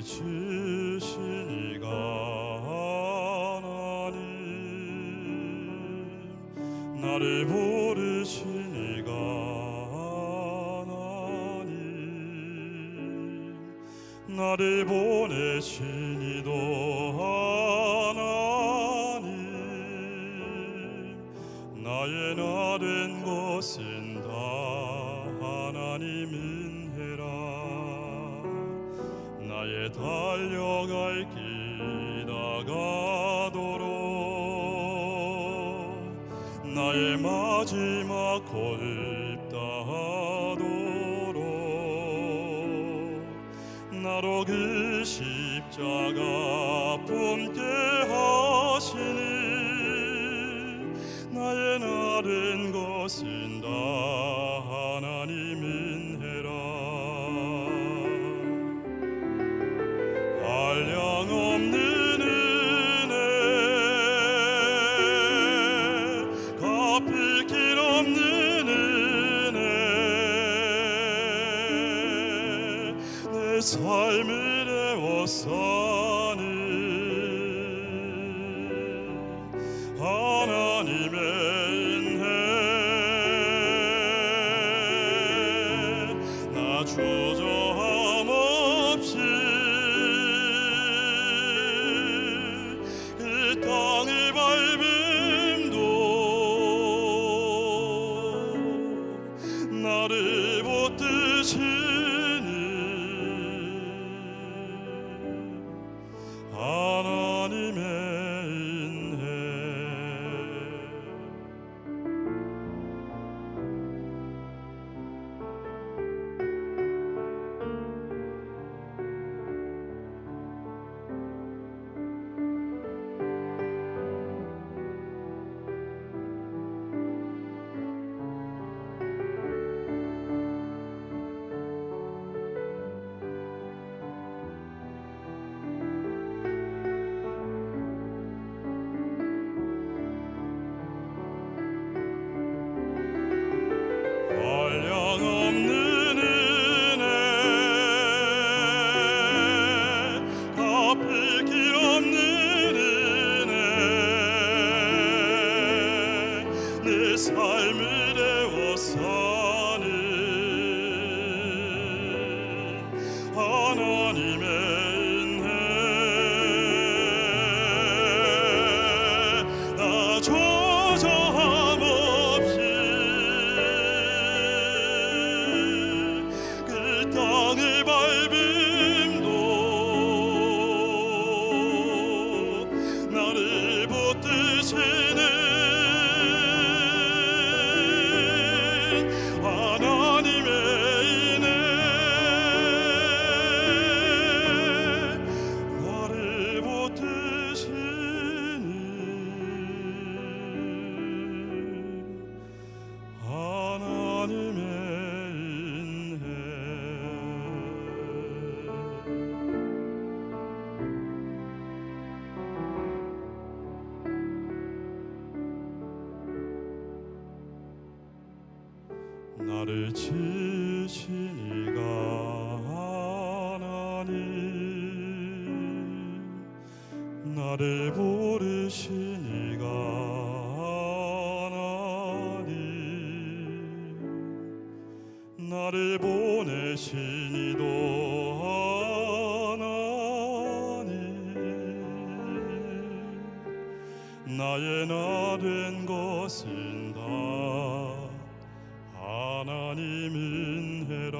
나를 지으신 이가 하나님, 나를 부르신 이가 하나님, 나를 보내신 이도 하나님, 나의 나 된 것은 다 하나님 인해라. 나의 달려갈 길 다가도록, 나의 마지막 걸다 하도록, 나로 그 십자가 품게 하시니 나의 나 된 것은 다 하나님 인해라. 한량없는 은혜, 갚을 길 없는 은혜, 내 삶을 애워싸는 하나님의 인해, 나 주저함 없이 이 땅을 밟음도 나를 붙드시니 하나님의 인해. 한량없는 은혜, 갚을 길 없는 은혜, 내 삶을 애워싸는 하나님의 인해, 나 조저함 없이 그 땅을 밟음도 나를 붙드시는 하나님의 인해, 나를 붙드시는 하나님의 인해. 나를 지으신 이가 하나님, 나를 부르신 이가 하나님, 나를 보내신 이도 하나님, 나의 나 된 것은 다 하나님 인해라.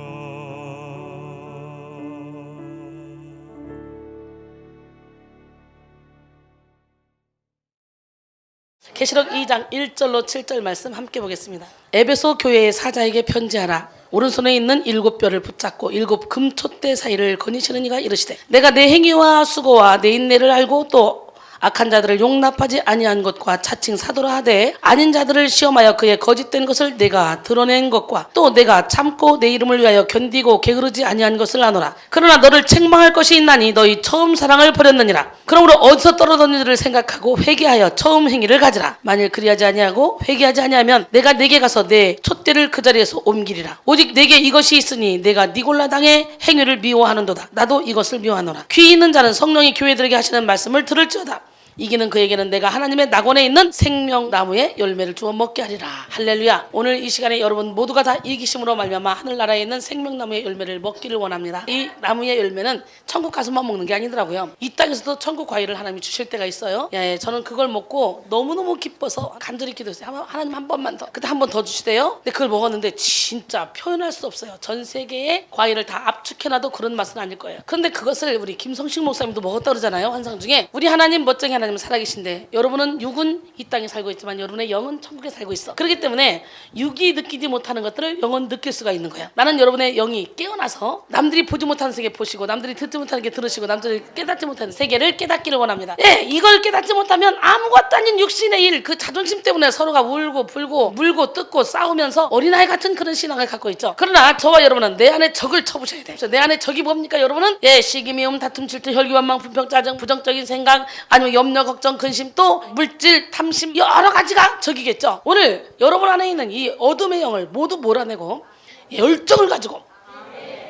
계시록 2장 1절로 7절 말씀 함께 보겠습니다. 에베소 교회의 사자에게 편지하라. 오른손에 있는 7뼈를 붙잡고 7 금촛대 사이를 거니시는 이가 이르시되, 내가 내 행위와 수고와 내 인내를 알고 또 악한 자들을 용납하지 아니한 것과 차칭 사도라 하되 아닌 자들을 시험하여 그의 거짓된 것을 내가 드러낸 것과 또 내가 참고 내 이름을 위하여 견디고 게으르지 아니한 것을 아노라. 그러나 너를 책망할 것이 있나니 너희 처음 사랑을 버렸느니라. 그러므로 어디서 떨어졌는지를 생각하고 회개하여 처음 행위를 가지라. 만일 그리하지 아니하고 회개하지 아니하면 내가 네게 가서 내 촛대를 그 자리에서 옮기리라. 오직 내게 이것이 있으니 내가 니골라당의 행위를 미워하는도다. 나도 이것을 미워하노라. 귀 있는 자는 성령이 교회들에게 하시는 말씀을 들을지어다. 이기는 그에게는 내가 하나님의 낙원에 있는 생명나무의 열매를 주어 먹게 하리라. 할렐루야. 오늘 이 시간에 여러분 모두가 다 이기심으로 말미암아 하늘나라에 있는 생명나무의 열매를 먹기를 원합니다. 이 나무의 열매는 천국 가서만 먹는 게 아니더라고요. 이 땅에서도 천국 과일을 하나님이 주실 때가 있어요. 예, 저는 그걸 먹고 너무너무 기뻐서 간절히 기도했어요. 하나님 한 번만 더. 그때 한 번 더 주시대요. 근데 그걸 먹었는데 진짜 표현할 수 없어요. 전 세계의 과일을 다 압축해놔도 그런 맛은 아닐 거예요. 그런데 그것을 우리 김성식 목사님도 먹었다 그러잖아요. 환상 중에. 우리 하나님 멋쟁이 하나님 살아계신데 여러분은 육은 이 땅에 살고 있지만 여러분의 영은 천국에 살고 있어. 그렇기 때문에 육이 느끼지 못하는 것들을 영은 느낄 수가 있는 거야. 나는 여러분의 영이 깨어나서 남들이 보지 못하는 세계 보시고 남들이 듣지 못하는 게 들으시고 남들이 깨닫지 못하는 세계를 깨닫기를 원합니다. 예, 이걸 깨닫지 못하면 아무것도 아닌 육신의 일, 그 자존심 때문에 서로가 울고 불고 물고 뜯고 싸우면서 어린아이 같은 그런 신앙을 갖고 있죠. 그러나 저와 여러분은 내 안에 적을 쳐부셔야 돼요. 내 안에 적이 뭡니까 여러분은? 예, 시기 미움 다툼 질투 혈기완망 불평 짜증 부정적인 생각 아니면 염려 걱정 근심 또 물질 탐심 여러 가지가 적이겠죠. 오늘 여러분 안에 있는 이 어둠의 영을 모두 몰아내고 열정을 가지고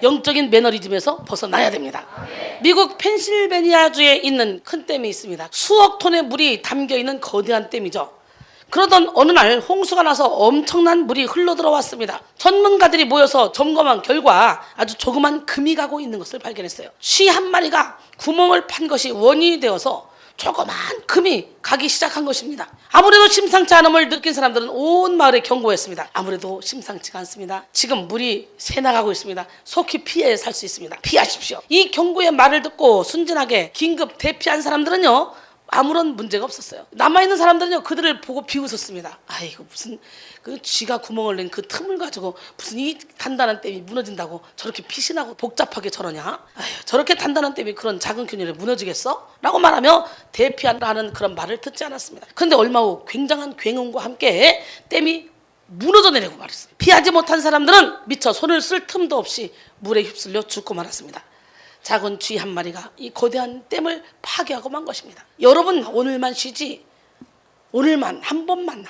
영적인 매너리즘에서 벗어나야 됩니다. 미국 펜실베니아주에 있는 큰 댐이 있습니다. 수억 톤의 물이 담겨있는 거대한 댐이죠. 그러던 어느 날 홍수가 나서 엄청난 물이 흘러 들어왔습니다. 전문가들이 모여서 점검한 결과 아주 조그만 금이 가고 있는 것을 발견했어요. 쉬 한 마리가 구멍을 판 것이 원인이 되어서 조그만 금이 가기 시작한 것입니다. 아무래도 심상치 않음을 느낀 사람들은 온 마을에 경고했습니다. 아무래도 심상치가 않습니다. 지금 물이 새 나가고 있습니다. 속히 피해 살 수 있습니다. 피하십시오. 이 경고의 말을 듣고 순진하게 긴급 대피한 사람들은요 아무런 문제가 없었어요. 남아있는 사람들은요 그들을 보고 비웃었습니다. 아이고 무슨 그 쥐가 구멍을 낸 그 틈을 가지고 무슨 이 단단한 댐이 무너진다고 저렇게 피신하고 복잡하게 저러냐? 아유, 저렇게 단단한 댐이 그런 작은 균열에 무너지겠어? 라고 말하며 대피한다는 그런 말을 듣지 않았습니다. 그런데 얼마 후 굉장한 굉음과 함께 댐이 무너져 내리고 말았어요. 피하지 못한 사람들은 미처 손을 쓸 틈도 없이 물에 휩쓸려 죽고 말았습니다. 작은 쥐 한 마리가 이 거대한 댐을 파괴하고 만 것입니다. 여러분 오늘만 쉬지 오늘만 한 번만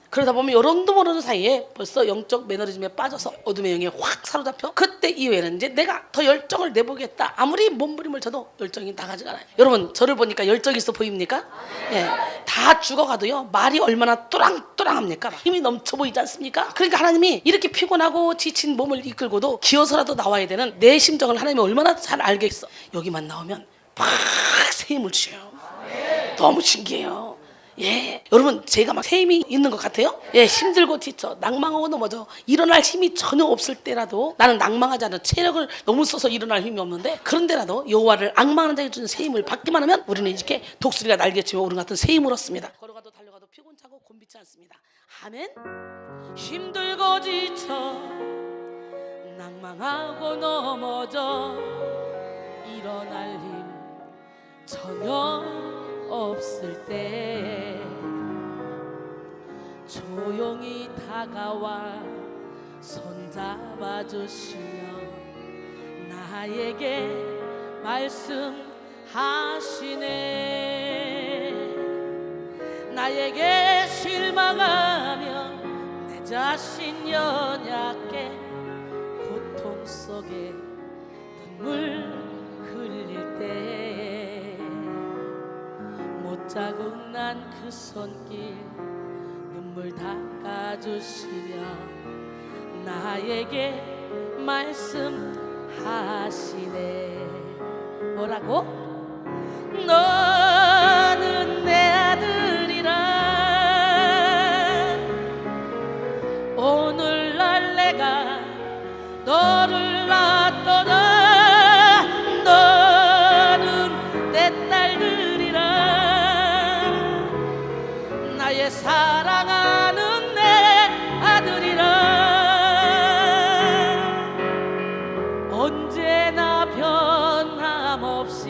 그러다 보면 여러분도 모르는 사이에 벌써 영적 매너리즘에 빠져서 어둠의 영에 확 사로잡혀 그때 이후에는 이제 내가 더 열정을 내보겠다 아무리 몸부림을 쳐도 열정이 나가지가 않아요. 여러분 저를 보니까 열정이 있어 보입니까? 예, 다 죽어가도요 말이 얼마나 또랑또랑합니까? 힘이 넘쳐 보이지 않습니까? 그러니까 하나님이 이렇게 피곤하고 지친 몸을 이끌고도 기어서라도 나와야 되는 내 심정을 하나님이 얼마나 잘 알겠어. 여기만 나오면 팍 새 힘을 주셔요. 너무 신기해요. 예, 여러분 제가 막 새 힘이 있는 것 같아요? 예, 힘들고 지쳐 낭망하고 넘어져 일어날 힘이 전혀 없을 때라도 나는 낭망하지 않아 체력을 너무 써서 일어날 힘이 없는데 그런데라도 여호와를 앙망하는 자에게 주는 새 힘을 받기만 하면 우리는 이렇게 독수리가 날개치며 오른 같은 새 힘을 얻습니다. 걸어가도 달려가도 피곤차고 곤비치 않습니다. 아멘. 힘들고 지쳐 낭망하고 넘어져 일어날 힘 전혀 없을 때 조용히 다가와 손잡아 주시며 나에게 말씀하시네. 나에게 실망하며 내 자신 연약해 고통 속에 눈물 흘릴 때 못자국 난 그 손길 눈물 닦아주시며 나에게 말씀하시네. 뭐라고? 너는 내 아들이라 오늘날 내가 너를 낳았도다. 너는 내 딸들이라 나의 사랑하는 내 아들이라 언제나 변함없이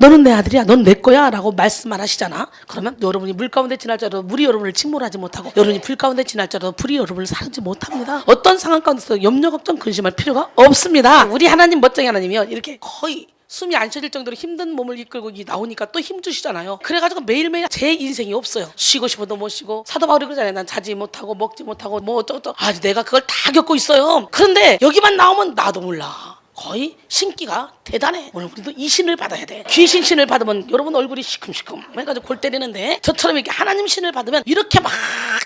너는 내 아들이야, 넌 내 거야 라고 말씀만 하시잖아. 그러면 여러분이 물 가운데 지날지라도 물이 여러분을 침몰하지 못하고, 여러분이 불 가운데 지날지라도 불이 여러분을 사르지 못합니다. 어떤 상황 가운데서 염려, 걱정, 근심할 필요가 없습니다. 우리 하나님 멋쟁이 하나님이요, 이렇게 거의 숨이 안 쉬어질 정도로 힘든 몸을 이끌고 나오니까 또 힘 주시잖아요. 그래가지고 매일매일 제 인생이 없어요. 쉬고 싶어도 못 쉬고. 사도 바울이 그러잖아요. 난 자지 못하고 먹지 못하고 뭐 어쩌고저쩌고. 아, 내가 그걸 다 겪고 있어요. 그런데 여기만 나오면 나도 몰라. 거의 신기가 대단해. 오늘 우리도 이 신을 받아야 돼. 귀신 신을 받으면 여러분 얼굴이 시큼시큼 해가지고 골 때리는데, 저처럼 이렇게 하나님 신을 받으면 이렇게 막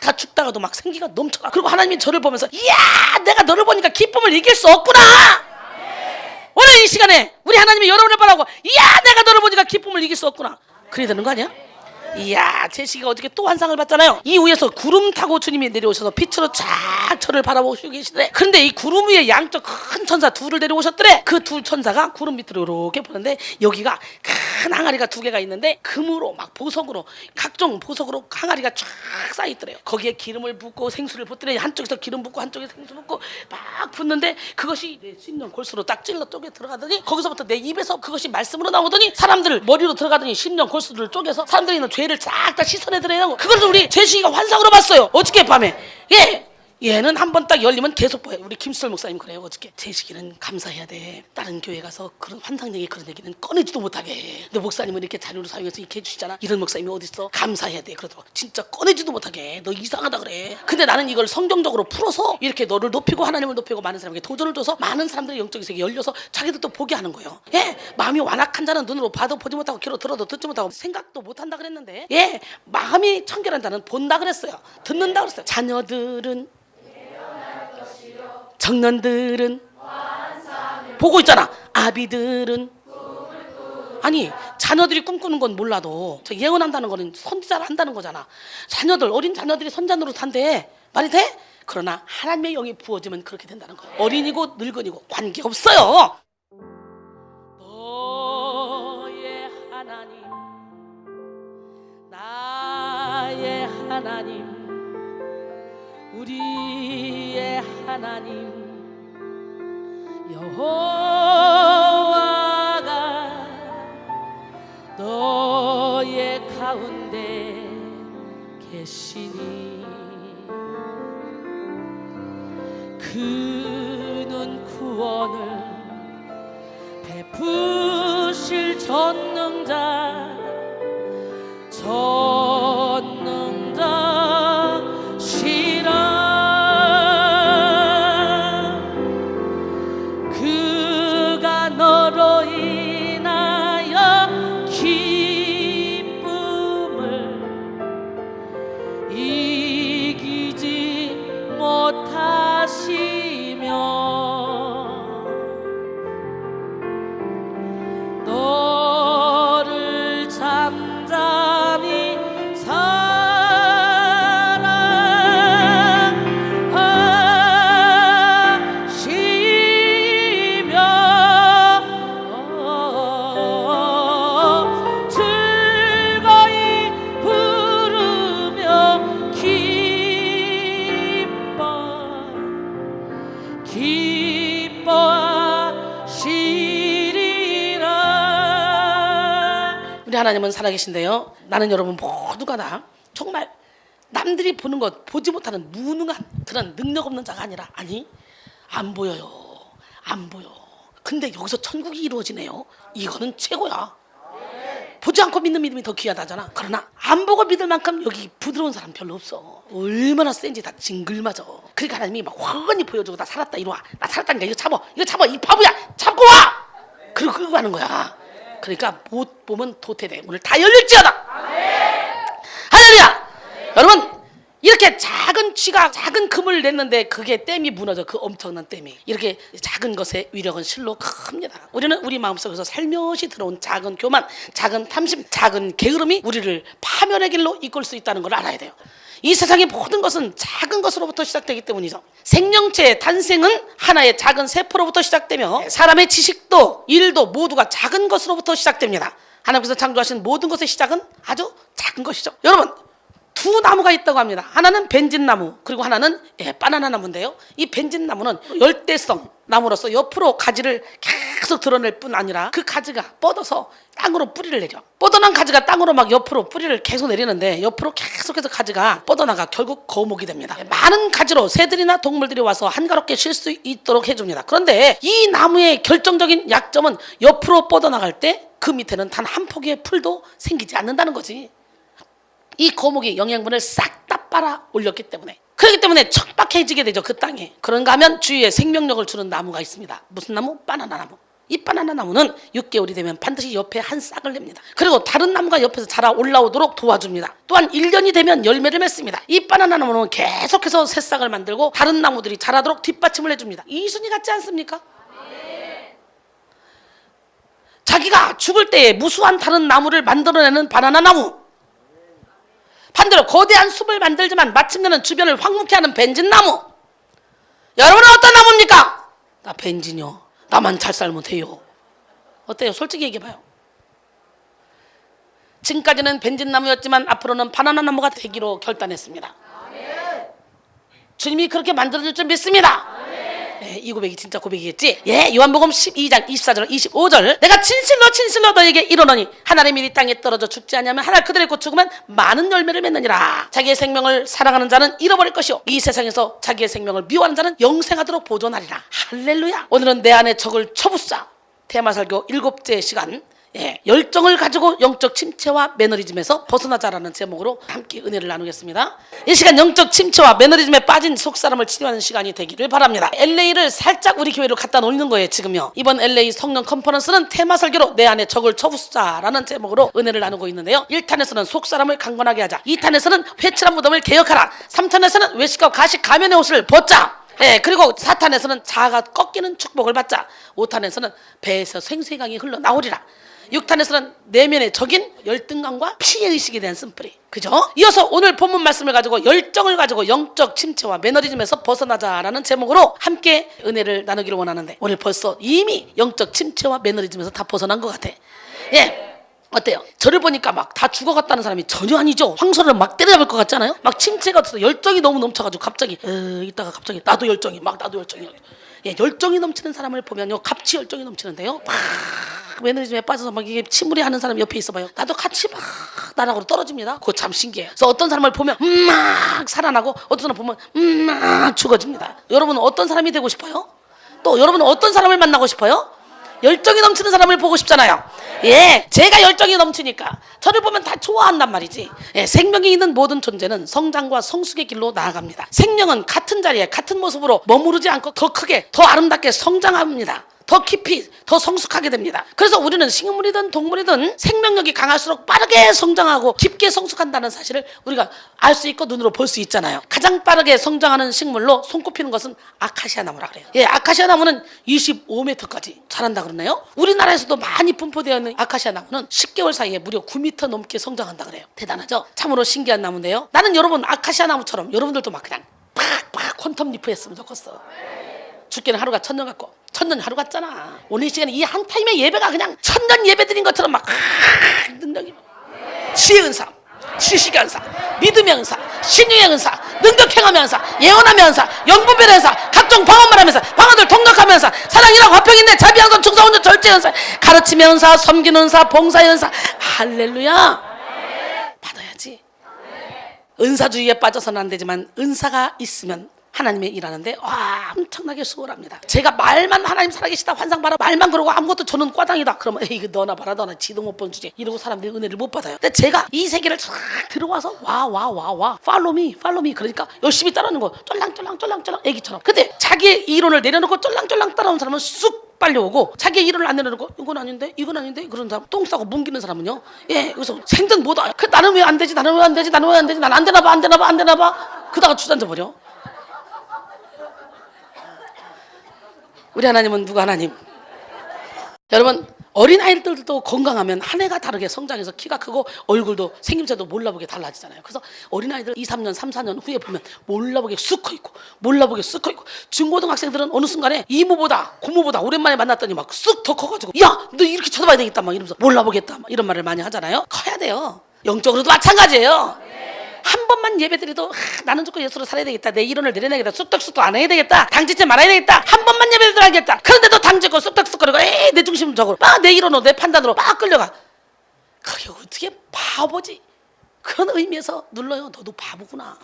다 죽다가도 막 생기가 넘쳐가. 그리고 하나님이 저를 보면서, 이야, 내가 너를 보니까 기쁨을 이길 수 없구나. 오늘 이 시간에 우리 하나님이 여러분을 바라고, 이야, 내가 너를 보니까 기쁨을 이길 수 없구나. 그래야 되는 거 아니야? 이야, 제시가 어저께 또 환상을 봤잖아요. 이 위에서 구름 타고 주님이 내려오셔서 빛으로 쫙 저를 바라보시고 계시더래. 그런데 이 구름 위에 양쪽 큰 천사 둘을 데려오셨더래. 그 두 천사가 구름 밑으로 이렇게 보는데, 여기가 큰 항아리가 두 개가 있는데 금으로 막 보석으로, 각종 보석으로 항아리가 쫙 쌓여있더래요. 거기에 기름을 붓고 생수를 붓더래. 한쪽에서 기름 붓고 한쪽에 생수 붓고 막 붓는데, 그것이 내 심령 골수로 딱 찔러 쪼개 들어가더니, 거기서부터 내 입에서 그것이 말씀으로 나오더니 사람들 머리로 들어가더니 심령 골수를 쪼개서 사람들이 있는 죄를 싹 다 씻어내더래요. 그걸 우리 제시가 환상으로 봤어요. 어저께 밤에. 얘는 한 번 딱 열리면 계속 봐요. 우리 김수철 목사님 그래요. 어저께 제시기는 감사해야 돼. 다른 교회 가서 그런 환상 얘기, 그런 얘기는 꺼내지도 못하게. 근데 목사님은 이렇게 자료로 사용해서 이렇게 해주시잖아. 이런 목사님이 어딨어? 감사해야 돼. 그러더라고. 진짜 꺼내지도 못하게. 너 이상하다 그래. 근데 나는 이걸 성경적으로 풀어서 이렇게 너를 높이고 하나님을 높이고 많은 사람에게 도전을 줘서 많은 사람들의 영적인 세계에 열려서 자기들도 보게 하는 거예요. 마음이 완악한 자는 눈으로 봐도 보지 못하고 귀로 들어도 듣지 못하고 생각도 못한다 그랬는데, 마음이 청결한 자는 본다 그랬어요. 듣는다 그랬어요. 자녀들은, 청년들은 보고 있잖아. 아비들은, 아니, 자녀들이 꿈꾸는 건 몰라도 저 예언한다는 거는 선지자를 한다는 거잖아. 자녀들, 어린 자녀들이 선자 노릇한대. 말이 돼? 그러나 하나님의 영이 부어지면 그렇게 된다는 거예요. 어린이고 늙은이고 관계없어요. 너의 하나님, 나의 하나님, 우리의 하나님 여호와가 너의 가운데 계시니, 그는 구원을 베푸실 전능자시라. 그가 너로 인하여 기쁨을 이기지 못하시며, 너를 잠잠히 즐거이 부르며 기뻐하시리라. 우리 하나님은 살아계신데요, 나는 여러분 모두가 다 정말 남들이 보는 것 보지 못하는 무능한 그런 능력 없는 자가 아니라, 아니, 안 보여요. 안 보여. 근데 여기서 천국이 이루어지네요. 이거는 최고야. 보지 않고 믿는 믿음이 더 귀하다잖아. 그러나 안 보고 믿을 만큼 여기 부드러운 사람 별로 없어. 얼마나 센지 다 징글맞어. 그러니까 하나님이 막 훤히 보여주고, 나 살았다, 이리 와. 나 살았다니까 이거 잡아. 이거 잡아. 이 바보야. 잡고 와. 그리고 끌고 가는 거야. 그러니까 못 보면 도태돼. 오늘 다 열릴지어다. 할렐루야. 여러분, 이렇게 작은 쥐가 작은 금을 냈는데 그게 댐이 무너져. 그 엄청난 댐이. 이렇게 작은 것의 위력은 실로 큽니다. 우리는 우리 마음속에서 살며시 들어온 작은 교만, 작은 탐심, 작은 게으름이 우리를 파멸의 길로 이끌 수 있다는 걸 알아야 돼요. 이 세상의 모든 것은 작은 것으로부터 시작되기 때문이죠. 생명체의 탄생은 하나의 작은 세포로부터 시작되며, 사람의 지식도 일도 모두가 작은 것으로부터 시작됩니다. 하나님께서 창조하신 모든 것의 시작은 아주 작은 것이죠. 여러분, 두 나무가 있다고 합니다. 하나는 벤진나무, 그리고 하나는 바나나 나무인데요. 이 벤진나무는 열대성 나무로서 옆으로 가지를 계속 드러낼 뿐 아니라 그 가지가 뻗어서 땅으로 뿌리를 내려. 뻗어난 가지가 땅으로 막 옆으로 뿌리를 계속 내리는데 옆으로 계속해서 가지가 뻗어나가 결국 거목이 됩니다. 많은 가지로 새들이나 동물들이 와서 한가롭게 쉴 수 있도록 해줍니다. 그런데 이 나무의 결정적인 약점은 옆으로 뻗어나갈 때 그 밑에는 단 한 포기의 풀도 생기지 않는다는 거지. 이 거목이 영양분을 싹 다 빨아 올렸기 때문에, 그렇기 때문에 척박해지게 되죠. 그 땅에. 그런가 하면 주위에 생명력을 주는 나무가 있습니다. 무슨 나무? 바나나 나무. 이 바나나 나무는 6개월이 되면 반드시 옆에 한 싹을 냅니다. 그리고 다른 나무가 옆에서 자라 올라오도록 도와줍니다. 또한 1년이 되면 열매를 맺습니다. 이 바나나 나무는 계속해서 새싹을 만들고 다른 나무들이 자라도록 뒷받침을 해줍니다. 이순이 같지 않습니까? 자기가 죽을 때에 무수한 다른 나무를 만들어내는 바나나 나무, 반대로 거대한 숲을 만들지만 마침내는 주변을 황무케 하는 벤진나무. 여러분은 어떤 나무입니까? 나 벤진이요. 나만 잘 살면 돼요. 어때요? 솔직히 얘기해봐요. 지금까지는 벤진나무였지만 앞으로는 바나나 나무가 되기로 결단했습니다. 주님이 그렇게 만들어줄 줄 믿습니다. 이 고백이 진짜 고백이겠지? 요한복음 12장 24절 25절, 내가 진실로 너에게 이르노니 하나님이 이 땅에 떨어져 죽지 않으면 하나 그들의 곧 죽으면 많은 열매를 맺느니라. 자기의 생명을 사랑하는 자는 잃어버릴 것이요 이 세상에서 자기의 생명을 미워하는 자는 영생하도록 보존하리라. 할렐루야. 오늘은 내 안에 적을 쳐부싸 테마설교 7째 시간, 열정을 가지고 영적 침체와 매너리즘에서 벗어나자라는 제목으로 함께 은혜를 나누겠습니다. 이 시간 영적 침체와 매너리즘에 빠진 속사람을 치료하는 시간이 되기를 바랍니다. LA를 살짝 우리 교회로 갖다 놓는 거예요. 지금요. 이번 LA 성령 컨퍼런스는 테마 설교로 내 안에 적을 쳐부수자라는 제목으로 은혜를 나누고 있는데요. 1탄에서는 속사람을 강건하게 하자, 2탄에서는 회칠한 무덤을 개혁하라, 3탄에서는 외식과 가식 가면의 옷을 벗자, 그리고 4탄에서는 자아가 꺾이는 축복을 받자, 5탄에서는 배에서 생수의 강이 흘러나오리라, 6탄에서는 내면의 적인 열등감과 피해의식에 대한 쓴뿌리. 그죠? 이어서 오늘 본문 말씀을 가지고 열정을 가지고 영적 침체와 매너리즘에서 벗어나자라는 제목으로 함께 은혜를 나누기를 원하는데, 오늘 벌써 이미 영적 침체와 매너리즘에서 다 벗어난 것 같아. 어때요? 저를 보니까 막 다 죽어갔다는 사람이 전혀 아니죠. 황소를 막 때려잡을 것 같잖아요. 막 침체가 없어서 열정이 너무 넘쳐가지고 갑자기 이따가 갑자기 나도 열정이 열정이 넘치는 사람을 보면요, 갑치 열정이 넘치는데요, 막 매너리즘에 빠져서 막 이게 침울해 하는 사람 옆에 있어봐요. 나도 같이 막 나락으로 떨어집니다. 그거 참 신기해요. 그래서 어떤 사람을 보면 막 살아나고 어떤 사람 보면 막 죽어집니다. 여러분은 어떤 사람이 되고 싶어요? 또 여러분은 어떤 사람을 만나고 싶어요? 열정이 넘치는 사람을 보고 싶잖아요. 제가 열정이 넘치니까 저를 보면 다 좋아한단 말이지. 생명이 있는 모든 존재는 성장과 성숙의 길로 나아갑니다. 생명은 같은 자리에 같은 모습으로 머무르지 않고 더 크게 더 아름답게 성장합니다. 더 깊이 더 성숙하게 됩니다. 그래서 우리는 식물이든 동물이든 생명력이 강할수록 빠르게 성장하고 깊게 성숙한다는 사실을 우리가 알 수 있고 눈으로 볼 수 있잖아요. 가장 빠르게 성장하는 식물로 손꼽히는 것은 아카시아 나무라 그래요. 아카시아 나무는 25m까지 자란다 그러네요. 우리나라에서도 많이 분포되어 있는 아카시아 나무는 10개월 사이에 무려 9m 넘게 성장한다 그래요. 대단하죠? 참으로 신기한 나무인데요. 나는 여러분 아카시아 나무처럼 여러분들도 막 그냥 팍팍 퀀텀 리프 했으면 좋겠어. 죽기는 하루가 천년 같고 천년 하루 같잖아. 오늘 이 시간에 이 한 타임의 예배가 그냥 천년 예배 드린 것처럼 막 능력이, 지혜의 은사, 지식의 은사, 믿음의 은사, 신유의 은사, 능력 행함의 은사, 예언함의 은사, 영분별의 은사, 각종 방언만 하면서 방언들 통역하면서 사랑이랑 화평인데 자비양선 충성운전 절제의 은사, 가르침의 은사, 섬기는 은사, 봉사의 은사. 할렐루야. 받아야지. 은사주의에 빠져서는 안 되지만 은사가 있으면 하나님의 일하는데 엄청나게 수월합니다. 제가 말만 하나님 살아계시다 환상 봐라 말만 그러고 아무것도 저는 꽈당이다 그러면 이거 너나 봐라 너나 지도 못 본 주제 이러고 사람들이 은혜를 못 받아요. 근데 제가 이 세계를 쫙 들어와서 와 팔로우 미 그러니까 열심히 따라하는 거 쫄랑쫄랑 애기처럼. 근데 자기의 이론을 내려놓고 쫄랑쫄랑 따라오는 사람은 쑥 빨려오고, 자기의 이론을 안 내려놓고 이건 아닌데 그런 사람, 똥 싸고 뭉기는 사람은요, 그래서 생전 못 와요. 나는 왜 안 되지 난 안 되나 봐 그다가 주저앉아 버려. 우리 하나님은 누구 하나님? 여러분, 어린아이들도 건강하면 한 해가 다르게 성장해서 키가 크고 얼굴도 생김새도 몰라보게 달라지잖아요. 그래서 어린아이들 2, 3년, 3, 4년 후에 보면 몰라보게 쑥 커있고 중고등학생들은 어느 순간에 이모보다 고모보다 오랜만에 만났더니 막 쑥 더 커가지고 야, 너 이렇게 쳐다봐야 되겠다 막 이러면서 몰라보겠다 막 이런 말을 많이 하잖아요. 커야 돼요. 영적으로도 마찬가지예요. 한 번만 예배드려도 나는 조금 예수로 살아야 되겠다, 내 이론을 내려내야겠다, 쑥덕쑥덕 안 해야 되겠다, 당짓지 말아야 되겠다, 한 번만 예배드려야겠다. 그런데도 당짓고 쑥덕쑥덕거리고 내 중심적으로 막 내 이론으로 내 판단으로 막 끌려가. 그게 어떻게 바보지? 그런 의미에서 눌러요. 너도 바보구나.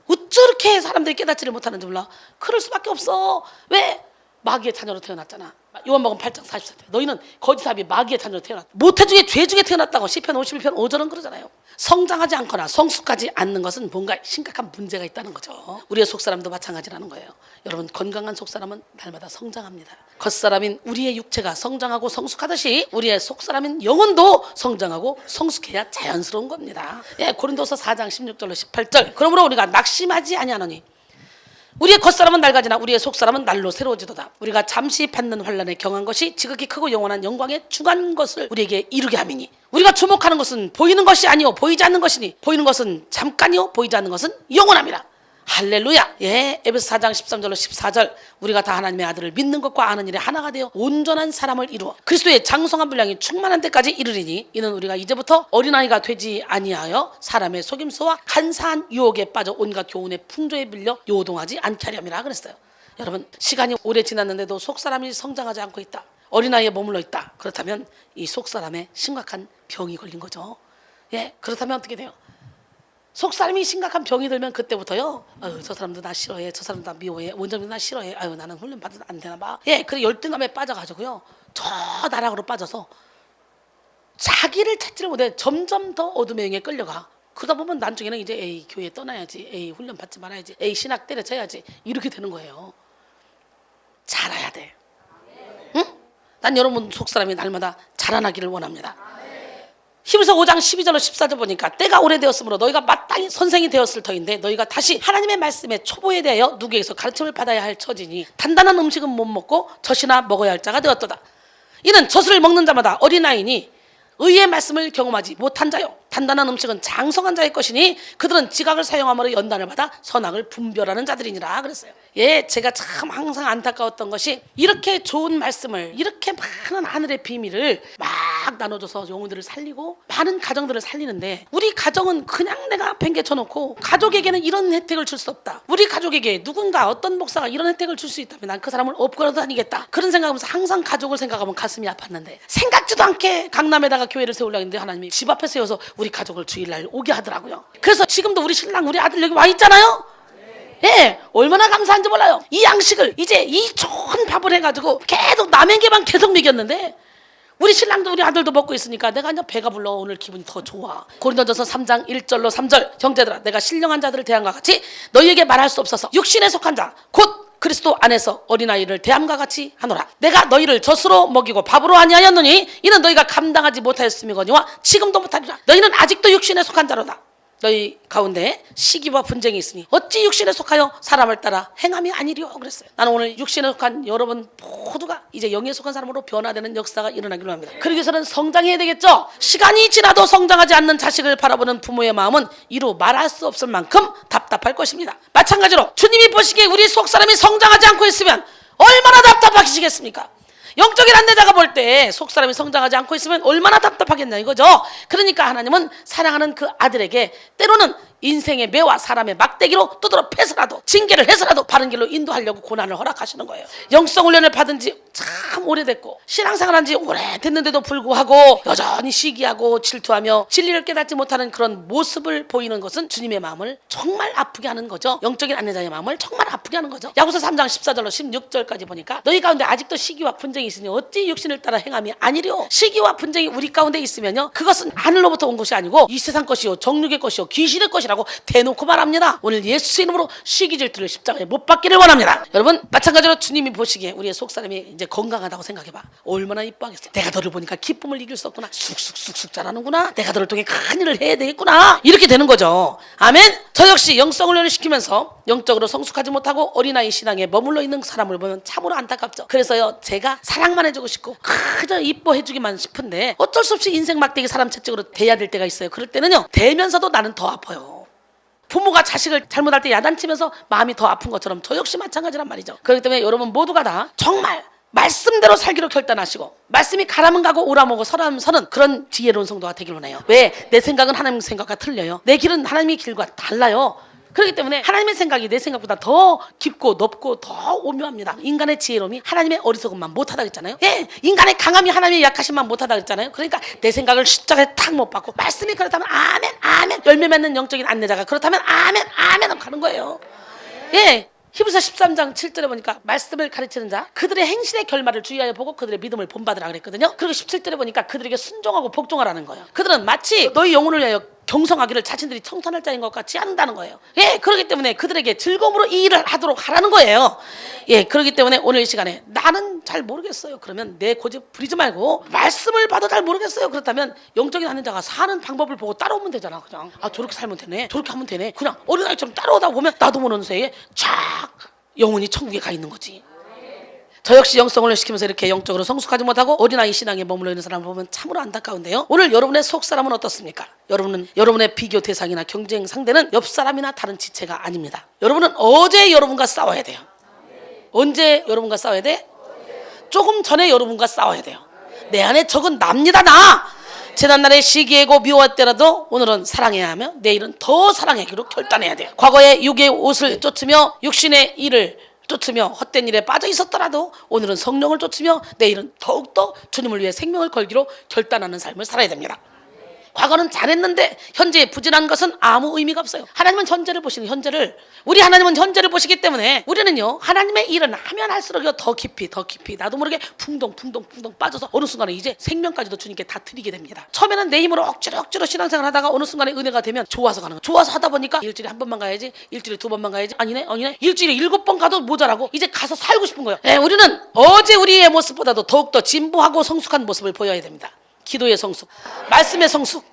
어쩌렇게 사람들이 깨닫지를 못하는지 몰라. 그럴 수밖에 없어. 왜? 마귀의 자녀로 태어났잖아. 요한복음 8장 44절. 너희는 거짓사비 마귀의 자녀로 태어났다. 모태 중에 죄 중에 태어났다고 시편 51편 5절은 그러잖아요. 성장하지 않거나 성숙하지 않는 것은 뭔가 심각한 문제가 있다는 거죠. 우리의 속사람도 마찬가지라는 거예요. 여러분, 건강한 속사람은 날마다 성장합니다. 겉사람인 우리의 육체가 성장하고 성숙하듯이 우리의 속사람인 영혼도 성장하고 성숙해야 자연스러운 겁니다. 예, 고린도서 4장 16절로 18절. 그러므로 우리가 낙심하지 아니하노니 우리의 겉사람은 낡아지나 우리의 속사람은 날로 새로워지도다. 우리가 잠시 받는 환난에 경한 것이 지극히 크고 영원한 영광에 중한 것을 우리에게 이루게 함이니 우리가 주목하는 것은 보이는 것이 아니요 보이지 않는 것이니 보이는 것은 잠깐이요 보이지 않는 것은 영원함이라. 할렐루야. 예, 에베소 4장 13절로 14절. 우리가 다 하나님의 아들을 믿는 것과 아는 일에 하나가 되어 온전한 사람을 이루어 그리스도의 장성한 분량이 충만한 데까지 이르리니 이는 우리가 이제부터 어린아이가 되지 아니하여 사람의 속임수와 간사한 유혹에 빠져 온갖 교훈의 풍조에 밀려 요동하지 않게 하렴이라 그랬어요. 여러분, 시간이 오래 지났는데도 속사람이 성장하지 않고 있다, 어린아이에 머물러 있다. 그렇다면 이 속사람에 심각한 병이 걸린 거죠. 예, 그렇다면 어떻게 돼요? 속사람이 심각한 병이 들면 그때부터요, 저 사람도 나 싫어해, 저 사람도 나 미워해, 원장님도 나 싫어해, 나는 훈련 받으면 안 되나 봐. 예, 그래 열등감에 빠져가지고요, 저 나락으로 빠져서 자기를 찾지를 못해 점점 더 어둠의 영에 끌려가. 그러다 보면 나중에는 이제 에이 교회 떠나야지, 에이 훈련 받지 말아야지, 에이 신학 때려쳐야지, 이렇게 되는 거예요. 자라야 돼. 응? 난 여러분 속사람이 날마다 자라나기를 원합니다. 히브리서 5장 12절로 14절 보니까 때가 오래되었으므로 너희가 마땅히 선생이 되었을 터인데 너희가 다시 하나님의 말씀의 초보에 대하여 누구에게서 가르침을 받아야 할 처지니 단단한 음식은 못 먹고 젖이나 먹어야 할 자가 되었도다. 이는 젖을 먹는 자마다 어린아이니 의의 말씀을 경험하지 못한 자요, 단단한 음식은 장성한 자의 것이니 그들은 지각을 사용함으로 연단을 받아 선악을 분별하는 자들이니라 그랬어요. 예, 제가 참 항상 안타까웠던 것이 이렇게 좋은 말씀을, 이렇게 많은 하늘의 비밀을 막 나눠줘서 영혼들을 살리고 많은 가정들을 살리는데 우리 가정은 그냥 내가 팽개쳐놓고 가족에게는 이런 혜택을 줄 수 없다, 우리 가족에게 누군가 어떤 목사가 이런 혜택을 줄 수 있다면 난 그 사람을 업고라도 다니겠다, 그런 생각하면서 항상 가족을 생각하면 가슴이 아팠는데 생각지도 않게 강남에다가 교회를 세우려고 했는데 하나님이 집 앞에 세워서 우리 가족을 주일날 오게 하더라고요. 그래서 지금도 우리 신랑 우리 아들 여기 와 있잖아요. 예, 얼마나 감사한지 몰라요. 이 양식을 이제 이 좋은 밥을 해가지고 계속 남에게만 계속 먹였는데 우리 신랑도 우리 아들도 먹고 있으니까 내가 이제 배가 불러. 오늘 기분이 더 좋아. 고린도전서 3장 1절로 3절. 형제들아, 내가 신령한 자들을 대함과 같이 너희에게 말할 수 없어서 육신에 속한 자 곧 그리스도 안에서 어린아이를 대함과 같이 하노라. 내가 너희를 젖으로 먹이고 밥으로 아니하였느니 이는 너희가 감당하지 못하였음이거니와 지금도 못하리라. 너희는 아직도 육신에 속한 자로다. 너희 가운데 시기와 분쟁이 있으니 어찌 육신에 속하여 사람을 따라 행함이 아니리요 그랬어요. 나는 오늘 육신에 속한 여러분 모두가 이제 영에 속한 사람으로 변화되는 역사가 일어나기로 합니다. 그러기 위해서는 성장해야 되겠죠. 시간이 지나도 성장하지 않는 자식을 바라보는 부모의 마음은 이루 말할 수 없을 만큼 답답할 것입니다. 마찬가지로 주님이 보시기에 우리 속사람이 성장하지 않고 있으면 얼마나 답답하시겠습니까? 영적인 안내자가 볼 때 속사람이 성장하지 않고 있으면 얼마나 답답하겠냐 이거죠. 그러니까 하나님은 사랑하는 그 아들에게 때로는 인생의 매와 사람의 막대기로 두드러 패서라도 징계를 해서라도 바른 길로 인도하려고 고난을 허락하시는 거예요. 영성 훈련을 받은 지 참 오래됐고 신앙생활 한 지 오래됐는데도 불구하고 여전히 시기하고 질투하며 진리를 깨닫지 못하는 그런 모습을 보이는 것은 주님의 마음을 정말 아프게 하는 거죠. 영적인 안내자의 마음을 정말 아프게 하는 거죠. 야고보서 3장 14절로 16절까지 보니까 너희 가운데 아직도 시기와 분쟁이 있으니 어찌 육신을 따라 행함이 아니려. 시기와 분쟁이 우리 가운데 있으면요, 그것은 하늘로부터 온 것이 아니고 이 세상 것이요 정욕의 것이요 귀신의 것이라고 대놓고 말합니다. 오늘 예수 이름으로 시기 질투를 십자가에 못 받기를 원합니다. 여러분, 마찬가지로 주님이 보시기에 우리의 속사람이 이제 건강하다고 생각해봐. 얼마나 이뻐하겠어. 내가 너를 보니까 기쁨을 이길 수 없구나. 쑥쑥쑥쑥 자라는구나. 내가 너를 통해 큰 일을 해야 되겠구나. 이렇게 되는 거죠. 아멘. 저 역시 영성 훈련을 시키면서 영적으로 성숙하지 못하고 어린아이 신앙에 머물러 있는 사람을 보면 참으로 안타깝죠. 그래서요, 제가 사랑만 해주고 싶고 그저 이뻐해주기만 싶은데 어쩔 수 없이 인생 막대기 사람 채찍으로 대야 될 때가 있어요. 그럴 때는요, 대면서도 나는 더 아파요. 부모가 자식을 잘못할 때 야단치면서 마음이 더 아픈 것처럼 저 역시 마찬가지란 말이죠. 그렇기 때문에 여러분 모두가 다 정말 말씀대로 살기로 결단하시고 말씀이 가라면 가고 오라면 오고 서라면 서는 그런 지혜로운 성도가 되길 원해요. 왜? 내 생각은 하나님 생각과 틀려요. 내 길은 하나님의 길과 달라요. 그렇기 때문에 하나님의 생각이 내 생각보다 더 깊고 높고 더 오묘합니다. 인간의 지혜로움이 하나님의 어리석음만 못하다 그랬잖아요. 예, 인간의 강함이 하나님의 약하심만 못하다 그랬잖아요. 그러니까 내 생각을 십자가에 탁 못 박고 말씀이 그렇다면 아멘 아멘, 열매 맺는 영적인 안내자가 그렇다면 아멘 아멘 하고 가는 거예요. 예, 히브리서 13장 7절에 보니까 말씀을 가르치는 자 그들의 행실의 결말을 주의하여 보고 그들의 믿음을 본받으라 그랬거든요. 그리고 17절에 보니까 그들에게 순종하고 복종하라는 거예요. 그들은 마치 너희 영혼을 위하여 경성하기를 자신들이 청산할 자인 것 같이 한다는 거예요. 예, 그렇기 때문에 그들에게 즐거움으로 이 일을 하도록 하라는 거예요. 예, 그렇기 때문에 오늘 이 시간에 나는 잘 모르겠어요. 그러면 내 고집 부리지 말고 말씀을 봐도 잘 모르겠어요. 그렇다면 영적인 하는 자가 사는 방법을 보고 따라오면 되잖아. 그냥 아, 저렇게 살면 되네, 저렇게 하면 되네. 그냥 어린아이처럼 따라오다 보면 나도 모르는 새에 쫙 영혼이 천국에 가 있는 거지. 저 역시 영성을 시키면서 이렇게 영적으로 성숙하지 못하고 어린아이 신앙에 머물러 있는 사람을 보면 참으로 안타까운데요. 오늘 여러분의 속사람은 어떻습니까? 여러분의 비교 대상이나 경쟁 상대는 옆 사람이나 다른 지체가 아닙니다. 여러분은 어제 여러분과 싸워야 돼요. 언제 여러분과 싸워야 돼? 조금 전에 여러분과 싸워야 돼요. 내 안에 적은 납니다. 나 지난날의 시기이고 미워했더라도 오늘은 사랑해야 하며 내일은 더 사랑하기로 결단해야 돼요. 과거에 육의 옷을 쫓으며 육신의 일을 쫓으며 헛된 일에 빠져 있었더라도 오늘은 성령을 쫓으며 내일은 더욱더 주님을 위해 생명을 걸기로 결단하는 삶을 살아야 됩니다. 과거는 잘했는데 현재에 부진한 것은 아무 의미가 없어요. 하나님은 현재를 보시는 우리 하나님은 현재를 보시기 때문에 우리는요, 하나님의 일은 하면 할수록 더 깊이 나도 모르게 풍덩 빠져서 어느 순간에 이제 생명까지도 주님께 다 드리게 됩니다. 처음에는 내 힘으로 억지로 신앙생활 하다가 어느 순간에 은혜가 되면 좋아서 가는 거예요. 좋아서 하다 보니까 일주일에 한 번만 가야지, 일주일에 두 번만 가야지, 아니네 일주일에 7번 가도 모자라고 이제 가서 살고 싶은 거예요. 네, 우리는 어제 우리의 모습보다도 더욱더 진보하고 성숙한 모습을 보여야 됩니다. 기도의 성숙, 말씀의 성숙,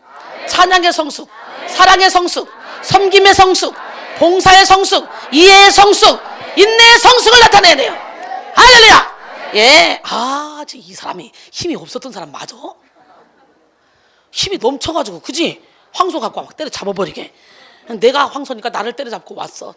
찬양의 성숙, 사랑의 성숙, 섬김의 성숙, 봉사의 성숙, 이해의 성숙, 인내의 성숙을 나타내야 돼요. 할렐루야. 예, 이 사람이 힘이 없었던 사람 맞아? 힘이 넘쳐가지고, 그지? 황소 갖고 막 때려 잡아버리게. 내가 황소니까 나를 때려잡고 왔어.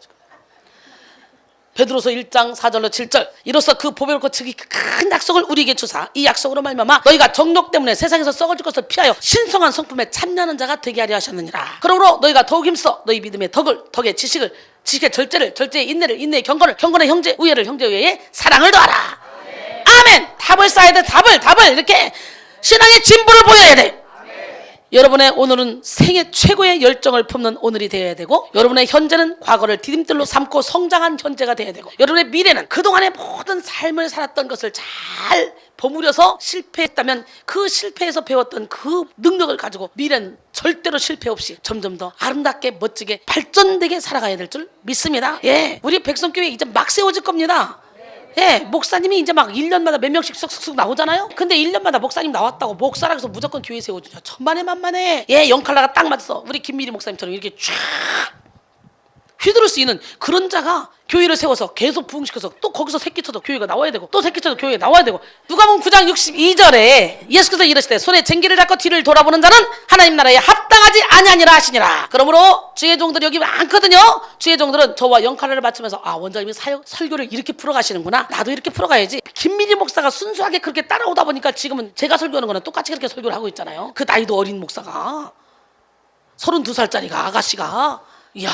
베드로서 1장 4절로 7절, 이로써 그 보배롭고 즉이 큰 약속을 우리에게 주사 이 약속으로 말미암아 너희가 정욕 때문에 세상에서 썩어질 것을 피하여 신성한 성품에 참여하는 자가 되게 하려 하셨느니라. 그러므로 너희가 더욱 힘써 너희 믿음의 덕의 지식을, 지식의 절제를, 절제의 인내를, 인내의 경건을, 경건의 형제 우애를, 형제 우애의 사랑을 더하라. 아멘. 답을 쌓아야 돼. 답을 이렇게 신앙의 진보를 보여야 돼. 여러분의 오늘은 생애 최고의 열정을 품는 오늘이 되어야 되고, 여러분의 현재는 과거를 디딤돌로 삼고 성장한 현재가 되어야 되고, 여러분의 미래는 그동안의 모든 삶을 살았던 것을 잘 버무려서 실패했다면 그 실패에서 배웠던 그 능력을 가지고 미래는 절대로 실패 없이 점점 더 아름답게 멋지게 발전되게 살아가야 될 줄 믿습니다. 예, 우리 백성교회 이제 막 세워질 겁니다. 예, 목사님이 이제 막 1년마다 몇 명씩 쑥쑥 나오잖아요. 근데 1년마다 목사님 나왔다고 목사라 해서 무조건 교회 세워주냐? 천만에. 예, 영칼라가 딱 맞았어. 우리 김미리 목사님처럼 이렇게 쫙 휘두를 수 있는 그런 자가 교회를 세워서 계속 부흥시켜서 또 거기서 새끼 쳐도 교회가 나와야 되고, 또 새끼 쳐도 교회에 나와야 되고. 누가복음 9장 62절에 예수께서 이르시되 손에 쟁기를 잡고 뒤를 돌아보는 자는 하나님 나라에 합당하지 아니하니라 하시니라. 그러므로 주의 종들이 여기 많거든요. 주의 종들은 저와 영칼라를 맞추면서 원장님이 설교를 이렇게 풀어가시는구나, 나도 이렇게 풀어가야지. 김민희 목사가 순수하게 그렇게 따라오다 보니까 지금은 제가 설교하는 거는 똑같이 그렇게 설교를 하고 있잖아요. 그 나이도 어린 목사가 32살짜리가 아가씨가, 이야,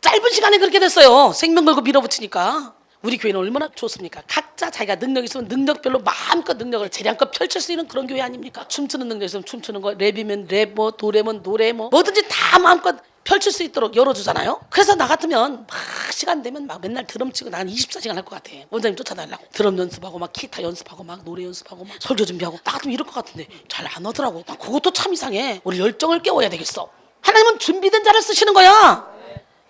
짧은 시간에 그렇게 됐어요. 생명 걸고 밀어붙이니까. 우리 교회는 얼마나 좋습니까? 각자 자기가 능력이 있으면 능력별로 마음껏 능력을 재량껏 펼칠 수 있는 그런 교회 아닙니까? 춤추는 능력이 있으면 춤추는 거, 랩이면 랩, 노래면 노래, 뭐든지 다 마음껏 펼칠 수 있도록 열어주잖아요. 그래서 나 같으면 막 시간 되면 막 맨날 드럼 치고 난 24시간 할 것 같아. 원장님 쫓아다니려고 드럼 연습하고 막 기타 연습하고 막 노래 연습하고 막 설교 준비하고. 나 같으면 이럴 것 같은데 잘 안 하더라고. 난 그것도 참 이상해. 우리 열정을 깨워야 되겠어. 하나님은 준비된 자를 쓰시는 거야.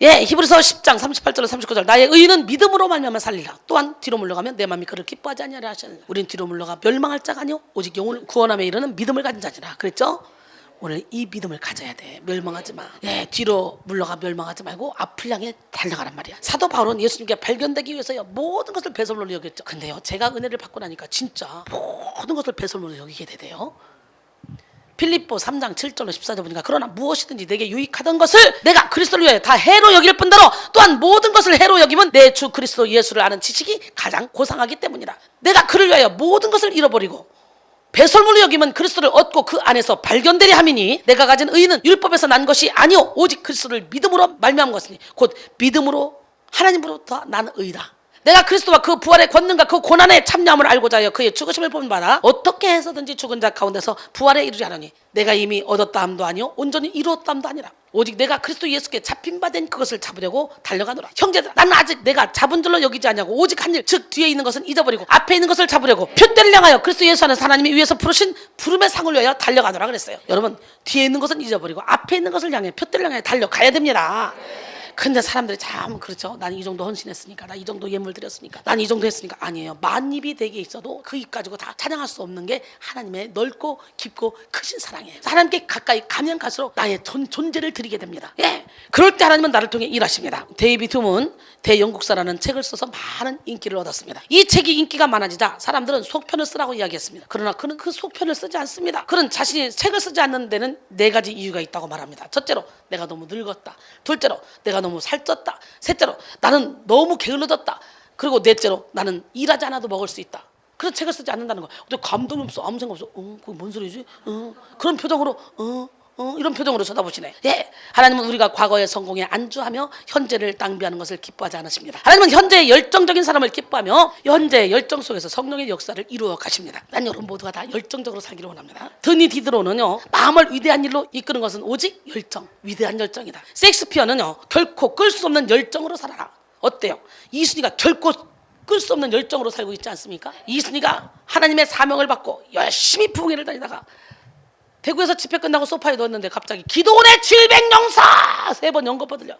예, 히브리서 10장 38절로 39절, 나의 의인은 믿음으로 말미암아 살리라. 또한 뒤로 물러가면 내 마음이 그를 기뻐하지 아니하리라 하시는. 우린 뒤로 물러가 멸망할 자가 아니요 오직 영혼을 구원함에 이르는 믿음을 가진 자니라. 그랬죠? 오늘 이 믿음을 가져야 돼. 멸망하지 마. 예, 뒤로 물러가 멸망하지 말고 앞을 향해 달려가란 말이야. 사도 바울은 예수님께 발견되기 위해서요 모든 것을 배설물로 여겼죠. 근데요, 제가 은혜를 받고 나니까 진짜 모든 것을 배설물로 여기게 되대요. 필립보 3장 7절로 14절 보니까 그러나 무엇이든지 내게 유익하던 것을 내가 그리스도를 위하여 다 해로 여길 뿐더러 또한 모든 것을 해로 여기면 내 주 그리스도 예수를 아는 지식이 가장 고상하기 때문이라. 내가 그를 위하여 모든 것을 잃어버리고 배설물로 여기면 그리스도를 얻고 그 안에서 발견되리 함이니 내가 가진 의는 율법에서 난 것이 아니오 오직 그리스도를 믿음으로 말미암은 것이니 곧 믿음으로 하나님으로부터 난 의다. 내가 그리스도와 그 부활의 권능과 그 고난의 참여함을 알고자 하여 그의 죽으심을 본받아 어떻게 해서든지 죽은 자 가운데서 부활에 이르지 하노니 내가 이미 얻었다 함도 아니요 온전히 이루었다 함도 아니라 오직 내가 그리스도 예수께 잡힌 바 된 그것을 잡으려고 달려가노라. 형제들아 나는 아직 내가 잡은 줄로 여기지 아니하고 오직 한 일 즉 뒤에 있는 것은 잊어버리고 앞에 있는 것을 잡으려고 표대를 향하여 그리스도 예수 안에서 하나님이 위에서 부르신 부름의 상을 위하여 달려가노라 그랬어요. 여러분 뒤에 있는 것은 잊어버리고 앞에 있는 것을 향해 표대를 향해 달려가야 됩니다. 근데 사람들이 참 그렇죠. 난 이 정도 헌신했으니까, 나 이 정도 예물 드렸으니까, 난 이 정도 했으니까. 아니에요. 만입이 되게 있어도 그 입 가지고 다 찬양할 수 없는 게 하나님의 넓고 깊고 크신 사랑이에요. 하나님께 가까이 가면 갈수록 나의 존재를 드리게 됩니다. 예, 그럴 때 하나님은 나를 통해 일하십니다. 데이비드 훔은 대영국사라는 책을 써서 많은 인기를 얻었습니다. 이 책이 인기가 많아지자 사람들은 속편을 쓰라고 이야기했습니다. 그러나 그는 그 속편을 쓰지 않습니다. 그는 자신이 책을 쓰지 않는 데는 4가지 이유가 있다고 말합니다. 첫째로 내가 너무 늙었다. 둘째로 내가 너무 살쪘다. 셋째로 나는 너무 게을러졌다. 그리고 넷째로 나는 일하지 않아도 먹을 수 있다. 그래서 책을 쓰지 않는다는 거야. 근데 감동이 없어. 아무 생각 없어. 그게 뭔 소리지? 그런 표정으로 이런 표정으로 쳐다보시네. 예, 하나님은 우리가 과거의 성공에 안주하며 현재를 낭비하는 것을 기뻐하지 않으십니다. 하나님은 현재의 열정적인 사람을 기뻐하며 현재의 열정 속에서 성령의 역사를 이루어 가십니다. 난 여러분 모두가 다 열정적으로 살기를 원합니다. 드니 디드로는요, 마음을 위대한 일로 이끄는 것은 오직 열정, 위대한 열정이다. 셰익스피어는요, 결코 끌 수 없는 열정으로 살아라. 어때요? 이순이가 결코 끌 수 없는 열정으로 살고 있지 않습니까? 이순이가 하나님의 사명을 받고 열심히 부흥회를 다니다가 대구에서 집회 끝나고 소파에 누웠는데 갑자기 기도원의 700용사 3번 연거푸 들려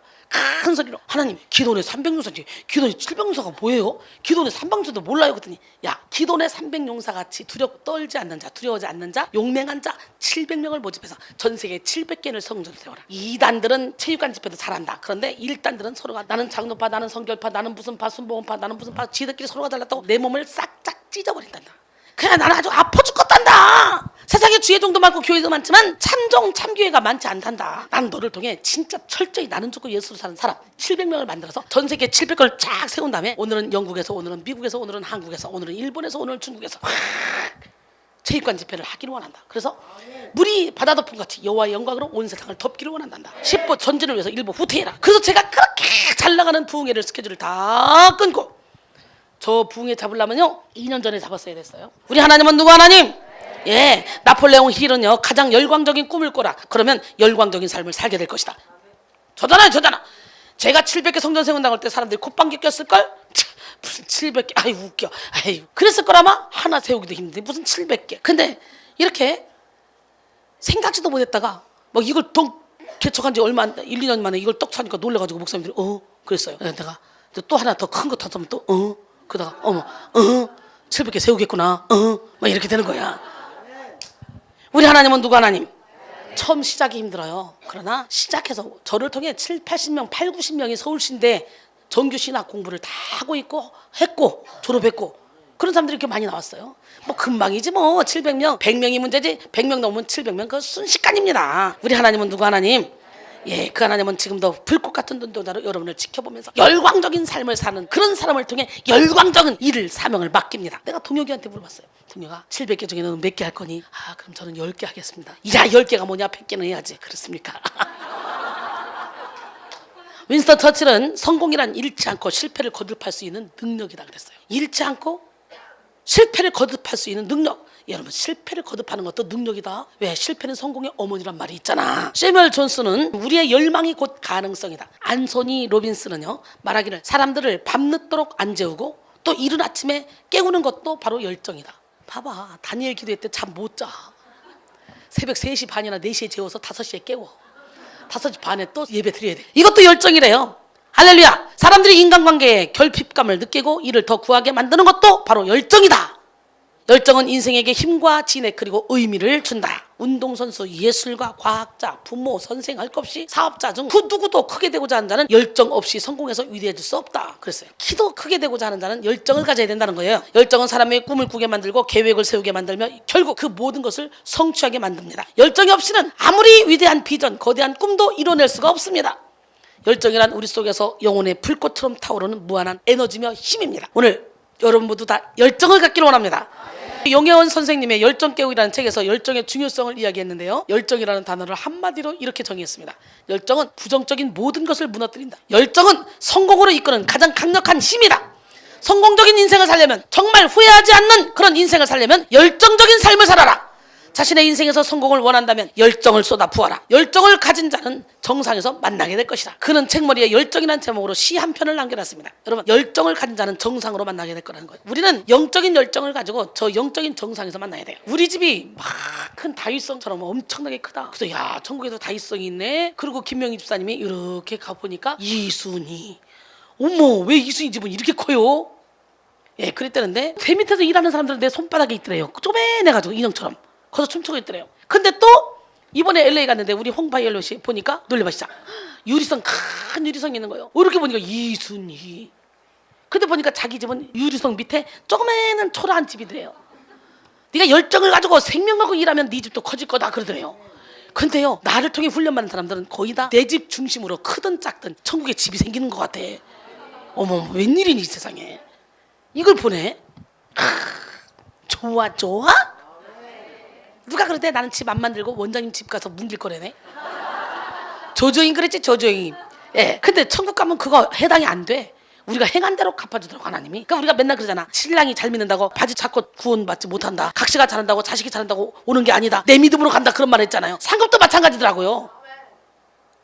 큰 소리로 하나님 기도원의 300용사지 기도원의 700용사가 뭐예요? 기도원의 300용사도 몰라요. 그랬더니 야 기도원의 300용사같이 떨지 않는 자 두려워하지 않는 자 용맹한 자 700명을 모집해서 전 세계 700개를 성전을 세워라. 2단들은 체육관 집회도 잘한다. 그런데 1단들은 서로가 나는 장로파 나는 성결파 나는 무슨 파 순복음파 나는 무슨 파 지들끼리 서로가 달랐다고 내 몸을 싹싹 찢어버린단다. 그냥 나는 아주 아파 죽겠단다. 세상에 주의 종도 많고 교회도 많지만 참종 참교회가 많지 않단다. 난 너를 통해 진짜 철저히 나는 죽고 예수로 사는 사람 700명을 만들어서 전 세계 700걸 쫙 세운 다음에 오늘은 영국에서 오늘은 미국에서 오늘은 한국에서 오늘은 일본에서 오늘은 중국에서 체육관 집회를 하기를 원한다. 그래서 물이 바다 덮음 같이 여호와의 영광으로 온 세상을 덮기를 원한단다. 10보 전진을 위해서 1보 후퇴해라. 그래서 제가 그렇게 잘 나가는 부흥회를 스케줄을 다 끊고 저 부흥회 잡으려면요 2년 전에 잡았어야 됐어요. 우리 하나님은 누구 하나님? 예, 나폴레옹 힐은요 가장 열광적인 꿈을 꿔라. 그러면 열광적인 삶을 살게 될 것이다. 저잖아. 제가 700개 성전 세운다고 할 때 사람들이 콧방귀 꼈을걸? 무슨 700개 아이 웃겨. 아이 그랬을 거라마 하나 세우기도 힘든데 무슨 700개. 근데 이렇게 생각지도 못했다가 막 이걸 떡 개척한 지 얼마 안 1, 2년 만에 이걸 떡 사니까 놀래가지고 목사님들이 그랬어요. 내가 또 하나 더 큰 거 탔으면 또 그러다가 700개 세우겠구나 막 이렇게 되는 거야. 우리 하나님은 누구 하나님? 처음 시작이 힘들어요. 그러나 시작해서 저를 통해 7, 80명, 8, 90명이 서울시인데 정규 신학 공부를 다 하고 있고 했고 졸업했고 그런 사람들이 이렇게 많이 나왔어요. 뭐 금방이지 뭐 700명 100명이 문제지 100명 넘으면 700명 그건 순식간입니다. 우리 하나님은 누구 하나님? 예, 그 하나님은 지금도 불꽃 같은 눈동자로 여러분을 지켜보면서 열광적인 삶을 사는 그런 사람을 통해 열광적인 일을 사명을 맡깁니다. 내가 동혁이한테 물어봤어요. 동혁아 700개 중에 너는 몇 개 할 거니? 그럼 저는 10개 하겠습니다. 야 10개가 뭐냐 100개는 해야지. 그렇습니까? 윈스턴 처칠은 성공이란 잃지 않고 실패를 거듭할 수 있는 능력이다 그랬어요. 잃지 않고 실패를 거듭할 수 있는 능력. 여러분 실패를 거듭하는 것도 능력이다. 왜? 실패는 성공의 어머니란 말이 있잖아. 세뮤얼 존슨은 우리의 열망이 곧 가능성이다. 안소니 로빈스는요 말하기를 사람들을 밤늦도록 안 재우고 또 이른 아침에 깨우는 것도 바로 열정이다. 봐봐 다니엘 기도회 때 잠 못 자. 새벽 3시 반이나 4시에 재워서 5시에 깨워. 5시 반에 또 예배 드려야 돼. 이것도 열정이래요. 할렐루야. 사람들이 인간관계에 결핍감을 느끼고 이를 더 구하게 만드는 것도 바로 열정이다. 열정은 인생에게 힘과 진액 그리고 의미를 준다. 운동선수, 예술가, 과학자, 부모, 선생 할 것 없이 사업자 중 그 누구도 크게 되고자 하는 자는 열정 없이 성공해서 위대해질 수 없다. 그랬어요. 키도 크게 되고자 하는 자는 열정을 가져야 된다는 거예요. 열정은 사람의 꿈을 꾸게 만들고 계획을 세우게 만들며 결국 그 모든 것을 성취하게 만듭니다. 열정이 없이는 아무리 위대한 비전, 거대한 꿈도 이뤄낼 수가 없습니다. 열정이란 우리 속에서 영혼의 불꽃처럼 타오르는 무한한 에너지며 힘입니다. 오늘 여러분 모두 다 열정을 갖기를 원합니다. 용혜원 선생님의 열정 깨우기라는 책에서 열정의 중요성을 이야기했는데요. 열정이라는 단어를 한마디로 이렇게 정의했습니다. 열정은 부정적인 모든 것을 무너뜨린다. 열정은 성공으로 이끄는 가장 강력한 힘이다. 성공적인 인생을 살려면, 정말 후회하지 않는 그런 인생을 살려면 열정적인 삶을 살아라. 자신의 인생에서 성공을 원한다면 열정을 쏟아 부어라. 열정을 가진 자는 정상에서 만나게 될 것이다. 그는 책머리에 열정이라는 제목으로 시 한 편을 남겨놨습니다. 여러분, 열정을 가진 자는 정상으로 만나게 될 거라는 거예요. 우리는 영적인 열정을 가지고 저 영적인 정상에서 만나야 돼요. 우리 집이 막 큰 다윗성처럼 엄청나게 크다. 그래서 야, 천국에도 다윗성이 있네. 그리고 김명희 집사님이 이렇게 가보니까 이순이, 어머, 왜 이순이 집은 이렇게 커요? 예, 그랬다는데 제 밑에서 일하는 사람들은 내 손바닥에 있더래요. 쪼매내가지고 인형처럼 거기서 춤추고 있더래요. 근데 또 이번에 LA 갔는데 우리 홍파이엘로 씨 보니까 놀래봐 시작. 유리성, 큰 유리성이 있는 거예요. 이렇게 보니까 이순이. 근데 보니까 자기 집은 유리성 밑에 조그마한 초라한 집이더래요. 네가 열정을 가지고 생명 갖고 일하면 네 집도 커질 거다 그러더래요. 근데요, 나를 통해 훈련받는 사람들은 거의 다 내 집 중심으로 크든 작든 천국에 집이 생기는 것 같아. 어머, 웬일이니 이 세상에. 이걸 보내. 좋아. 누가 그러대? 나는 집 안 만들고 원장님 집 가서 뭉길 거래네. 조조인 그랬지, 조조인. 예. 근데 천국 가면 그거 해당이 안 돼. 우리가 행한 대로 갚아주더라고 하나님이. 그러니까 우리가 맨날 그러잖아. 신랑이 잘 믿는다고 바지 찾고 구원받지 못한다. 각시가 잘한다고 자식이 잘한다고 오는 게 아니다. 내 믿음으로 간다. 그런 말 했잖아요. 상급도 마찬가지더라고요.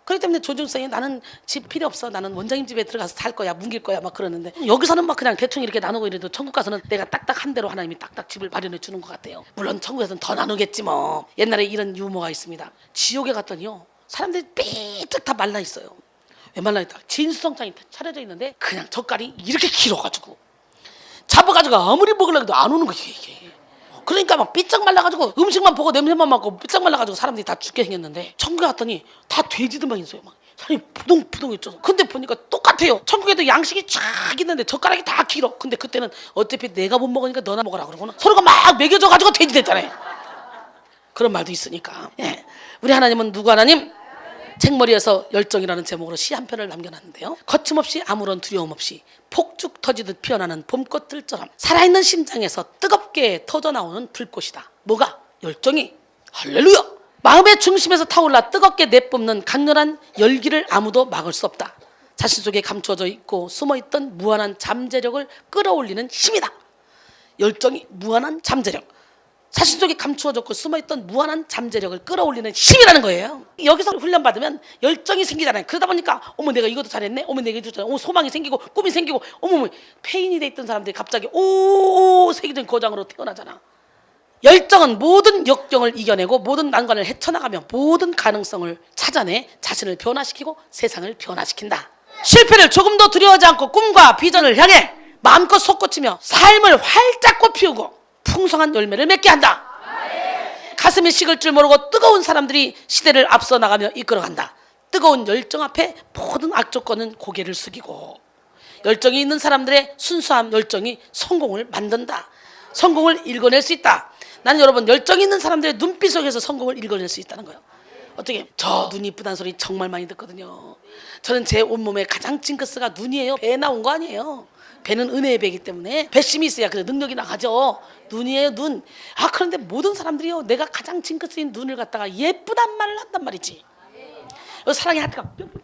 그렇기 때문에 조중성이 나는 집 필요 없어. 나는 원장님 집에 들어가서 살 거야. 뭉길 거야. 막 그러는데 여기서는 막 그냥 대충 이렇게 나누고 이래도 천국 가서는 내가 딱딱 한 대로 하나님이 딱딱 집을 마련해 주는 것 같아요. 물론 천국에서는 더 나누겠지 뭐. 옛날에 이런 유머가 있습니다. 지옥에 갔더니요, 사람들이 삐쩍 다 말라 있어요. 왜 말라 있다? 진수성찬이 차려져 있는데 그냥 젓갈이 이렇게 길어가지고 잡아가지고 아무리 먹으려고 해도 안 오는 거지 이게. 그러니까 막 삐쩍 말라가지고 음식만 보고 냄새만 맡고 삐쩍 말라가지고 사람들이 다 죽게 생겼는데 천국에 갔더니 다 돼지들만 있어요. 막 사람이 부동부동 있죠. 근데 보니까 똑같아요. 천국에도 양식이 쫙 있는데 젓가락이 다 길어. 근데 그때는 어차피 내가 못 먹으니까 너나 먹으라 그러고는 서로가 막 먹여줘가지고 돼지 됐잖아요. 그런 말도 있으니까. 예. 우리 하나님은 누구 하나님? 책머리에서 열정이라는 제목으로 시 한 편을 남겨놨는데요. 거침없이 아무런 두려움 없이 폭죽 터지듯 피어나는 봄꽃들처럼 살아있는 심장에서 뜨겁게 터져나오는 불꽃이다. 뭐가? 열정이. 할렐루야. 마음의 중심에서 타올라 뜨겁게 내뿜는 강렬한 열기를 아무도 막을 수 없다. 자신 속에 감추어져 있고 숨어있던 무한한 잠재력을 끌어올리는 힘이다. 열정이 무한한 잠재력. 자신 속에 감추어졌고 숨어있던 무한한 잠재력을 끌어올리는 힘이라는 거예요. 여기서 훈련받으면 열정이 생기잖아요. 그러다 보니까 어머 내가 이것도 잘했네. 어머 내가 이것도 잘했네. 소망이 생기고 꿈이 생기고 어머 폐인이 돼 있던 사람들이 갑자기 세계적인 거장으로 태어나잖아. 열정은 모든 역경을 이겨내고 모든 난관을 헤쳐나가며 모든 가능성을 찾아내 자신을 변화시키고 세상을 변화시킨다. 실패를 조금도 두려워하지 않고 꿈과 비전을 향해 마음껏 솟구치며 삶을 활짝 꽃피우고 풍성한 열매를 맺게 한다. 가슴이 식을 줄 모르고 뜨거운 사람들이 시대를 앞서 나가며 이끌어간다. 뜨거운 열정 앞에 모든 악조건은 고개를 숙이고 열정이 있는 사람들의 순수한 열정이 성공을 만든다. 성공을 읽어낼 수 있다. 나는 여러분 열정 있는 사람들의 눈빛 속에서 성공을 읽어낼 수 있다는 거예요. 어떻게? 저 눈이 이쁘다는 소리 정말 많이 듣거든요. 저는 제 온몸에 가장 징크스가 눈이에요. 배에 나온 거 아니에요. 배는 은혜의 배이기 때문에 배심이 있어야 그 능력이 나가죠. 눈이에요, 눈. 그런데 모든 사람들이요, 내가 가장 징크스인 눈을 갖다가 예쁘단 말을 한단 말이지. 사랑의 하트가 뿅뿅뿅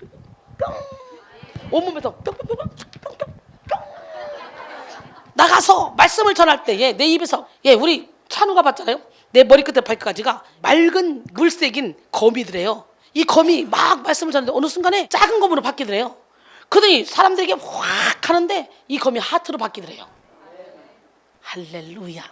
온몸에서 뿅뿅뿅 나가서 말씀을 전할 때에 내 입에서 우리 찬우가 봤잖아요. 내 머리끝에 발끝까지가 맑은 물색인 거미들이에요. 이 거미 막 말씀을 전하는데 어느 순간에 작은 거미로 바뀌더래요. 그러더니 사람들에게 확 하는데 이 검이 하트로 바뀌더래요. 할렐루야.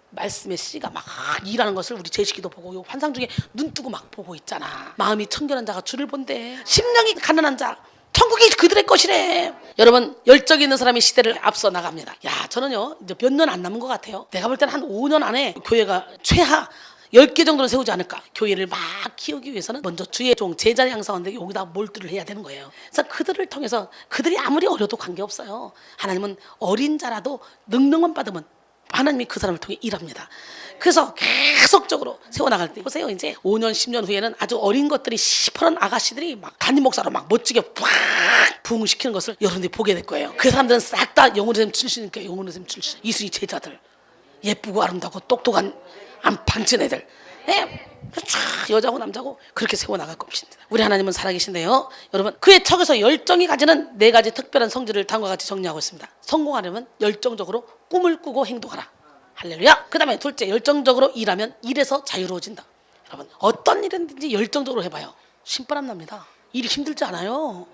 말씀의 씨가 막 일하는 것을 우리 제시기도 보고 환상 중에 눈 뜨고 막 보고 있잖아. 마음이 청결한 자가 주를 본대. 심령이 가난한 자 천국 천국이 그들의 것이래. 여러분, 열정 있는 사람이 시대를 앞서 나갑니다. 야, 저는요 이제 몇 년 안 남은 것 같아요. 내가 볼 때는 한 5년 안에 교회가 최하 10개 정도는 세우지 않을까. 교회를 막 키우기 위해서는 먼저 주의 종 제자를 양성하는데 여기다 몰두를 해야 되는 거예요. 그래서 그들을 통해서 그들이 아무리 어려도 관계없어요. 하나님은 어린 자라도 능력만 받으면 하나님이 그 사람을 통해 일합니다. 그래서 계속적으로 세워나갈 때 보세요. 이제 5년 10년 후에는 아주 어린 것들이 시퍼런 아가씨들이 막 담임 목사로 막 멋지게 팍 부흥시키는 것을 여러분들이 보게 될 거예요. 그 사람들은 싹 다 영혼의 샘 출신이니까 영혼의 샘 출신 이순이 제자들, 예쁘고 아름다고 똑똑한 안 반친 애들, 여자고 남자고 그렇게 세워나갈 것입니다. 우리 하나님은 살아계신데요. 여러분, 그의 척에서 열정이 가지는 4가지 특별한 성질을 다음과 같이 정리하고 있습니다. 성공하려면 열정적으로 꿈을 꾸고 행동하라. 할렐루야. 그 다음에 둘째, 열정적으로 일하면 일에서 자유로워진다. 여러분, 어떤 일이든지 열정적으로 해봐요. 신바람 납니다. 일이 힘들지 않아요.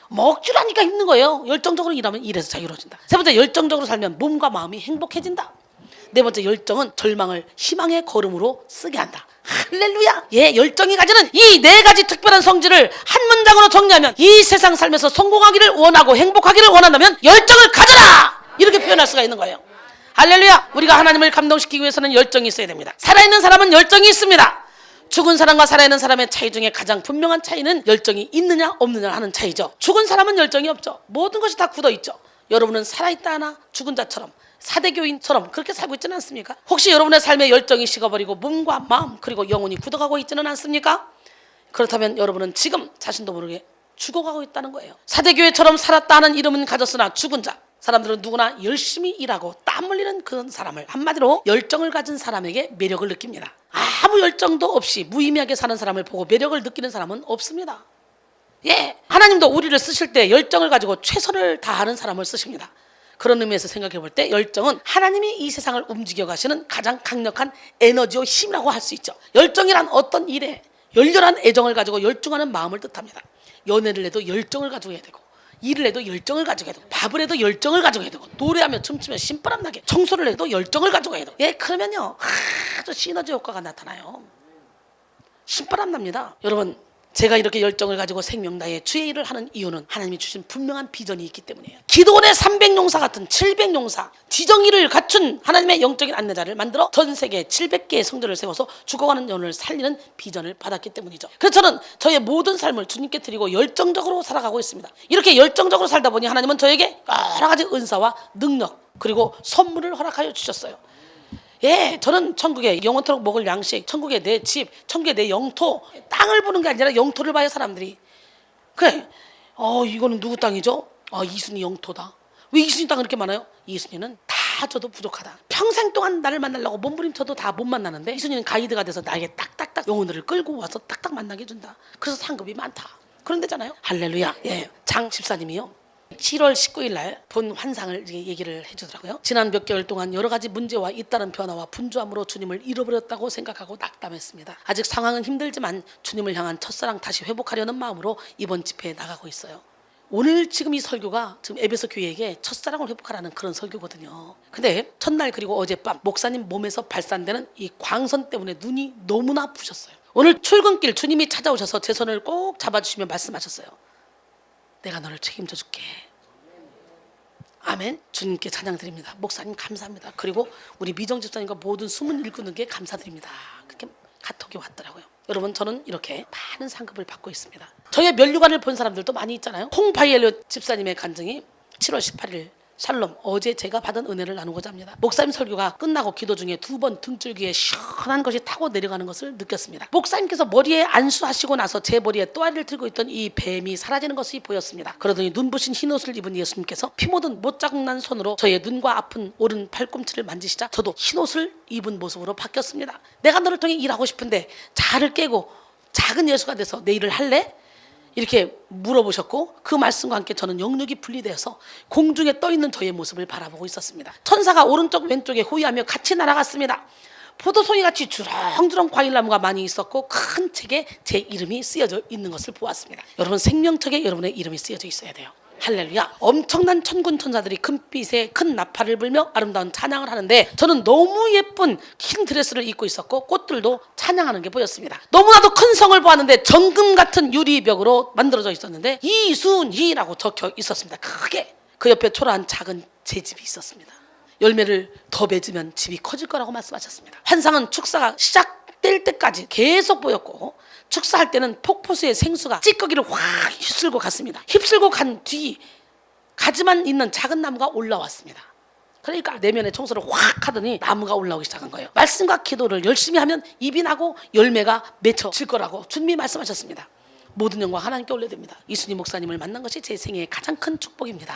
먹주라니까 힘든 거예요. 열정적으로 일하면 일에서 자유로워진다. 세 번째, 열정적으로 살면 몸과 마음이 행복해진다. 네 번째, 열정은 절망을 희망의 걸음으로 쓰게 한다. 할렐루야. 예, 열정이 가지는 이 4가지 특별한 성질을 한 문장으로 정리하면 이 세상 살면서 성공하기를 원하고 행복하기를 원한다면 열정을 가져라, 이렇게 표현할 수가 있는 거예요. 할렐루야. 우리가 하나님을 감동시키기 위해서는 열정이 있어야 됩니다. 살아있는 사람은 열정이 있습니다. 죽은 사람과 살아있는 사람의 차이 중에 가장 분명한 차이는 열정이 있느냐 없느냐 하는 차이죠. 죽은 사람은 열정이 없죠. 모든 것이 다 굳어있죠. 여러분은 살아있다 하나 죽은 자처럼 사대교인처럼 그렇게 살고 있지는 않습니까? 혹시 여러분의 삶에 열정이 식어버리고 몸과 마음 그리고 영혼이 굳어가고 있지는 않습니까? 그렇다면 여러분은 지금 자신도 모르게 죽어가고 있다는 거예요. 사대교회처럼 살았다 하는 이름은 가졌으나 죽은 자, 사람들은 누구나 열심히 일하고 땀 흘리는 그런 사람을, 한마디로 열정을 가진 사람에게 매력을 느낍니다. 아무 열정도 없이 무의미하게 사는 사람을 보고 매력을 느끼는 사람은 없습니다. 예, 하나님도 우리를 쓰실 때 열정을 가지고 최선을 다하는 사람을 쓰십니다. 그런 의미에서 생각해 볼 때 열정은 하나님이 이 세상을 움직여 가시는 가장 강력한 에너지와 힘이라고 할 수 있죠. 열정이란 어떤 일에 열렬한 애정을 가지고 열중하는 마음을 뜻합니다. 연애를 해도 열정을 가지고 해야 되고, 일을 해도 열정을 가지고 해야 되고, 밥을 해도 열정을 가지고 해야 되고, 노래하며 춤추며 신바람 나게 청소를 해도 열정을 가지고 해야 되고, 예, 그러면요 아주 시너지 효과가 나타나요. 신바람 납니다. 여러분, 제가 이렇게 열정을 가지고 생명다해 주의 일을 하는 이유는 하나님이 주신 분명한 비전이 있기 때문이에요. 기도원의 300용사 같은 700용사, 지정의를 갖춘 하나님의 영적인 안내자를 만들어 전 세계 700개의 성전을 세워서 죽어가는 영혼을 살리는 비전을 받았기 때문이죠. 그래서 저는 저의 모든 삶을 주님께 드리고 열정적으로 살아가고 있습니다. 이렇게 열정적으로 살다 보니 하나님은 저에게 여러 가지 은사와 능력 그리고 선물을 허락하여 주셨어요. 예, 저는 천국에 영원토록 먹을 양식, 천국에 내 집, 천국에 내 영토, 땅을 보는 게 아니라 영토를 봐요. 사람들이 그래, 이거는 누구 땅이죠? 이순이 영토다. 왜 이순이 땅 그렇게 많아요? 이순이는 다 줘도 부족하다. 평생 동안 나를 만나려고 몸부림쳐도 다 못 만나는데 이순이는 가이드가 돼서 나에게 딱딱딱 영혼들을 끌고 와서 딱딱 만나게 해준다. 그래서 상급이 많다. 그런 데잖아요. 할렐루야. 예, 장 집사님이요 7월 19일 날 본 환상을 얘기를 해주더라고요. 지난 몇 개월 동안 여러 가지 문제와 잇따른 변화와 분주함으로 주님을 잃어버렸다고 생각하고 낙담했습니다. 아직 상황은 힘들지만 주님을 향한 첫사랑 다시 회복하려는 마음으로 이번 집회에 나가고 있어요. 오늘 지금 이 설교가 지금 에베소 교회에게 첫사랑을 회복하라는 그런 설교거든요. 근데 첫날 그리고 어젯밤 목사님 몸에서 발산되는 이 광선 때문에 눈이 너무나 부셨어요. 오늘 출근길 주님이 찾아오셔서 제 손을 꼭 잡아주시며 말씀하셨어요. 내가 너를 책임져 줄게. 아멘. 주님께 찬양 드립니다. 목사님 감사합니다. 그리고 우리 미정 집사님과 모든 숨은 일꾼에게 감사드립니다. 그렇게 카톡이 왔더라고요. 여러분, 저는 이렇게 많은 상급을 받고 있습니다. 저의 면류관을 본 사람들도 많이 있잖아요. 홍바이엘로 집사님의 간증이 7월 18일 샬롬, 어제 제가 받은 은혜를 나누고자 합니다. 목사님 설교가 끝나고 기도 중에 2번 등줄기에 시원한 것이 타고 내려가는 것을 느꼈습니다. 목사님께서 머리에 안수하시고 나서 제 머리에 또아리를 들고 있던 이 뱀이 사라지는 것이 보였습니다. 그러더니 눈부신 흰옷을 입은 예수님께서 피 묻은 못자국 난 손으로 저의 눈과 아픈 오른 팔꿈치를 만지시자 저도 흰옷을 입은 모습으로 바뀌었습니다. 내가 너를 통해 일하고 싶은데 자를 깨고 작은 예수가 돼서 내 일을 할래? 이렇게 물어보셨고, 그 말씀과 함께 저는 영육이 분리되어서 공중에 떠있는 저의 모습을 바라보고 있었습니다. 천사가 오른쪽 왼쪽에 호위하며 같이 날아갔습니다. 포도송이같이 주렁주렁 과일나무가 많이 있었고 큰 책에 제 이름이 쓰여져 있는 것을 보았습니다. 여러분, 생명책에 여러분의 이름이 쓰여져 있어야 돼요. 할렐루야. 엄청난 천군 천사들이 금빛에 큰 나팔을 불며 아름다운 찬양을 하는데 저는 너무 예쁜 흰 드레스를 입고 있었고 꽃들도 찬양하는 게 보였습니다. 너무나도 큰 성을 보았는데 정금 같은 유리벽으로 만들어져 있었는데 이순희라고 적혀 있었습니다. 크게. 그 옆에 초라한 작은 제 집이 있었습니다. 열매를 더 맺으면 집이 커질 거라고 말씀하셨습니다. 환상은 축사가 시작될 때까지 계속 보였고 축사할 때는 폭포수의 생수가 찌꺼기를 확 휩쓸고 갔습니다. 휩쓸고 간 뒤 가지만 있는 작은 나무가 올라왔습니다. 그러니까 내면의 청소를 확 하더니 나무가 올라오기 시작한 거예요. 말씀과 기도를 열심히 하면 입이 나고 열매가 맺혀질 거라고 주님이 말씀하셨습니다. 모든 영광 하나님께 올려드립니다. 이순희 목사님을 만난 것이 제 생애의 가장 큰 축복입니다.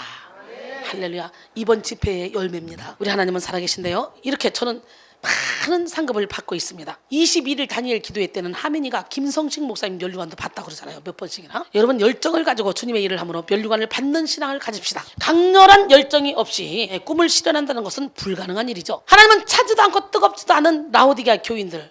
할렐루야. 이번 집회의 열매입니다. 우리 하나님은 살아계신데요. 이렇게 저는 많은 상급을 받고 있습니다. 21일 다니엘 기도회 때는 하민이가 김성식 목사님 연류관도 받다고 그러잖아요. 몇 번씩이나. 여러분 열정을 가지고 주님의 일을 함으로 연류관을 받는 신앙을 가집시다. 강렬한 열정이 없이 꿈을 실현한다는 것은 불가능한 일이죠. 하나님은 차지도 않고 뜨겁지도 않은 라오디게아 교인들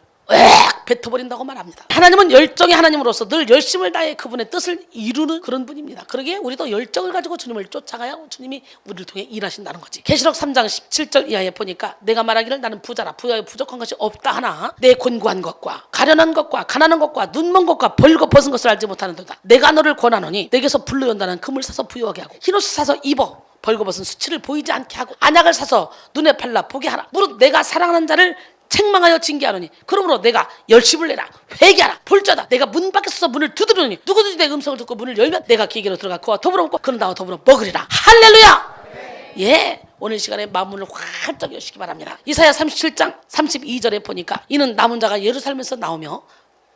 뱉어버린다고 말합니다. 하나님은 열정의 하나님으로서 늘 열심을 다해 그분의 뜻을 이루는 그런 분입니다. 그러기에 우리도 열정을 가지고 주님을 쫓아가야 주님이 우리를 통해 일하신다는 거지. 계시록 3장 17절 이하에 보니까 내가 말하기를 나는 부자라 부여에 부족한 것이 없다 하나 내 곤고한 것과 가련한 것과 가난한 것과 눈먼 것과 벌거벗은 것을 알지 못하는도다. 내가 너를 권하노니 내게서 불러온다는 금을 사서 부유하게 하고 흰옷을 사서 입어 벌거벗은 수치를 보이지 않게 하고 안약을 사서 눈에 발라 보게 하라. 무릇 내가 사랑하는 자를 책망하여 징계하노니 그러므로 내가 열심을 내라 회개하라 볼자다 내가 문 밖에 서서 문을 두드리노니 누구든지 내 음성을 듣고 문을 열면 내가 기계로 들어가 그와 더불어 먹고 그는 나와 더불어 먹으리라. 할렐루야. 예, 오늘 시간에 마음문을 활짝 여시기 바랍니다. 이사야 37장 32절에 보니까 이는 남은 자가 예루살렘에서 나오며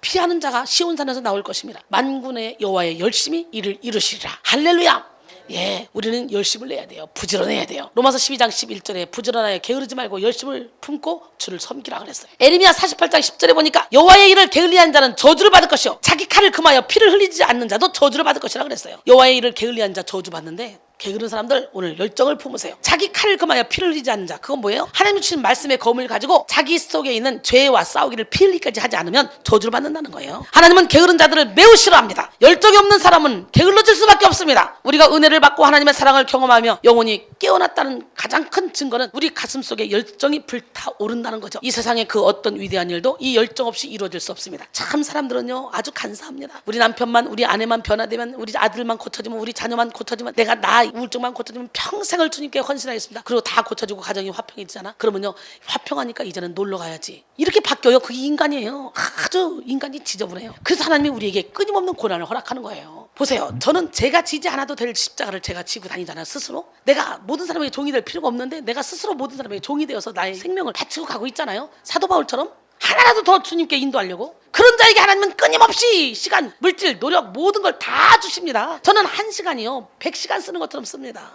피하는 자가 시온산에서 나올 것입니다. 만군의 여호와의 열심히 이를 이루시리라. 할렐루야. 예, 우리는 열심을 내야 돼요. 부지런해야 돼요. 로마서 12장 11절에 부지런하여 게으르지 말고 열심을 품고 주를 섬기라 그랬어요. 에레미야 48장 10절에 보니까 여호와의 일을 게을리한 자는 저주를 받을 것이요 자기 칼을 금하여 피를 흘리지 않는 자도 저주를 받을 것이라 그랬어요. 여호와의 일을 게을리한 자 저주 받는데 게으른 사람들 오늘 열정을 품으세요. 자기 칼을 금하여 피를 흘리지 않는 자 그건 뭐예요? 하나님 주신 말씀의 검을 가지고 자기 속에 있는 죄와 싸우기를 피 흘리까지 하지 않으면 저주를 받는다는 거예요. 하나님은 게으른 자들을 매우 싫어합니다. 열정이 없는 사람은 게을러질 수밖에 없습니다. 우리가 은혜를 받고 하나님의 사랑을 경험하며 영혼이 깨어났다는 가장 큰 증거는 우리 가슴 속에 열정이 불타오른다는 거죠. 이 세상의 그 어떤 위대한 일도 이 열정 없이 이루어질 수 없습니다. 참 사람들은요 아주 간사합니다. 우리 남편만 우리 아내만 변화되면 우리 아들만 고쳐지면 우리 자녀만 고쳐지면 내가 나 우울증만 고쳐지면 평생을 주님께 헌신하겠습니다. 그리고 다 고쳐지고 가정이 화평해지잖아. 그러면요 화평하니까 이제는 놀러 가야지 이렇게 바뀌어요. 그게 인간이에요. 아주 인간이 지저분해요. 그래서 하나님이 우리에게 끊임없는 고난을 허락하는 거예요. 보세요. 저는 제가 지지 않아도 될 십자가를 제가 지고 다니잖아요. 스스로. 내가 모든 사람에게 종이 될 필요가 없는데 내가 스스로 모든 사람에게 종이 되어서 나의 생명을 바치고 가고 있잖아요. 사도 바울처럼 하나라도 더 주님께 인도하려고. 그런 자에게 하나님은 끊임없이 시간, 물질, 노력 모든 걸 다 주십니다. 저는 1시간이요 100시간 쓰는 것처럼 씁니다.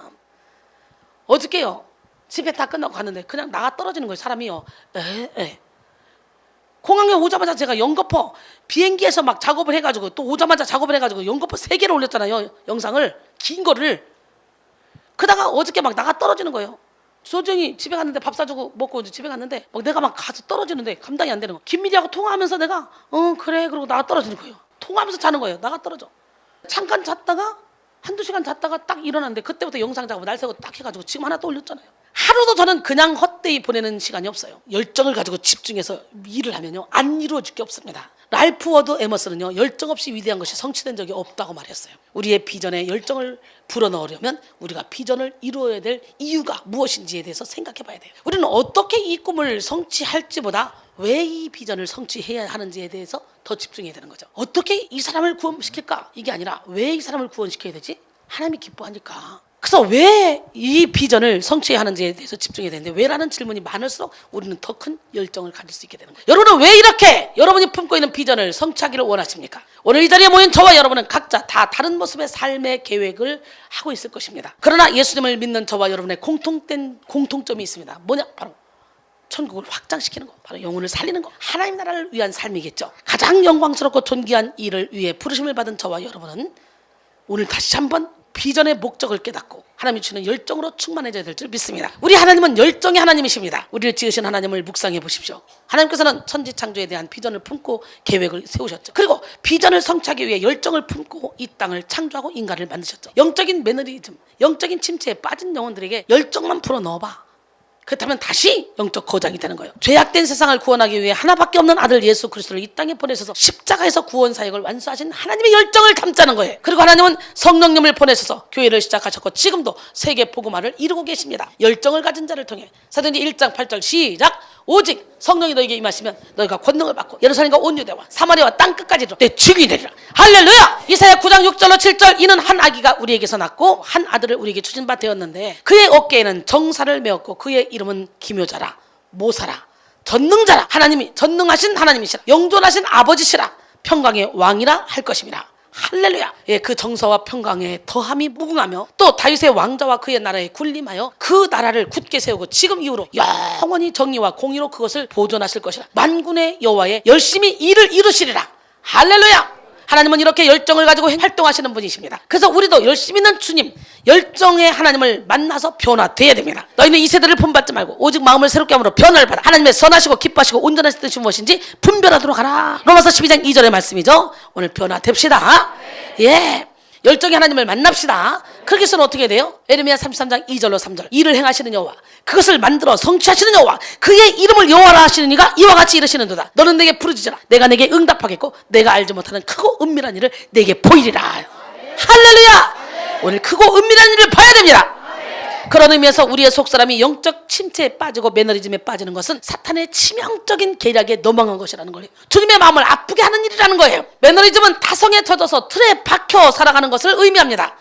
어저께요 집회 다 끝나고 갔는데 그냥 나가 떨어지는 거예요. 사람이요. 공항에 오자마자 제가 연거퍼 비행기에서 막 작업을 해가지고 또 오자마자 작업을 해가지고 연거퍼 3개를 올렸잖아요. 영상을 긴 거를. 그다가 어저께 막 나가 떨어지는 거예요. 소정이 집에 갔는데 밥 사주고 먹고 이제 집에 갔는데 막 내가 막 가서 떨어지는데 감당이 안 되는 거야. 김미리하고 통화하면서 내가 그래 그러고 나가 떨어지는 거예요. 통화하면서 자는 거예요. 나가 떨어져. 잠깐 잤다가 한두 시간 잤다가 딱 일어났는데 그때부터 영상 작업 날 새고 딱 해가지고 지금 하나 또 올렸잖아요. 하루도 저는 그냥 헛되이 보내는 시간이 없어요. 열정을 가지고 집중해서 일을 하면요 안 이루어질 게 없습니다. 랄프 워드 에머슨은요 열정 없이 위대한 것이 성취된 적이 없다고 말했어요. 우리의 비전에 열정을 불어넣으려면 우리가 비전을 이루어야 될 이유가 무엇인지에 대해서 생각해 봐야 돼요. 우리는 어떻게 이 꿈을 성취할지보다 왜 이 비전을 성취해야 하는지에 대해서 더 집중해야 되는 거죠. 어떻게 이 사람을 구원시킬까? 이게 아니라 왜 이 사람을 구원시켜야 되지? 하나님이 기뻐하니까. 그래서 왜 이 비전을 성취해야 하는지에 대해서 집중해야 되는데 왜라는 질문이 많을수록 우리는 더 큰 열정을 가질 수 있게 되는 거예요. 여러분은 왜 이렇게 여러분이 품고 있는 비전을 성취하기를 원하십니까? 오늘 이 자리에 모인 저와 여러분은 각자 다 다른 모습의 삶의 계획을 하고 있을 것입니다. 그러나 예수님을 믿는 저와 여러분의 공통된 공통점이 있습니다. 뭐냐? 바로 천국을 확장시키는 거, 바로 영혼을 살리는 거, 하나님 나라를 위한 삶이겠죠. 가장 영광스럽고 존귀한 일을 위해 부르심을 받은 저와 여러분은 오늘 다시 한번 비전의 목적을 깨닫고 하나님이 주는 열정으로 충만해져야 될 줄 믿습니다. 우리 하나님은 열정의 하나님이십니다. 우리를 지으신 하나님을 묵상해 보십시오. 하나님께서는 천지창조에 대한 비전을 품고 계획을 세우셨죠. 그리고 비전을 성취하기 위해 열정을 품고 이 땅을 창조하고 인간을 만드셨죠. 영적인 매너리즘, 영적인 침체에 빠진 영혼들에게 열정만 불어넣어봐. 그렇다면 다시 영적 거장이 되는 거예요. 죄악된 세상을 구원하기 위해 하나밖에 없는 아들 예수 그리스도를 이 땅에 보내셔서 십자가에서 구원 사역을 완수하신 하나님의 열정을 담자는 거예요. 그리고 하나님은 성령님을 보내셔서 교회를 시작하셨고 지금도 세계 복음화를 이루고 계십니다. 열정을 가진 자를 통해 사도행전 1장 8절 시작. 오직 성령이 너에게 임하시면 너희가 권능을 받고 예루살렘과 온 유대와 사마리아와 땅끝까지도 내 증인이 되리라. 할렐루야. 이사야 9장 6절로 7절 이는 한 아기가 우리에게서 낳고 한 아들을 우리에게 주신 바 되었는데 그의 어깨에는 정사를 메었고 그의 이름은 기묘자라 모사라 전능자라. 하나님이 전능하신 하나님이시라 영존하신 아버지시라 평강의 왕이라 할 것입니다. 할렐루야. 예, 그 정사와 평강에 더함이 무궁하며 또 다윗의 왕자와 그의 나라에 군림하여 그 나라를 굳게 세우고 지금 이후로 영원히 정의와 공의로 그것을 보존하실 것이라. 만군의 여호와의 열심히 일을 이루시리라. 할렐루야. 하나님은 이렇게 열정을 가지고 활동하시는 분이십니다. 그래서 우리도 열심 있는 주님, 열정의 하나님을 만나서 변화돼야 됩니다. 너희는 이 세대를 본받지 말고 오직 마음을 새롭게 함으로 변화를 받아 하나님의 선하시고 기뻐하시고 온전하신 뜻이 무엇인지 분별하도록 하라. 로마서 12장 2절의 말씀이죠. 오늘 변화됩시다. 예, 열정의 하나님을 만납시다. 그렇게 해서는 어떻게 돼요? 에레미야 33장 2절로 3절 일을 행하시는 여호와 그것을 만들어 성취하시는 여호와 그의 이름을 여호와라 하시는 이가 이와 같이 이르시는도다. 너는 내게 부르짖으라. 내가 내게 응답하겠고 내가 알지 못하는 크고 은밀한 일을 내게 보이리라. 할렐루야. 오늘 크고 은밀한 일을 봐야 됩니다. 그런 의미에서 우리의 속사람이 영적 침체에 빠지고 매너리즘에 빠지는 것은 사탄의 치명적인 계략에 넘어간 것이라는 거예요. 주님의 마음을 아프게 하는 일이라는 거예요. 매너리즘은 타성에 젖어서 틀에 박혀 살아가는 것을 의미합니다.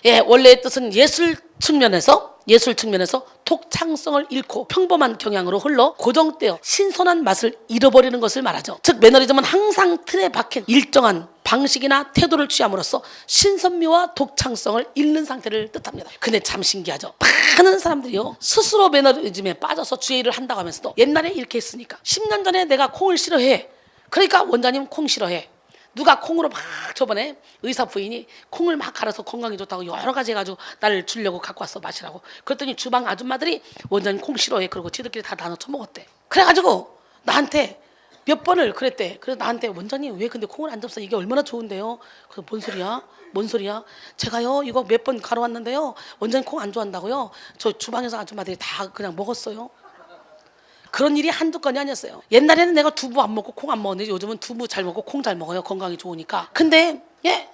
예, 원래의 뜻은 예술 측면에서 독창성을 잃고 평범한 경향으로 흘러 고정되어 신선한 맛을 잃어버리는 것을 말하죠. 즉 매너리즘은 항상 틀에 박힌 일정한 방식이나 태도를 취함으로써 신선미와 독창성을 잃는 상태를 뜻합니다. 근데 참 신기하죠. 많은 사람들이요 스스로 매너리즘에 빠져서 주의 일을 한다고 하면서도 옛날에 이렇게 했으니까 10년 전에 내가 콩을 싫어해 그러니까 원장님 콩 싫어해. 누가 콩으로 막 저번에 의사 부인이 콩을 막 갈아서 건강에 좋다고 여러 가지 해가지고 나를 주려고 갖고 왔어 마시라고. 그랬더니 주방 아줌마들이 원장님 콩 싫어해 그러고 지들끼리 다 나눠 처먹었대. 그래가지고 나한테 몇 번을 그랬대. 그래서 나한테 원장님 왜 근데 콩을 안 접사 이게 얼마나 좋은데요. 그래서 뭔 소리야? 제가요 이거 몇 번 갈아왔는데요 원장님 콩 안 좋아한다고요. 저 주방에서 아줌마들이 다 그냥 먹었어요. 그런 일이 한두 건이 아니었어요. 옛날에는 내가 두부 안 먹고 콩 안 먹었는데 요즘은 두부 잘 먹고 콩 잘 먹어요. 건강이 좋으니까. 근데 예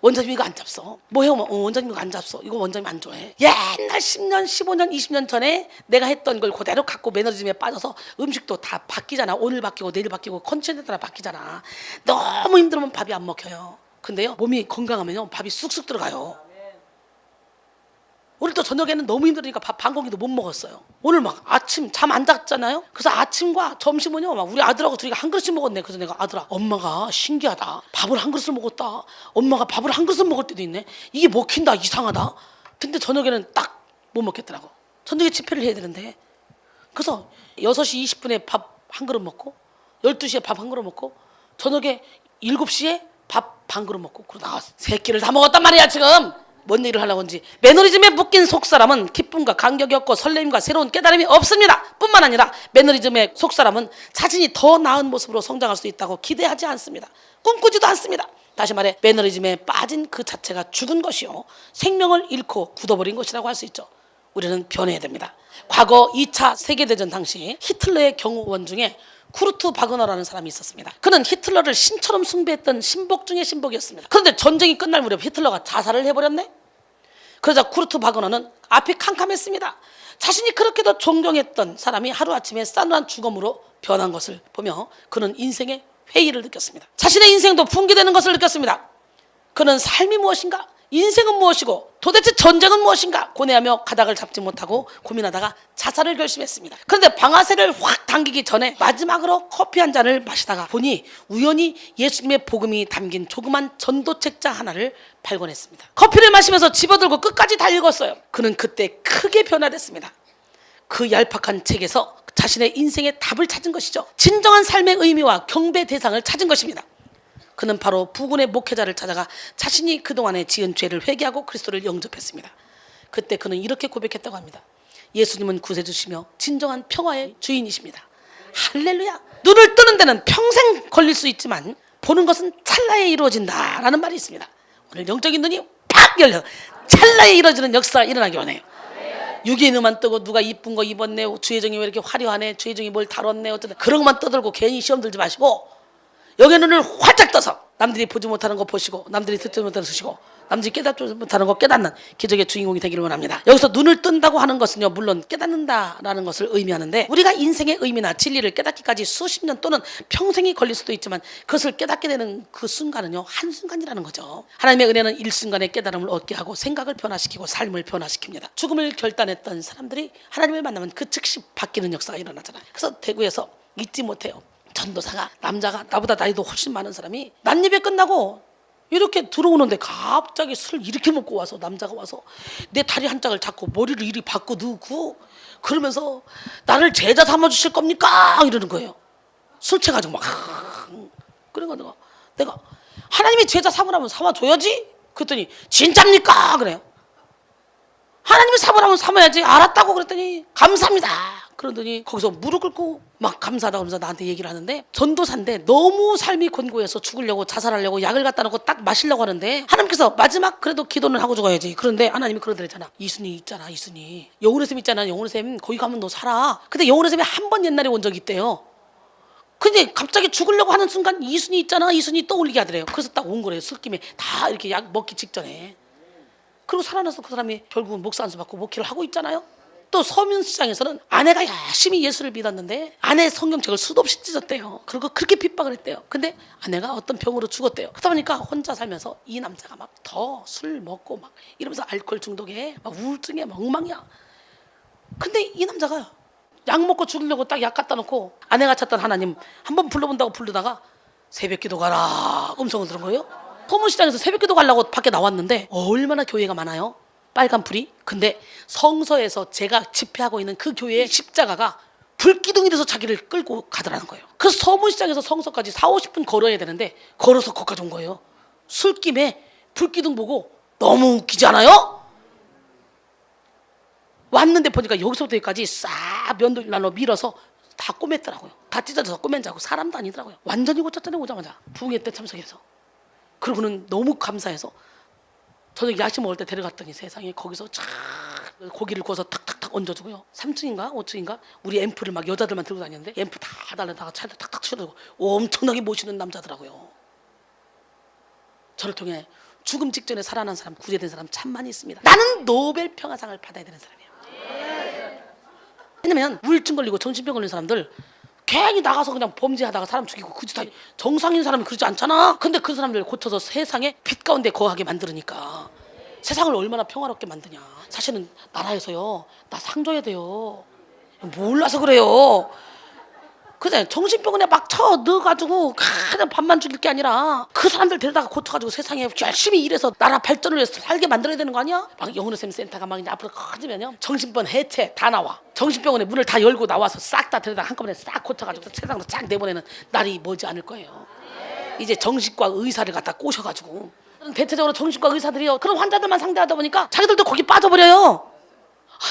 원장님 이거 안 잡숴. 뭐해요? 원장님 이거 안 잡숴. 이거 원장님 안 좋아해. 옛날 10년, 15년, 20년 전에 내가 했던 걸 그대로 갖고 매너리즘에 빠져서 음식도 다 바뀌잖아. 오늘 바뀌고 내일 바뀌고 컨디션에 따라 바뀌잖아. 너무 힘들면 밥이 안 먹혀요. 근데요 몸이 건강하면요 밥이 쑥쑥 들어가요. 오늘 또 저녁에는 너무 힘들으니까 밥 반 공기도 못 먹었어요. 오늘 막 아침 잠 안 잤잖아요. 그래서 아침과 점심은요 막 우리 아들하고 둘이 한 그릇씩 먹었네. 그래서 내가 아들아 엄마가 신기하다. 밥을 한 그릇을 먹었다. 엄마가 밥을 한 그릇을 먹을 때도 있네. 이게 먹힌다 이상하다. 근데 저녁에는 딱 못 먹겠더라고. 저녁에 집회를 해야 되는데. 그래서 6시 20분에 밥 한 그릇 먹고 12시에 밥 한 그릇 먹고 저녁에 7시에 밥 반 그릇 먹고 그러고 나왔어. 세 끼를 다 먹었단 말이야 지금. 뭔 일을 하려고 하는지. 매너리즘에 묶인 속사람은 기쁨과 감격이 없고 설렘과 새로운 깨달음이 없습니다. 뿐만 아니라 매너리즘의 속사람은 자신이 더 나은 모습으로 성장할 수 있다고 기대하지 않습니다. 꿈꾸지도 않습니다. 다시 말해 매너리즘에 빠진 그 자체가 죽은 것이요 생명을 잃고 굳어버린 것이라고 할 수 있죠. 우리는 변해야 됩니다. 과거 2차 세계대전 당시 히틀러의 경호원 중에 쿠르트 바그너라는 사람이 있었습니다. 그는 히틀러를 신처럼 숭배했던 신복 중의 신복이었습니다. 그런데 전쟁이 끝날 무렵 히틀러가 자살을 해버렸네. 그러자 쿠르트 바그너는 앞이 캄캄했습니다. 자신이 그렇게도 존경했던 사람이 하루아침에 싸늘한 죽음으로 변한 것을 보며 그는 인생의 회의를 느꼈습니다. 자신의 인생도 붕괴되는 것을 느꼈습니다. 그는 삶이 무엇인가? 인생은 무엇이고 도대체 전쟁은 무엇인가 고뇌하며 가닥을 잡지 못하고 고민하다가 자살을 결심했습니다. 그런데 방아쇠를 확 당기기 전에 마지막으로 커피 한 잔을 마시다가 보니 우연히 예수님의 복음이 담긴 조그만 전도책자 하나를 발견했습니다. 커피를 마시면서 집어들고 끝까지 다 읽었어요. 그는 그때 크게 변화됐습니다. 그 얄팍한 책에서 자신의 인생의 답을 찾은 것이죠. 진정한 삶의 의미와 경배 대상을 찾은 것입니다. 그는 바로 부군의 목회자를 찾아가 자신이 그동안에 지은 죄를 회개하고 그리스도를 영접했습니다. 그때 그는 이렇게 고백했다고 합니다. 예수님은 구세주시며 진정한 평화의 주인이십니다. 할렐루야. 눈을 뜨는 데는 평생 걸릴 수 있지만 보는 것은 찰나에 이루어진다라는 말이 있습니다. 오늘 영적인 눈이 팍 열려 찰나에 이루어지는 역사가 일어나기 원해요. 유기의 눈만 뜨고 누가 이쁜 거 입었네, 주혜정이 왜 이렇게 화려하네, 주혜정이 뭘 다뤘네, 어쩌다 그런 것만 떠들고 괜히 시험 들지 마시고 여기 눈을 활짝 떠서 남들이 보지 못하는 거 보시고 남들이 듣지 못하는 거 듣시고 남들이 깨닫지 못하는 거 깨닫는 기적의 주인공이 되기를 원합니다. 여기서 눈을 뜬다고 하는 것은요, 물론 깨닫는다라는 것을 의미하는데 우리가 인생의 의미나 진리를 깨닫기까지 수십 년 또는 평생이 걸릴 수도 있지만 그것을 깨닫게 되는 그 순간은요, 한순간이라는 거죠. 하나님의 은혜는 일순간에 깨달음을 얻게 하고 생각을 변화시키고 삶을 변화시킵니다. 죽음을 결단했던 사람들이 하나님을 만나면 그 즉시 바뀌는 역사가 일어나잖아요. 그래서 대구에서 잊지 못해요. 전도사가 남자가 나보다 나이도 훨씬 많은 사람이 난예배 끝나고 이렇게 들어오는데 갑자기 술을 이렇게 먹고 와서 남자가 와서 내 다리 한 짝을 잡고 머리를 이리 박고 누우고 그러면서 나를 제자 삼아주실 겁니까? 이러는 거예요. 술 취해가지고 막 그러니까 내가 하나님이 제자 삼으라면 삼아줘야지. 그랬더니 진짜입니까? 그래요. 하나님이 삼으라면 삼아야지. 알았다고 그랬더니 감사합니다. 그러더니 거기서 무릎 꿇고 막 감사하다고 하면서 나한테 얘기를 하는데 전도사인데 너무 삶이 곤고해서 죽으려고 자살하려고 약을 갖다 놓고 딱 마시려고 하는데 하나님께서 마지막 그래도 기도는 하고 죽어야지. 그런데 하나님이 그러더랬잖아. 이순이 있잖아, 이순이. 영훈의 쌤 있잖아. 영훈의 쌤 거기 가면 너 살아. 근데 영훈의 쌤이 한 번 옛날에 온 적이 있대요. 근데 갑자기 죽으려고 하는 순간 이순이 있잖아, 이순이 떠올리게 하더래요. 그래서 딱 온 거래요. 술김에 다 이렇게 약 먹기 직전에. 그리고 살아나서 그 사람이 결국은 목사 안수 받고 목회를 하고 있잖아요. 또 서문시장에서는 아내가 열심히 예수를 믿었는데 아내 성경책을 수도 없이 찢었대요. 그리고 그렇게 핍박을 했대요. 근데 아내가 어떤 병으로 죽었대요. 그러다 보니까 혼자 살면서 이 남자가 막 더 술 먹고 막 이러면서 알코올 중독에 막 우울증에 막 엉망이야. 근데 이 남자가 약 먹고 죽으려고 딱 약 갖다 놓고 아내가 찾던 하나님 한번 불러본다고 부르다가 새벽기도 가라 음성을 들은 거예요. 서문시장에서 새벽기도 가려고 밖에 나왔는데 얼마나 교회가 많아요. 빨간 불이. 근데 성서에서 제가 집회하고 있는 그 교회의 십자가가 불기둥이 돼서 자기를 끌고 가더라는 거예요. 그래서 서문시장에서 성서까지 40-50분 걸어야 되는데 걸어서 거기까지 온 거예요. 술김에 불기둥 보고 너무 웃기지 않아요? 왔는데 보니까 여기서부터 여기까지 싹 면도날로 밀어서 다 꼬맸더라고요. 다 찢어져서 꼬맨 자고 사람도 아니더라고요. 완전히 고쳤잖아요. 오자마자 부흥회 때 참석해서. 그리고는 너무 감사해서 저녁 야식 먹을 때 데려갔더니 세상에 거기서 쫙 고기를 구워서 탁탁탁 얹어주고요. 3층인가 5층인가 우리 앰프를 막 여자들만 들고 다녔는데 앰프 다 달려다가 차에다 탁탁 치워두고 엄청나게 모시는 남자더라고요. 저를 통해 죽음 직전에 살아난 사람, 구제된 사람 참 많이 있습니다. 나는 노벨 평화상을 받아야 되는 사람이에요. 왜냐면 우울증 걸리고 정신병 걸린 사람들 괜히 나가서 그냥 범죄하다가 사람 죽이고 그 짓 하지. 정상인 사람이 그러지 않잖아. 근데 그 사람들 고쳐서 세상에 빛 가운데 거하게 만들으니까 세상을 얼마나 평화롭게 만드냐. 사실은 나라에서요 나 상 줘야 돼요. 몰라서 그래요. 그래 정신병원에 막 쳐 넣어가지고 그냥 밥만 죽일 게 아니라 그 사람들 데려다가 고쳐가지고 세상에 열심히 일해서 나라 발전을 위해서 살게 만들어야 되는 거 아니야? 막 영훈의 쌤 센터가 막 이제 앞으로 커지면요 정신병원 해체 다 나와. 정신병원에 문을 다 열고 나와서 싹 다 데려다가 한꺼번에 싹 고쳐가지고 세상으로 쫙 내보내는 날이 머지 않을 거예요. 이제 정신과 의사를 갖다 꼬셔가지고 대체적으로 정신과 의사들이요 그런 환자들만 상대하다 보니까 자기들도 거기 빠져버려요.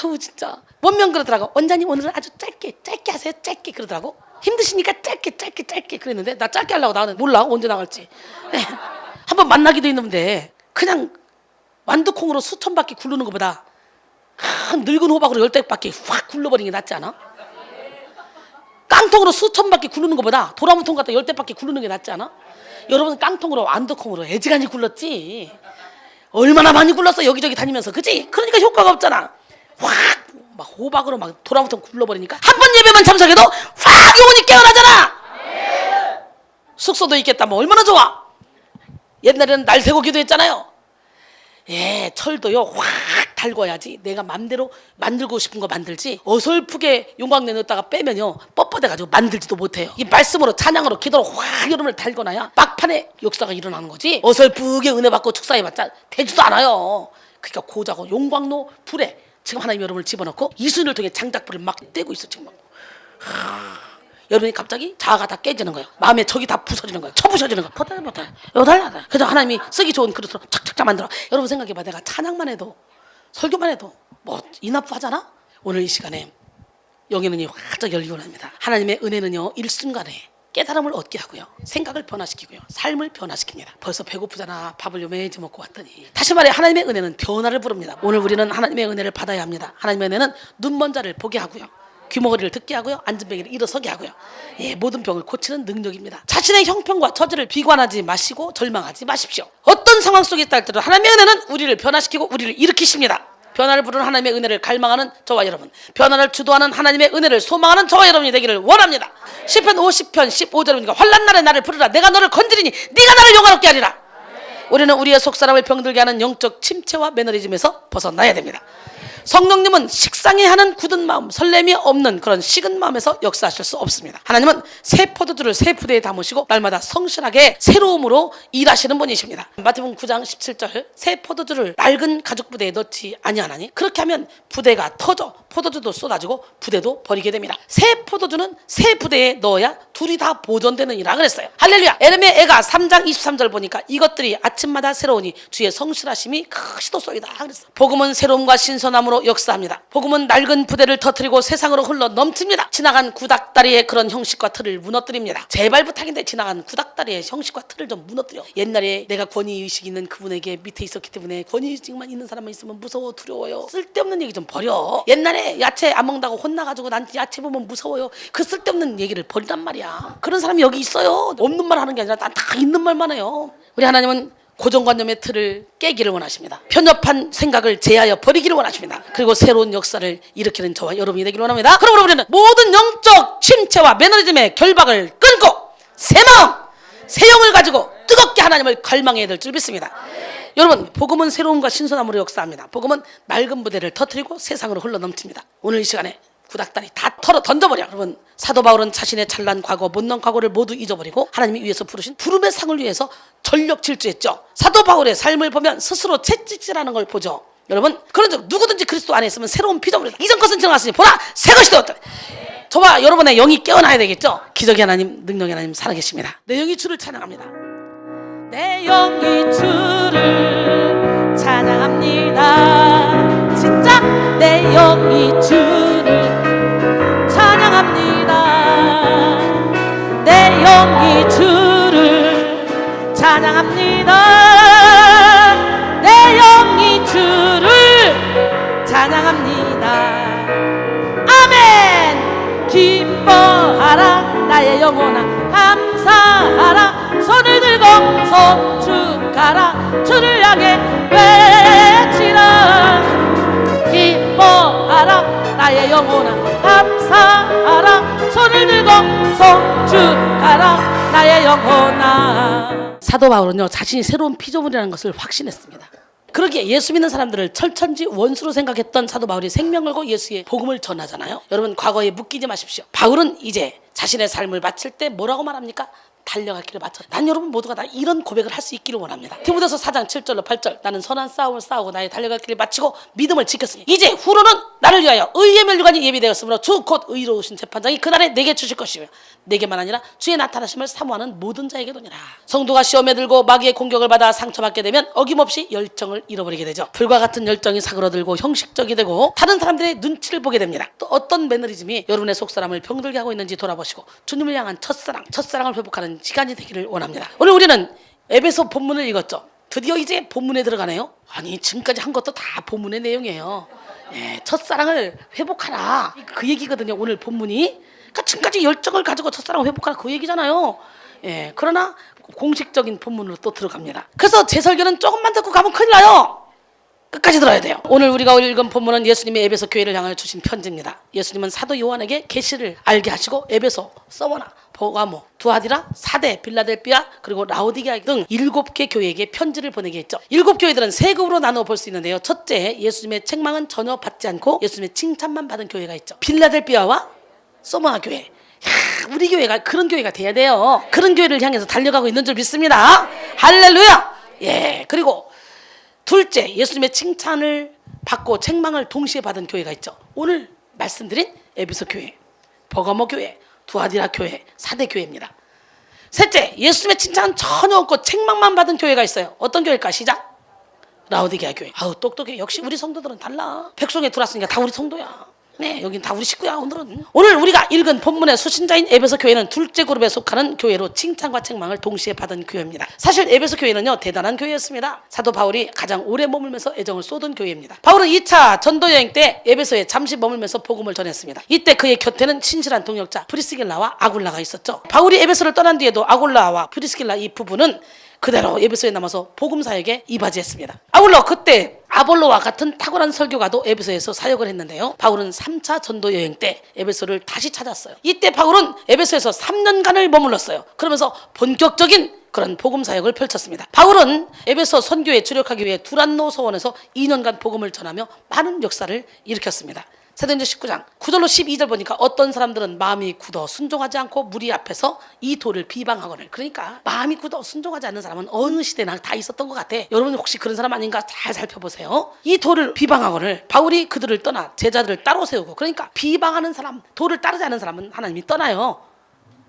아우 진짜 원명 그러더라고. 원장님 오늘은 아주 짧게 하세요. 짧게 그러더라고. 힘드시니까 짧게 그랬는데 나 짧게 하려고 나는 몰라 언제 나갈지. 한번 만나기도 했는데 그냥 완두콩으로 수천 바퀴 굴르는 것보다 큰 늙은 호박으로 10바퀴 확 굴러버리는 게 낫지 않아? 깡통으로 수천 바퀴 굴르는 것보다 도라무통 갖다 10바퀴 굴르는 게 낫지 않아? 여러분 깡통으로 완두콩으로 애지간히 굴렀지. 얼마나 많이 굴렀어 여기저기 다니면서. 그치? 그러니까 효과가 없잖아. 확 막 호박으로 막 도라무통 굴러버리니까 한 번 예배만 참석해도 확 영혼이 깨어나잖아. 숙소도 있겠다 뭐 얼마나 좋아. 옛날에는 날 세고 기도했잖아요. 예, 철도요 확 달궈야지 내가 맘대로 만들고 싶은 거 만들지 어설프게 용광로 넣었다가 빼면요 뻣뻣해가지고 만들지도 못해요. 이 말씀으로 찬양으로 기도로 확 여러분을 달궈놔야 막판에 역사가 일어나는 거지 어설프게 은혜 받고 축사해봤자 되지도 않아요. 그러니까 고자고 용광로 불에 지금 하나님 여러분을 집어넣고 이순을 통해 장작불을 막 떼고 있어 지금. 여러분이 갑자기 자아가 다 깨지는 거예요. 마음의 적이 다 부서지는 거예요. 쳐부셔지는 거예요. 못해. 여달라다. 그래서 하나님이 쓰기 좋은 그릇으로 착착착 만들어. 여러분 생각해봐. 내가 찬양만 해도 설교만 해도 뭐 이납하잖아. 오늘 이 시간에 영의 눈이 활짝 열리고 합니다. 하나님의 은혜는요 일순간에 깨달음을 얻게 하고요, 생각을 변화시키고요, 삶을 변화시킵니다. 벌써 배고프잖아, 밥을 요매지 먹고 왔더니. 다시 말해 하나님의 은혜는 변화를 부릅니다. 오늘 우리는 하나님의 은혜를 받아야 합니다. 하나님의 은혜는 눈먼 자를 보게 하고요, 귀머거리를 듣게 하고요, 앉은 병이를 일어서게 하고요, 모든 병을 고치는 능력입니다. 자신의 형편과 처지를 비관하지 마시고 절망하지 마십시오. 어떤 상황 속에 있다 할때도 하나님의 은혜는 우리를 변화시키고 우리를 일으키십니다. 변화를 부르는 하나님의 은혜를 갈망하는 저와 여러분, 변화를 주도하는 하나님의 은혜를 소망하는 저와 여러분이 되기를 원합니다. 시편 50편 15절입니다. 환난 날에 나를 부르라. 내가 너를 건지리니 네가 나를 영화롭게 하리라. 우리는 우리의 속사람을 병들게 하는 영적 침체와 매너리즘에서 벗어나야 됩니다. 성령님은 식상해하는 굳은 마음, 설렘이 없는 그런 식은 마음에서 역사하실 수 없습니다. 하나님은 새 포도주를 새 부대에 담으시고 날마다 성실하게 새로움으로 일하시는 분이십니다. 마태복음 9장 17절, 새 포도주를 낡은 가죽 부대에 넣지 아니하나니 그렇게 하면 부대가 터져 포도주도 쏟아지고 부대도 버리게 됩니다. 새 포도주는 새 부대에 넣어야 둘이 다 보존되느니라 그랬어요. 할렐루야. 에레미야 애가 3장 23절 보니까 이것들이 아침마다 새로우니 주의 성실하심이 크시도소이다 그랬어. 복음은 새로움과 신선함으로 역사합니다. 복음은 낡은 부대를 터뜨리고 세상으로 흘러 넘칩니다. 지나간 구닥다리의 그런 형식과 틀을 무너뜨립니다. 제발 부탁인데 지나간 구닥다리의 형식과 틀을 좀 무너뜨려. 옛날에 내가 권위의식 있는 그분에게 밑에 있었기 때문에 권위의식만 있는 사람만 있으면 무서워 두려워요. 쓸데없는 얘기 좀 버려. 옛날에 야채 안 먹는다고 혼나가지고 난 야채 보면 무서워요. 그 쓸데없는 얘기를 버리란 말이야. 그런 사람이 여기 있어요. 없는 말 하는 게 아니라 난 다 있는 말만 해요. 우리 하나님은 고정관념의 틀을 깨기를 원하십니다. 편협한 생각을 제하여 버리기를 원하십니다. 그리고 새로운 역사를 일으키는 저와 여러분이 되기를 원합니다. 그러므로 우리는 모든 영적 침체와 매너리즘의 결박을 끊고 새 마음, 새 영을 가지고 뜨겁게 하나님을 갈망해야 될 줄 믿습니다. 여러분, 복음은 새로움과 신선함으로 역사합니다. 복음은 낡은 부대를 터뜨리고 세상으로 흘러넘칩니다. 오늘 이 시간에 구닥다리 다 털어 던져버려. 여러분, 사도 바울은 자신의 잘난 과거, 못난 과거를 모두 잊어버리고 하나님이 위해서 부르신 부름의 상을 위해서 전력 질주했죠. 사도 바울의 삶을 보면 스스로 채찍질하는 걸 보죠. 여러분, 그런즉 누구든지 그리스도 안에 있으면 새로운 피조물이다. 이전 것은 지나갔으니 보라 새 것이 되었다. 저와 여러분의 영이 깨어나야 되겠죠. 기적의 하나님, 능력의 하나님 살아계십니다. 내 영이 주를 찬양합니다. 내 영이 주를 찬양합니다. 진짜 내 영이 주를 찬양합니다. 내 영이 주를 찬양합니다. 내 영이 주를 찬양합니다. 아멘. 기뻐하라 나의 영혼아, 감사하라 손을 들고 송축하라 주를 향해 외치라. 기뻐하라 나의 영혼아, 감사하라 손을 들고 송축하라 나의 영혼아. 사도 바울은요 자신이 새로운 피조물이라는 것을 확신했습니다. 그러기에 예수 믿는 사람들을 철천지 원수로 생각했던 사도 바울이 생명 걸고 예수의 복음을 전하잖아요. 여러분, 과거에 묶이지 마십시오. 바울은 이제 자신의 삶을 바칠 때 뭐라고 말합니까? 달려갈 길을 마쳤다. 난 여러분 모두가 다 이런 고백을 할 수 있기를 원합니다. 디모데서 4장 7절로 8절, 나는 선한 싸움을 싸우고 나의 달려갈 길을 마치고 믿음을 지켰으니 이제 후로는 나를 위하여 의의 멸류관이 예비되었으므로 주 곧 의로우신 재판장이 그날에 내게 주실 것이며 내게만 아니라 주의 나타나심을 사모하는 모든 자에게도니라. 성도가 시험에 들고 마귀의 공격을 받아 상처받게 되면 어김없이 열정을 잃어버리게 되죠. 불과 같은 열정이 사그러들고 형식적이 되고 다른 사람들의 눈치를 보게 됩니다. 또 어떤 매너리즘이 여러분의 속사람을 병들게 하고 있는지 돌아보시고 주님을 향한 첫사랑을 회복하는 시간이 되기를 원합니다. 오늘 우리는 에베소 본문을 읽었죠. 드디어 이제 본문에 들어가네요. 아니, 지금까지 한 것도 다 본문의 내용이에요. 첫사랑을 회복하라, 그 얘기거든요. 오늘 본문이. 그러니까 지금까지 열정을 가지고 첫사랑을 회복하라, 그 얘기잖아요. 그러나 공식적인 본문으로 또 들어갑니다. 그래서 제 설교는 조금만 듣고 가면 큰일 나요. 끝까지 들어야 돼요. 오늘 우리가 읽은 본문은 예수님이 에베소 교회를 향하여 주신 편지입니다. 예수님은 사도 요한에게 계시를 알게 하시고 에베소, 서머나, 보가모, 두아디라, 사대, 빌라델비아, 그리고 라오디게아 등 7개 교회에게 편지를 보내게 했죠. 7교회들은 3급으로 나누어 볼 수 있는데요. 첫째, 예수님의 책망은 전혀 받지 않고 예수님의 칭찬만 받은 교회가 있죠. 빌라델비아와 서머나 교회. 우리 교회가 그런 교회가 돼야 돼요. 그런 교회를 향해서 달려가고 있는 줄 믿습니다. 할렐루야. 그리고 둘째, 예수님의 칭찬을 받고 책망을 동시에 받은 교회가 있죠. 오늘 말씀드린 에베소 교회, 버가모 교회, 두아디라 교회, 사대 교회입니다. 셋째, 예수님의 칭찬은 전혀 없고 책망만 받은 교회가 있어요. 어떤 교회일까? 시작. 라오디게아 교회. 아우 똑똑해. 역시 우리 성도들은 달라. 백성에 들어왔으니까 다 우리 성도야. 네, 여긴 다 우리 식구야. 오늘 우리가 읽은 본문의 수신자인 에베소 교회는 둘째 그룹에 속하는 교회로 칭찬과 책망을 동시에 받은 교회입니다. 사실 에베소 교회는요 대단한 교회였습니다. 사도 바울이 가장 오래 머물면서 애정을 쏟은 교회입니다. 바울은 2차 전도 여행 때 에베소에 잠시 머물면서 복음을 전했습니다. 이때 그의 곁에는 친실한 동역자 프리스길라와 아굴라가 있었죠. 바울이 에베소를 떠난 뒤에도 아굴라와 프리스길라 이 부부는 그대로 에베소에 남아서 복음 사역에 이바지했습니다. 아울러 그때 아볼로와 같은 탁월한 설교가도 에베소에서 사역을 했는데요. 바울은 3차 전도 여행 때 에베소를 다시 찾았어요. 이때 바울은 에베소에서 3년간을 머물렀어요. 그러면서 본격적인 그런 복음 사역을 펼쳤습니다. 바울은 에베소 선교에 주력하기 위해 두란노 서원에서 2년간 복음을 전하며 많은 역사를 일으켰습니다. 사도행전 19장 9절로 12절 보니까 어떤 사람들은 마음이 굳어 순종하지 않고 무리 앞에서 이 도를 비방하거늘. 그러니까 마음이 굳어 순종하지 않는 사람은 어느 시대나 다 있었던 것 같아. 여러분 혹시 그런 사람 아닌가 잘 살펴보세요. 이 도를 비방하거늘. 바울이 그들을 떠나 제자들을 따로 세우고, 그러니까 비방하는 사람, 도를 따르지 않는 사람은 하나님이 떠나요.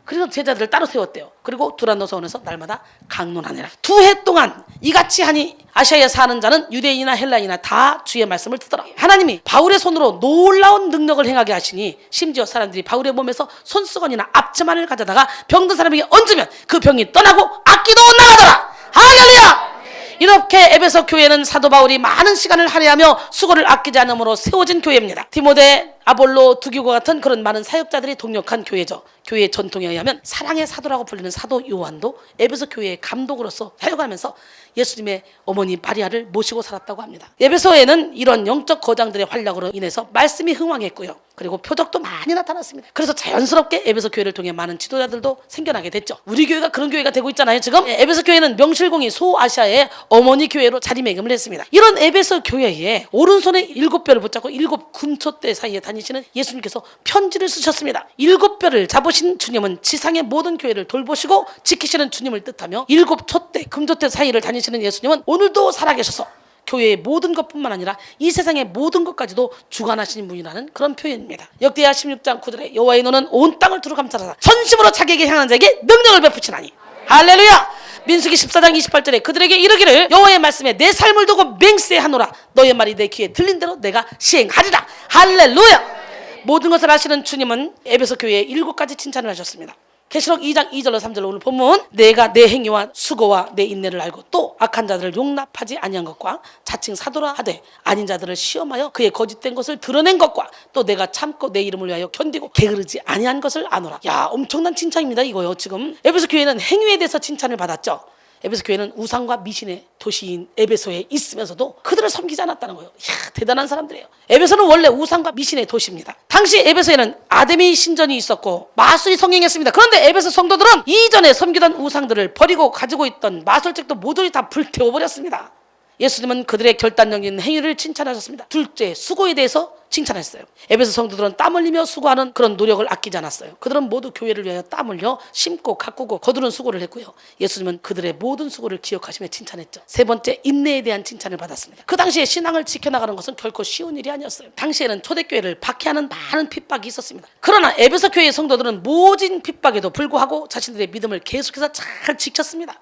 그래서 제자들을 따로 세웠대요. 그리고 두란노 서원에서 날마다 강론하니라. 2해 동안 이같이 하니 아시아에 사는 자는 유대인이나 헬라인이나 다 주의 말씀을 듣더라. 하나님이 바울의 손으로 놀라운 능력을 행하게 하시니 심지어 사람들이 바울의 몸에서 손수건이나 앞치마를 가져다가 병든 사람에게 얹으면 그 병이 떠나고 악기도 나가더라. 할렐루야. 이렇게 에베소 교회는 사도 바울이 많은 시간을 할애하며 수고를 아끼지 않음으로 세워진 교회입니다. 디모데, 아볼로, 두기고와 같은 그런 많은 사역자들이 동력한 교회죠. 교회의 전통에 의하면 사랑의 사도라고 불리는 사도 요한도 에베소 교회의 감독으로서 사역하면서 예수님의 어머니 마리아를 모시고 살았다고 합니다. 에베소에는 이런 영적 거장들의 활약으로 인해서 말씀이 흥왕했고요. 그리고 표적도 많이 나타났습니다. 그래서 자연스럽게 에베소 교회를 통해 많은 지도자들도 생겨나게 됐죠. 우리 교회가 그런 교회가 되고 있잖아요. 지금 에베소 교회는 명실공히 소아시아의 어머니 교회로 자리매김을 했습니다. 이런 에베소 교회에 오른손에 7뼈를 붙잡고 7금초대 사이에 다니시는 예수님께서 편지를 쓰셨습니다. 7뼈를 잡으신 주님은 지상의 모든 교회를 돌보시고 지키시는 주님을 뜻하며 7촛대 금초대 사이를 다니시는 예수님은 오늘도 살아계셔서 교회의 모든 것뿐만 아니라 이 세상의 모든 것까지도 주관하시는 분이라는 그런 표현입니다. 역대하 16장 9절에 여호와의 노는 온 땅을 두루 감싸라 전심으로 자기에게 향한 자에게 능력을 베푸시나니. 할렐루야. 민수기 14장 28절에 그들에게 이르기를 여호와의 말씀에 내 삶을 두고 맹세하노라. 너의 말이 내 귀에 들린 대로 내가 시행하리라. 할렐루야. 모든 것을 아시는 주님은 에베소 교회에 7가지 칭찬을 하셨습니다. 계시록 2장 2절로 3절로 오늘 본문, 내가 내 행위와 수고와 내 인내를 알고 또 악한 자들을 용납하지 아니한 것과 자칭 사도라 하되 아닌 자들을 시험하여 그의 거짓된 것을 드러낸 것과 또 내가 참고 내 이름을 위하여 견디고 게으르지 아니한 것을 아노라. 야, 엄청난 칭찬입니다 이거요. 지금 에베소 교회는 행위에 대해서 칭찬을 받았죠. 에베소 교회는 우상과 미신의 도시인 에베소에 있으면서도 그들을 섬기지 않았다는 거예요. 이야, 대단한 사람들이에요. 에베소는 원래 우상과 미신의 도시입니다. 당시 에베소에는 아데미 신전이 있었고 마술이 성행했습니다. 그런데 에베소 성도들은 이전에 섬기던 우상들을 버리고 가지고 있던 마술책도 모조리 다 불태워버렸습니다. 예수님은 그들의 결단력 있는 행위를 칭찬하셨습니다. 둘째, 수고에 대해서 칭찬했어요. 에베소 성도들은 땀 흘리며 수고하는 그런 노력을 아끼지 않았어요. 그들은 모두 교회를 위하여 땀 흘려 심고 가꾸고 거두는 수고를 했고요. 예수님은 그들의 모든 수고를 기억하시며 칭찬했죠. 세 번째, 인내에 대한 칭찬을 받았습니다. 그 당시에 신앙을 지켜나가는 것은 결코 쉬운 일이 아니었어요. 당시에는 초대교회를 박해하는 많은 핍박이 있었습니다. 그러나 에베소 교회의 성도들은 모진 핍박에도 불구하고 자신들의 믿음을 계속해서 잘 지켰습니다.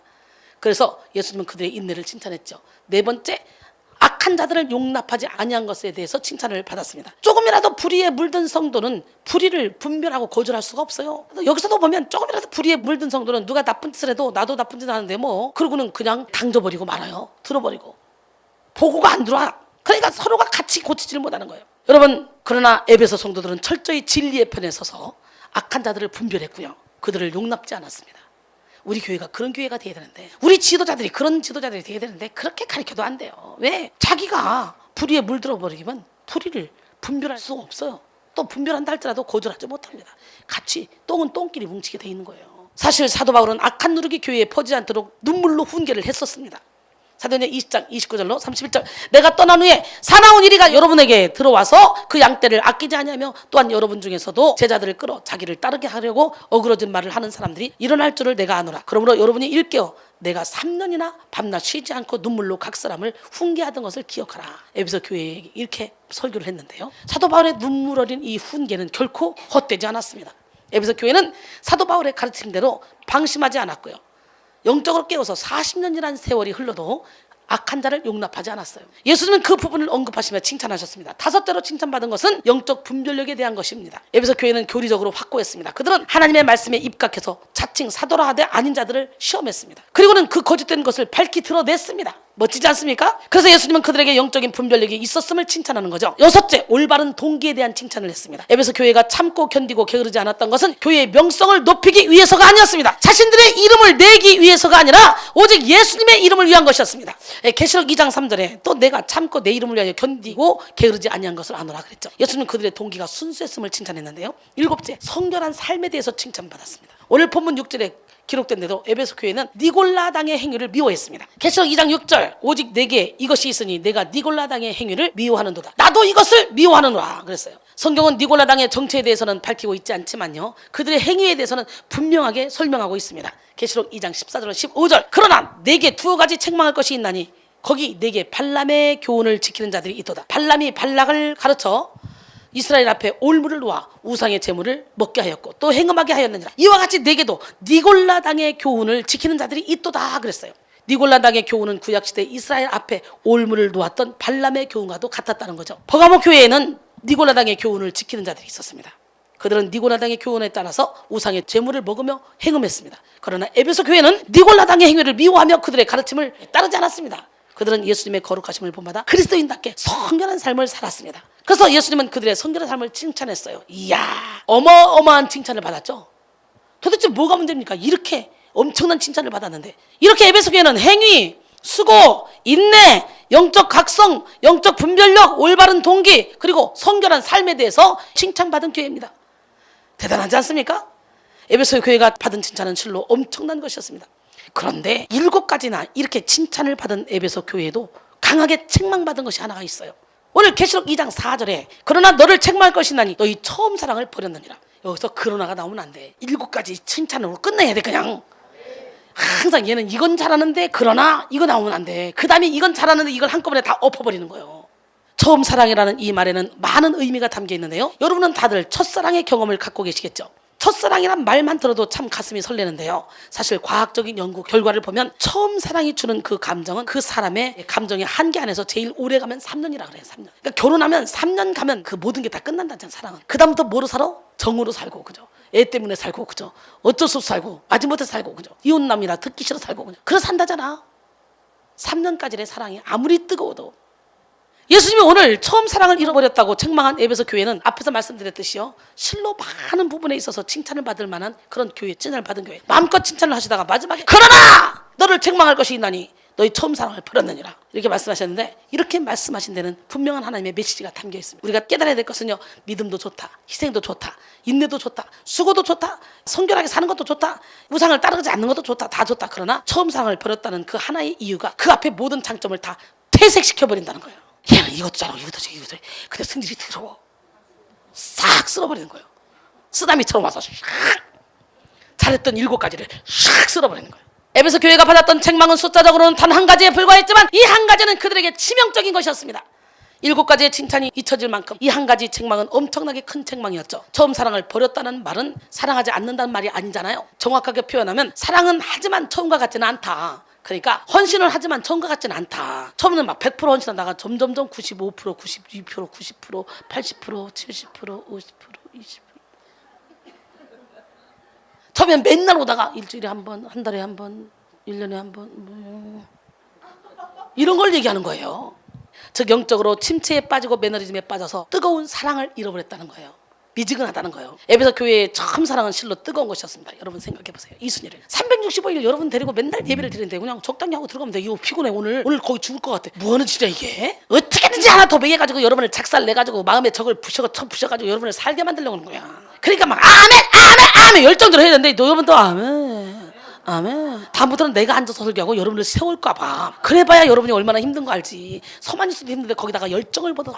그래서 예수님은 그들의 인내를 칭찬했죠. 네 번째, 악한 자들을 용납하지 아니한 것에 대해서 칭찬을 받았습니다. 조금이라도 불의에 물든 성도는 불의를 분별하고 거절할 수가 없어요. 여기서도 보면 조금이라도 불의에 물든 성도는 누가 나쁜 짓을 해도 나도 나쁜 짓 하는데 뭐 그러고는 그냥 당져버리고 말아요. 들어버리고 보고가 안 들어와. 그러니까 서로가 같이 고치지를 못하는 거예요. 여러분, 그러나 에베소 성도들은 철저히 진리의 편에 서서 악한 자들을 분별했고요. 그들을 용납지 않았습니다. 우리 교회가 그런 교회가 돼야 되는데, 우리 지도자들이 그런 지도자들이 돼야 되는데 그렇게 가르쳐도 안 돼요. 왜? 자기가 불의에 물들어 버리면 불의를 분별할 수가 없어요. 또 분별한다 할지라도 거절하지 못합니다. 같이 똥은 똥끼리 뭉치게 돼 있는 거예요. 사실 사도 바울은 악한 누룩이 교회에 퍼지지 않도록 눈물로 훈계를 했었습니다. 사도행전 20장 29절로 31절, 내가 떠난 후에 사나운 이리가 여러분에게 들어와서 그 양떼를 아끼지 아니하며 또한 여러분 중에서도 제자들을 끌어 자기를 따르게 하려고 어그러진 말을 하는 사람들이 일어날 줄을 내가 아노라. 그러므로 여러분이 일깨어 내가 3년이나 밤낮 쉬지 않고 눈물로 각 사람을 훈계하던 것을 기억하라. 에베소 교회에 이렇게 설교를 했는데요, 사도 바울의 눈물 어린 이 훈계는 결코 헛되지 않았습니다. 에베소 교회는 사도 바울의 가르침대로 방심하지 않았고요, 영적으로 깨워서 40년이라는 세월이 흘러도 악한 자를 용납하지 않았어요. 예수님은 그 부분을 언급하시며 칭찬하셨습니다. 5대로 칭찬받은 것은 영적 분별력에 대한 것입니다. 에베소 교회는 교리적으로 확고했습니다. 그들은 하나님의 말씀에 입각해서 자칭 사도라 하되 아닌 자들을 시험했습니다. 그리고는 그 거짓된 것을 밝히 드러냈습니다. 멋지지 않습니까? 그래서 예수님은 그들에게 영적인 분별력이 있었음을 칭찬하는 거죠. 6째, 올바른 동기에 대한 칭찬을 했습니다. 에베소 교회가 참고 견디고 게으르지 않았던 것은 교회의 명성을 높이기 위해서가 아니었습니다. 자신들의 이름을 내기 위해서가 아니라 오직 예수님의 이름을 위한 것이었습니다. 계시록 2장 3절에 또 내가 참고 내 이름을 위하여 견디고 게으르지 아니한 것을 아노라 그랬죠. 예수님은 그들의 동기가 순수했음을 칭찬했는데요. 7째, 성결한 삶에 대해서 칭찬받았습니다. 오늘 본문 6절에 기록된 데도 에베소 교회는 니골라당의 행위를 미워했습니다. 계시록 2장 6절 오직 내게 이것이 있으니 내가 니골라당의 행위를 미워하는도다. 나도 이것을 미워하는도다 그랬어요. 성경은 니골라당의 정체에 대해서는 밝히고 있지 않지만요, 그들의 행위에 대해서는 분명하게 설명하고 있습니다. 계시록 2장 14절 15절 그러나 내게 2가지 책망할 것이 있나니 거기 내게 발람의 교훈을 지키는 자들이 있도다. 발람이 발락을 가르쳐 이스라엘 앞에 올무를 놓아 우상의 제물을 먹게 하였고 또 행음하게 하였느니라. 이와 같이 내게도 니골라당의 교훈을 지키는 자들이 있도다 그랬어요. 니골라당의 교훈은 구약시대 이스라엘 앞에 올무를 놓았던 발람의 교훈과도 같았다는 거죠. 버가모 교회에는 니골라당의 교훈을 지키는 자들이 있었습니다. 그들은 니골라당의 교훈에 따라서 우상의 제물을 먹으며 행음했습니다. 그러나 에베소 교회는 니골라당의 행위를 미워하며 그들의 가르침을 따르지 않았습니다. 그들은 예수님의 거룩하심을 본받아 그리스도인답게 성결한 삶을 살았습니다. 그래서 예수님은 그들의 성결한 삶을 칭찬했어요. 이야, 어마어마한 칭찬을 받았죠. 도대체 뭐가 문제입니까? 이렇게 엄청난 칭찬을 받았는데, 이렇게 에베소 교회는 행위, 수고, 인내, 영적 각성, 영적 분별력, 올바른 동기, 그리고 성결한 삶에 대해서 칭찬받은 교회입니다. 대단하지 않습니까? 에베소 교회가 받은 칭찬은 실로 엄청난 것이었습니다. 그런데 7가지나 이렇게 칭찬을 받은 에베소 교회에도 강하게 책망받은 것이 하나가 있어요. 오늘 계시록 2장 4절에 그러나 너를 책망할 것이나니 너희 처음 사랑을 버렸느니라. 여기서 그러나가 나오면 안 돼. 7가지 칭찬으로 끝내야 돼. 그냥 항상 얘는 이건 잘하는데 그러나 이거 나오면 안 돼. 그 다음에 이건 잘하는데 이걸 한꺼번에 다 엎어버리는 거예요. 처음 사랑이라는 이 말에는 많은 의미가 담겨 있는데요, 여러분은 다들 첫사랑의 경험을 갖고 계시겠죠. 첫사랑이란 말만 들어도 참 가슴이 설레는데요, 사실 과학적인 연구 결과를 보면 처음 사랑이 주는 그 감정은 그 사람의 감정의 한계 안에서 제일 오래 가면 3년이라 그래요. 3년. 그러니까 결혼하면 3년 가면 그 모든 게 다 끝난다잖아요. 사랑은. 그 다음부터 뭐로 살아? 정으로 살고, 그죠? 애 때문에 살고, 그죠? 어쩔 수 없어 살고, 마지못해 살고, 그죠? 이혼남이라 듣기 싫어 살고, 그죠? 그래서 산다잖아. 3년까지의 사랑이 아무리 뜨거워도. 예수님이 오늘 처음 사랑을 잃어버렸다고 책망한 에베소 교회는 앞에서 말씀드렸듯이요, 실로 많은 부분에 있어서 칭찬을 받을 만한 그런 교회, 칭찬을 받은 교회. 마음껏 칭찬을 하시다가 마지막에 그러나 너를 책망할 것이 있나니 너희 처음 사랑을 버렸느니라, 이렇게 말씀하셨는데, 이렇게 말씀하신 데는 분명한 하나님의 메시지가 담겨 있습니다. 우리가 깨달아야 될 것은요, 믿음도 좋다, 희생도 좋다, 인내도 좋다, 수고도 좋다, 성결하게 사는 것도 좋다, 우상을 따르지 않는 것도 좋다, 다 좋다. 그러나 처음 사랑을 버렸다는 그 하나의 이유가 그 앞에 모든 장점을 다 퇴색시켜버린다는 거예요. 얘는 이것도 잘하고 이것도 잘하고 이것도 잘하고. 근데 승질이 더러워. 싹 쓸어버리는 거예요. 쓰나미처럼 와서 샥 잘했던 7가지를 샥 쓸어버리는 거예요. 에베소 교회가 받았던 책망은 숫자적으로는 단 한 가지에 불과했지만 이 한 가지는 그들에게 치명적인 것이었습니다. 7가지의 칭찬이 잊혀질 만큼 이 한 가지 책망은 엄청나게 큰 책망이었죠. 처음 사랑을 버렸다는 말은 사랑하지 않는다는 말이 아니잖아요. 정확하게 표현하면 사랑은 하지만 처음과 같지는 않다. 그러니까 헌신을 하지만 처음과 같지는 않다. 처음에는 막 100% 헌신하다가 점점점 95%, 92%, 90%, 80%, 70%, 50%, 20%. 처음엔 맨날 오다가 일주일에 한 번, 한 달에 한 번, 1년에 한 번, 이런 걸 얘기하는 거예요. 즉 영적으로 침체에 빠지고 매너리즘에 빠져서 뜨거운 사랑을 잃어버렸다는 거예요. 미지근하다는 거예요. 에베소 교회의 처음 사랑은 실로 뜨거운 것이었습니다. 여러분 생각해 보세요. 이순이를 365일 여러분 데리고 맨날 예배를 드리는데 그냥 적당히 하고 들어가면 돼. 이거 피곤해. 오늘 거의 죽을 것 같아. 뭐하는 짓이야 이게? 어떻게든지 하나 더 먹여가지고 여러분을 작살내가지고 마음의 적을 부셔가지고 여러분을 살게 만들려고 하는 거야. 그러니까 막 아멘 열정대로 해야 되는데 여러분도 아멘 다음부터는 내가 앉아서 설교하고 여러분을 세울까 봐. 그래봐야 여러분이 얼마나 힘든 거 알지. 서만 있어도 힘든데 거기다가 열정을 보다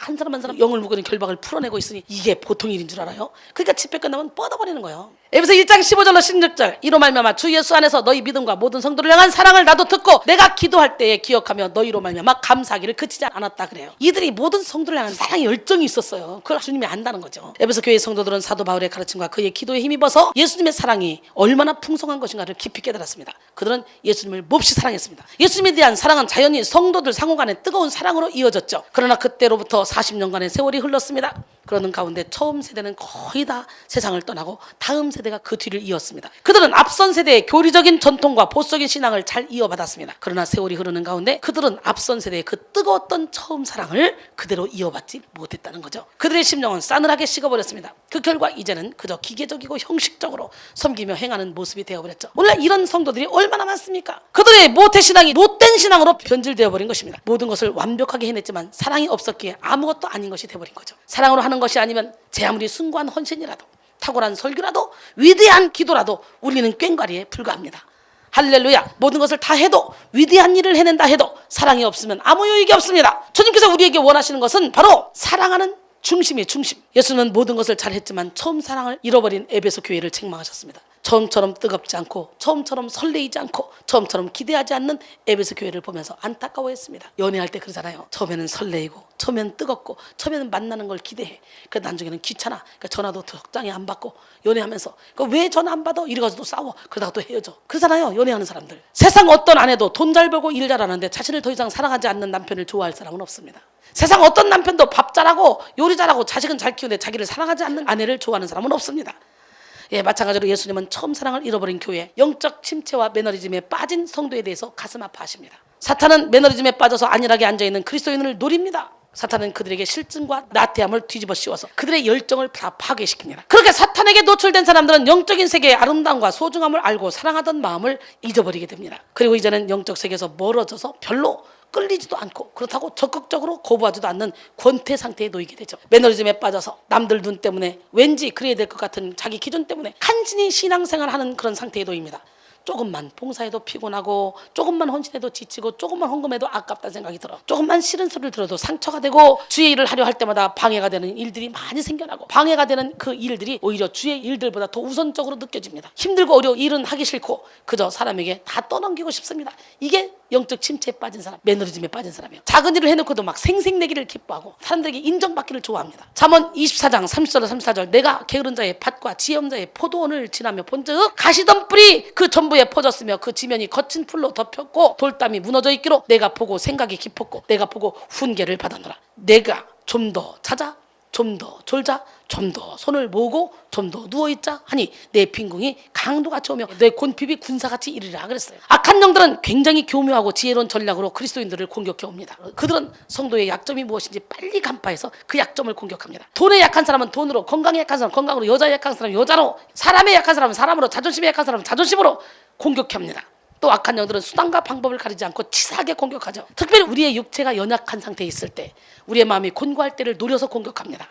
한 사람 한 사람 영을 묶는 결박을 풀어내고 있으니 이게 보통 일인 줄 알아요? 그러니까 집회 끝나면 뻗어버리는 거예요. 에베소 1장 15절로 16절 이로 말미암아 주 예수 안에서 너희 믿음과 모든 성도를 향한 사랑을 나도 듣고 내가 기도할 때에 기억하며 너희로 말미암아 감사하기를 그치지 않았다 그래요. 이들이 모든 성도를 향한 사랑의 열정이 있었어요. 그걸 주님이 안다는 거죠. 에베소 교회 성도들은 사도 바울의 가르침과 그의 기도에 힘입어서 예수님의 사랑이 얼마나 풍성한 것인가를 깊이 깨달았습니다. 그들은 예수님을 몹시 사랑했습니다. 예수님에 대한 사랑은 자연히 성도들 상호간의 뜨거운 사랑으로 이어졌죠. 그러나 그때로부터 40년간의 세월이 흘렀습니다. 그러는 가운데 처음 세대는 거의 다 세상을 떠나고 다음 세대가 그 뒤를 이었습니다. 그들은 앞선 세대의 교리적인 전통과 보수적인 신앙을 잘 이어받았습니다. 그러나 세월이 흐르는 가운데 그들은 앞선 세대의 그 뜨거웠던 처음 사랑을 그대로 이어받지 못했다는 거죠. 그들의 심령은 싸늘하게 식어버렸습니다. 그 결과 이제는 그저 기계적이고 형식적으로 섬기며 행하는 모습이 되어버렸죠. 오늘 이런 성도들이 얼마나 많습니까? 그들의 모태신앙이 못된 신앙으로 변질되어버린 것입니다. 모든 것을 완벽하게 해냈지만 사랑이 없었기에 아무것도 아닌 것이 되어버린 거죠. 사랑으로 하는 것이 아니면 제 아무리 숭고한 헌신이라도 탁월한 설교라도 위대한 기도라도 우리는 꽹과리에 불과합니다. 할렐루야. 모든 것을 다 해도 위대한 일을 해낸다 해도 사랑이 없으면 아무 유익이 없습니다. 주님께서 우리에게 원하시는 것은 바로 사랑하는 중심이에요. 중심. 예수는 모든 것을 잘했지만 처음 사랑을 잃어버린 에베소 교회를 책망하셨습니다. 처음처럼 뜨겁지 않고 처음처럼 설레이지 않고 처음처럼 기대하지 않는 에베소 교회를 보면서 안타까워했습니다. 연애할 때 그러잖아요. 처음에는 설레이고 처음에는 뜨겁고 처음에는 만나는 걸 기대해. 그 나중에는 귀찮아. 그러니까 전화도 적당히 안 받고 연애하면서 왜 전화 안 받아? 이래가지고 또 싸워. 그러다가 또 헤어져. 그러잖아요. 연애하는 사람들. 세상 어떤 아내도 돈 잘 벌고 일 잘하는데 자신을 더 이상 사랑하지 않는 남편을 좋아할 사람은 없습니다. 세상 어떤 남편도 밥 잘하고 요리 잘하고 자식은 잘 키우는데 자기를 사랑하지 않는 아내를 좋아하는 사람은 없습니다. 예, 마찬가지로 예수님은 처음 사랑을 잃어버린 교회, 영적 침체와 매너리즘에 빠진 성도에 대해서 가슴 아파하십니다. 사탄은 매너리즘에 빠져서 안일하게 앉아있는 그리스도인을 노립니다. 사탄은 그들에게 실증과 나태함을 뒤집어 씌워서 그들의 열정을 다 파괴시킵니다. 그렇게 사탄에게 노출된 사람들은 영적인 세계의 아름다움과 소중함을 알고 사랑하던 마음을 잊어버리게 됩니다. 그리고 이제는 영적 세계에서 멀어져서 별로 끌리지도 않고 그렇다고 적극적으로 거부하지도 않는 권태 상태에 놓이게 되죠. 매너리즘에 빠져서 남들 눈 때문에 왠지 그래야 될 것 같은 자기 기준 때문에 간신히 신앙생활하는 그런 상태에 놓입니다. 조금만 봉사해도 피곤하고 조금만 헌신해도 지치고 조금만 헌금해도 아깝다는 생각이 들어. 조금만 싫은 소리를 들어도 상처가 되고 주의 일을 하려 할 때마다 방해가 되는 일들이 많이 생겨나고 방해가 되는 그 일들이 오히려 주의 일들보다 더 우선적으로 느껴집니다. 힘들고 어려운 일은 하기 싫고 그저 사람에게 다 떠넘기고 싶습니다. 이게 영적 침체에 빠진 사람, 매너리즘에 빠진 사람이에요. 작은 일을 해놓고도 막 생색내기를 기뻐하고 사람들에게 인정받기를 좋아합니다. 잠언 24장 30절로 34절 내가 게으른 자의 밭과 지혜 없는 자의 포도원을 지나며 본즉 가시던 뿌리 그 전부에 퍼졌으며 그 지면이 거친 풀로 덮였고 돌담이 무너져 있기로 내가 보고 생각이 깊었고 내가 보고 훈계를 받았노라. 내가 좀 더 찾아 좀 더 졸자 좀 더 손을 모으고 좀 더 누워있자 하니 내 빈궁이 강도같이 오며 내 곤핍이 군사같이 이르리라 그랬어요. 악한 영들은 굉장히 교묘하고 지혜로운 전략으로 그리스도인들을 공격해 옵니다. 그들은 성도의 약점이 무엇인지 빨리 간파해서 그 약점을 공격합니다. 돈에 약한 사람은 돈으로, 건강에 약한 사람은 건강으로, 여자에 약한 사람은 여자로, 사람에 약한 사람은 사람으로, 자존심에 약한 사람은 자존심으로 공격합니다. 또 악한 영들은 수단과 방법을 가리지 않고 치사하게 공격하죠. 특별히 우리의 육체가 연약한 상태에 있을 때, 우리의 마음이 곤고할 때를 노려서 공격합니다.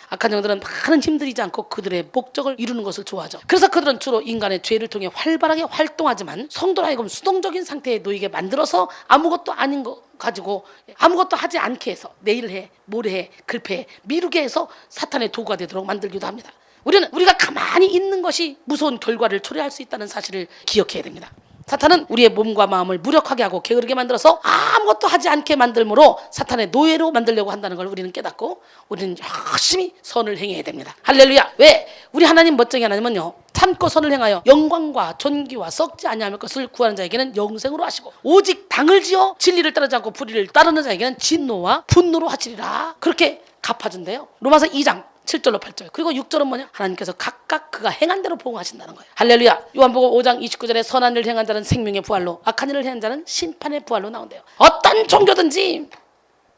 악한 영들은 많은 힘들이지 않고 그들의 목적을 이루는 것을 좋아하죠. 그래서 그들은 주로 인간의 죄를 통해 활발하게 활동하지만 성도로 하여금 수동적인 상태에 놓이게 만들어서 아무것도 아닌 거 가지고 아무것도 하지 않게 해서 내일 해, 모레 해, 글패해, 미루게 해서 사탄의 도구가 되도록 만들기도 합니다. 우리는 우리가 가만히 있는 것이 무서운 결과를 초래할 수 있다는 사실을 기억해야 됩니다. 사탄은 우리의 몸과 마음을 무력하게 하고 게으르게 만들어서 아무것도 하지 않게 만들므로 사탄의 노예로 만들려고 한다는 걸 우리는 깨닫고 우리는 열심히 선을 행해야 됩니다. 할렐루야. 왜? 우리 하나님 멋쟁이 하나님은요 참고 선을 행하여 영광과 존귀와 썩지 아니할 것을 구하는 자에게는 영생으로 하시고 오직 당을 지어 진리를 따르지 않고 불의를 따르는 자에게는 진노와 분노로 하시리라. 그렇게 갚아준대요. 로마서 2장 7절로 8절. 그리고 6절은 뭐냐? 하나님께서 각각 그가 행한 대로 보응하신다는 거예요. 할렐루야. 요한복음 5장 29절에 선한 일을 행한 자는 생명의 부활로 악한 일을 행한 자는 심판의 부활로 나온대요. 어떤 종교든지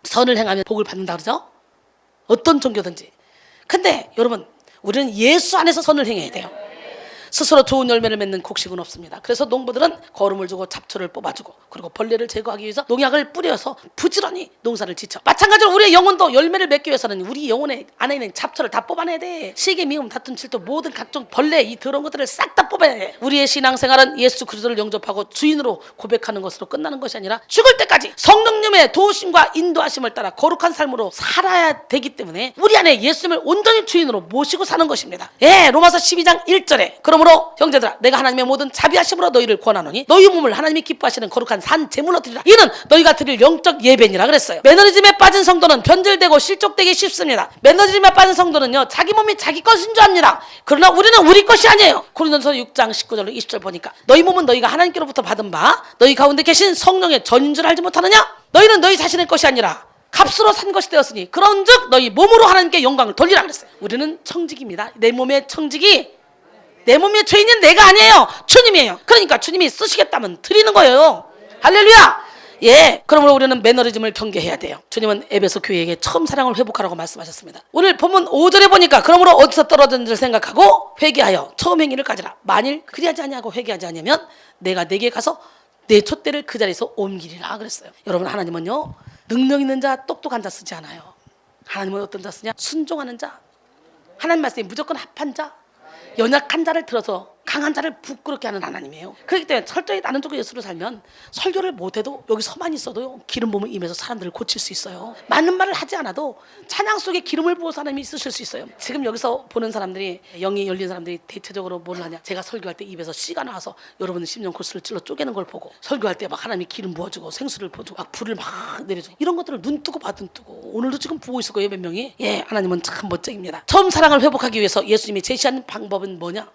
선을 행하면 복을 받는다 그러죠? 어떤 종교든지. 근데 여러분 우리는 예수 안에서 선을 행해야 돼요. 스스로 좋은 열매를 맺는 곡식은 없습니다. 그래서 농부들은 거름을 주고 잡초를 뽑아주고 그리고 벌레를 제거하기 위해서 농약을 뿌려서 부지런히 농사를 지쳐. 마찬가지로 우리의 영혼도 열매를 맺기 위해서는 우리 영혼의 안에 있는 잡초를 다 뽑아내야 돼. 시기, 미움, 다툼, 질투 모든 각종 벌레 이 더러운 것들을 싹 다 뽑아야 돼. 우리의 신앙생활은 예수 그리스도를 영접하고 주인으로 고백하는 것으로 끝나는 것이 아니라 죽을 때까지 성령님의 도우심과 인도하심을 따라 거룩한 삶으로 살아야 되기 때문에 우리 안에 예수님을 온전히 주인으로 모시고 사는 것입니다. 예, 로마서 12장 1절에 그러므로 형제들아 내가 하나님의 모든 자비하심으로 너희를 권하노니 너희 몸을 하나님이 기뻐하시는 거룩한 산 제물로 드리라. 이는 너희가 드릴 영적 예배니라 그랬어요. 매너리즘에 빠진 성도는 변질되고 실족되기 쉽습니다. 매너리즘에 빠진 성도는요 자기 몸이 자기 것인 줄 압니다. 그러나 우리는 우리 것이 아니에요. 고린도서 6장 19절로 20절 보니까 너희 몸은 너희가 하나님께로부터 받은 바 너희 가운데 계신 성령의 전인 줄 알지 못하느냐? 너희는 너희 자신의 것이 아니라 값으로 산 것이 되었으니 그런즉 너희 몸으로 하나님께 영광을 돌리라 그랬어요. 우리는 청직입니다. 내 몸의 청직이 내 몸의 죄인은 내가 아니에요. 주님이에요. 그러니까 주님이 쓰시겠다면 드리는 거예요. 할렐루야. 예, 그러므로 우리는 매너리즘을 경계해야 돼요. 주님은 에베소 교회에게 처음 사랑을 회복하라고 말씀하셨습니다. 오늘 본문 5절에 보니까 그러므로 어디서 떨어졌는지를 생각하고 회개하여 처음 행위를 가지라. 만일 그리하지 아니하고 회개하지 않으면 내가 내게 가서 내 촛대를 그 자리에서 옮기리라 그랬어요. 여러분 하나님은요 능력 있는 자 똑똑한 자 쓰지 않아요. 하나님은 어떤 자 쓰냐? 순종하는 자, 하나님 말씀에 무조건 합한 자, 연약한 자를 들어서 강한 자를 부끄럽게 하는 하나님이에요. 그렇기 때문에 철저히 나는 쪽의 예수로 살면 설교를 못해도 여기 서만 있어도 기름 부음을 임해서 사람들을 고칠 수 있어요. 맞는 말을 하지 않아도 찬양 속에 기름을 부어 사람이 있으실 수 있어요. 지금 여기서 보는 사람들이 영이 열린 사람들이 대체적으로 뭘 하냐? 제가 설교할 때 입에서 씨가 나와서 여러분 심령 코스를 찔러 쪼개는 걸 보고 설교할 때 막 하나님이 기름 부어주고 생수를 부어주고 막 불을 막 내려주고 이런 것들을 눈 뜨고 받은 뜨고 오늘도 지금 보고 있을 거예요 몇 명이. 예, 하나님은 참 멋쟁입니다. 처음 사랑을 회복하기 위해서 예수님이 제시한 방법은 뭐냐?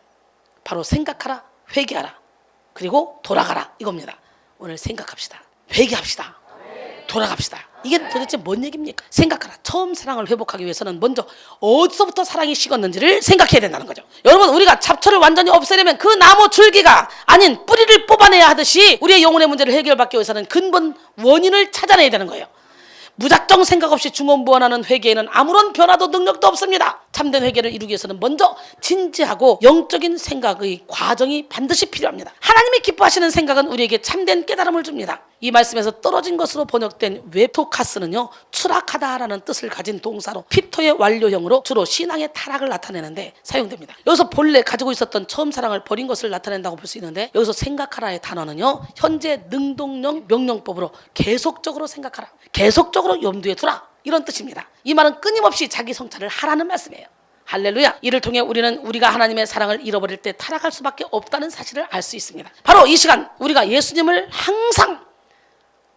바로 생각하라, 회개하라, 그리고 돌아가라 이겁니다. 오늘 생각합시다. 회개합시다. 돌아갑시다. 이게 도대체 뭔 얘기입니까? 생각하라. 처음 사랑을 회복하기 위해서는 먼저 어디서부터 사랑이 식었는지를 생각해야 된다는 거죠. 여러분 우리가 잡초를 완전히 없애려면 그 나무 줄기가 아닌 뿌리를 뽑아내야 하듯이 우리의 영혼의 문제를 해결받기 위해서는 근본 원인을 찾아내야 되는 거예요. 무작정 생각 없이 중언부언하는 회개에는 아무런 변화도 능력도 없습니다. 참된 회개를 이루기 위해서는 먼저 진지하고 영적인 생각의 과정이 반드시 필요합니다. 하나님이 기뻐하시는 생각은 우리에게 참된 깨달음을 줍니다. 이 말씀에서 떨어진 것으로 번역된 웹토카스는요 추락하다라는 뜻을 가진 동사로 피토의 완료형으로 주로 신앙의 타락을 나타내는데 사용됩니다. 여기서 본래 가지고 있었던 처음 사랑을 버린 것을 나타낸다고 볼 수 있는데 여기서 생각하라의 단어는요 현재 능동형 명령법으로 계속적으로 생각하라, 계속적으로 염두에 두라 이런 뜻입니다. 이 말은 끊임없이 자기 성찰을 하라는 말씀이에요. 할렐루야. 이를 통해 우리는 우리가 하나님의 사랑을 잃어버릴 때 타락할 수밖에 없다는 사실을 알 수 있습니다. 바로 이 시간 우리가 예수님을 항상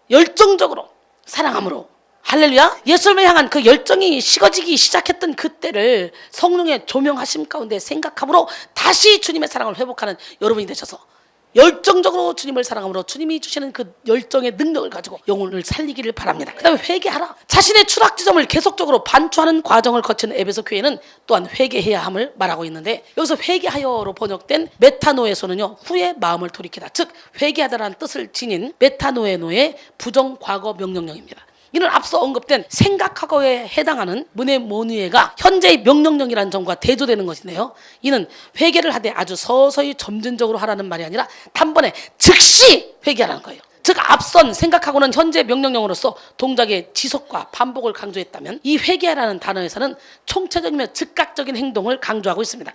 열정적으로 사랑함으로 할렐루야 예수님을 향한 그 열정이 식어지기 시작했던 그때를 성령의 조명하심 가운데 생각함으로 다시 주님의 사랑을 회복하는 여러분이 되셔서 열정적으로 주님을 사랑함으로 주님이 주시는 그 열정의 능력을 가지고 영혼을 살리기를 바랍니다. 그 다음에 회개하라. 자신의 추락 지점을 계속적으로 반추하는 과정을 거친 에베소 교회는 또한 회개해야 함을 말하고 있는데 여기서 회개하여로 번역된 메타노에서는요 후에 마음을 돌이키다, 즉 회개하다라는 뜻을 지닌 메타노에노의 부정 과거 명령형입니다. 이는 앞서 언급된 생각하고에 해당하는 문해모니에가 현재의 명령형이라는 점과 대조되는 것인데요. 이는 회개를 하되 아주 서서히 점진적으로 하라는 말이 아니라 단번에 즉시 회개하라는 거예요. 즉 앞선 생각하고는 현재 명령형으로서 동작의 지속과 반복을 강조했다면 이 회개하라는 단어에서는 총체적이며 즉각적인 행동을 강조하고 있습니다.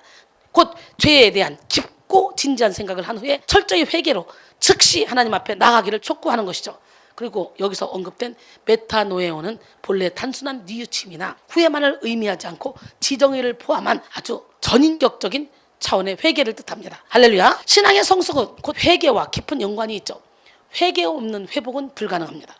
곧 죄에 대한 깊고 진지한 생각을 한 후에 철저히 회개로 즉시 하나님 앞에 나가기를 촉구하는 것이죠. 그리고 여기서 언급된 메타노에오는 본래 단순한 뉘우침이나 후회만을 의미하지 않고 지정의를 포함한 아주 전인격적인 차원의 회개를 뜻합니다. 할렐루야. 신앙의 성숙은 곧 회개와 깊은 연관이 있죠. 회개 없는 회복은 불가능합니다.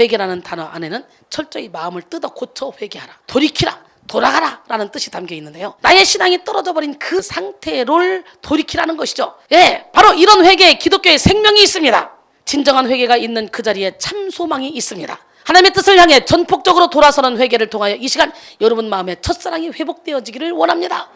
회개라는 단어 안에는 철저히 마음을 뜯어 고쳐 회개하라, 돌이키라, 돌아가라 라는 뜻이 담겨 있는데요. 나의 신앙이 떨어져 버린 그 상태를 돌이키라는 것이죠. 예, 바로 이런 회개에 기독교의 생명이 있습니다. 진정한 회개가 있는 그 자리에 참 소망이 있습니다. 하나님의 뜻을 향해 전폭적으로 돌아서는 회개를 통하여 이 시간 여러분 마음에 첫사랑이 회복되어지기를 원합니다.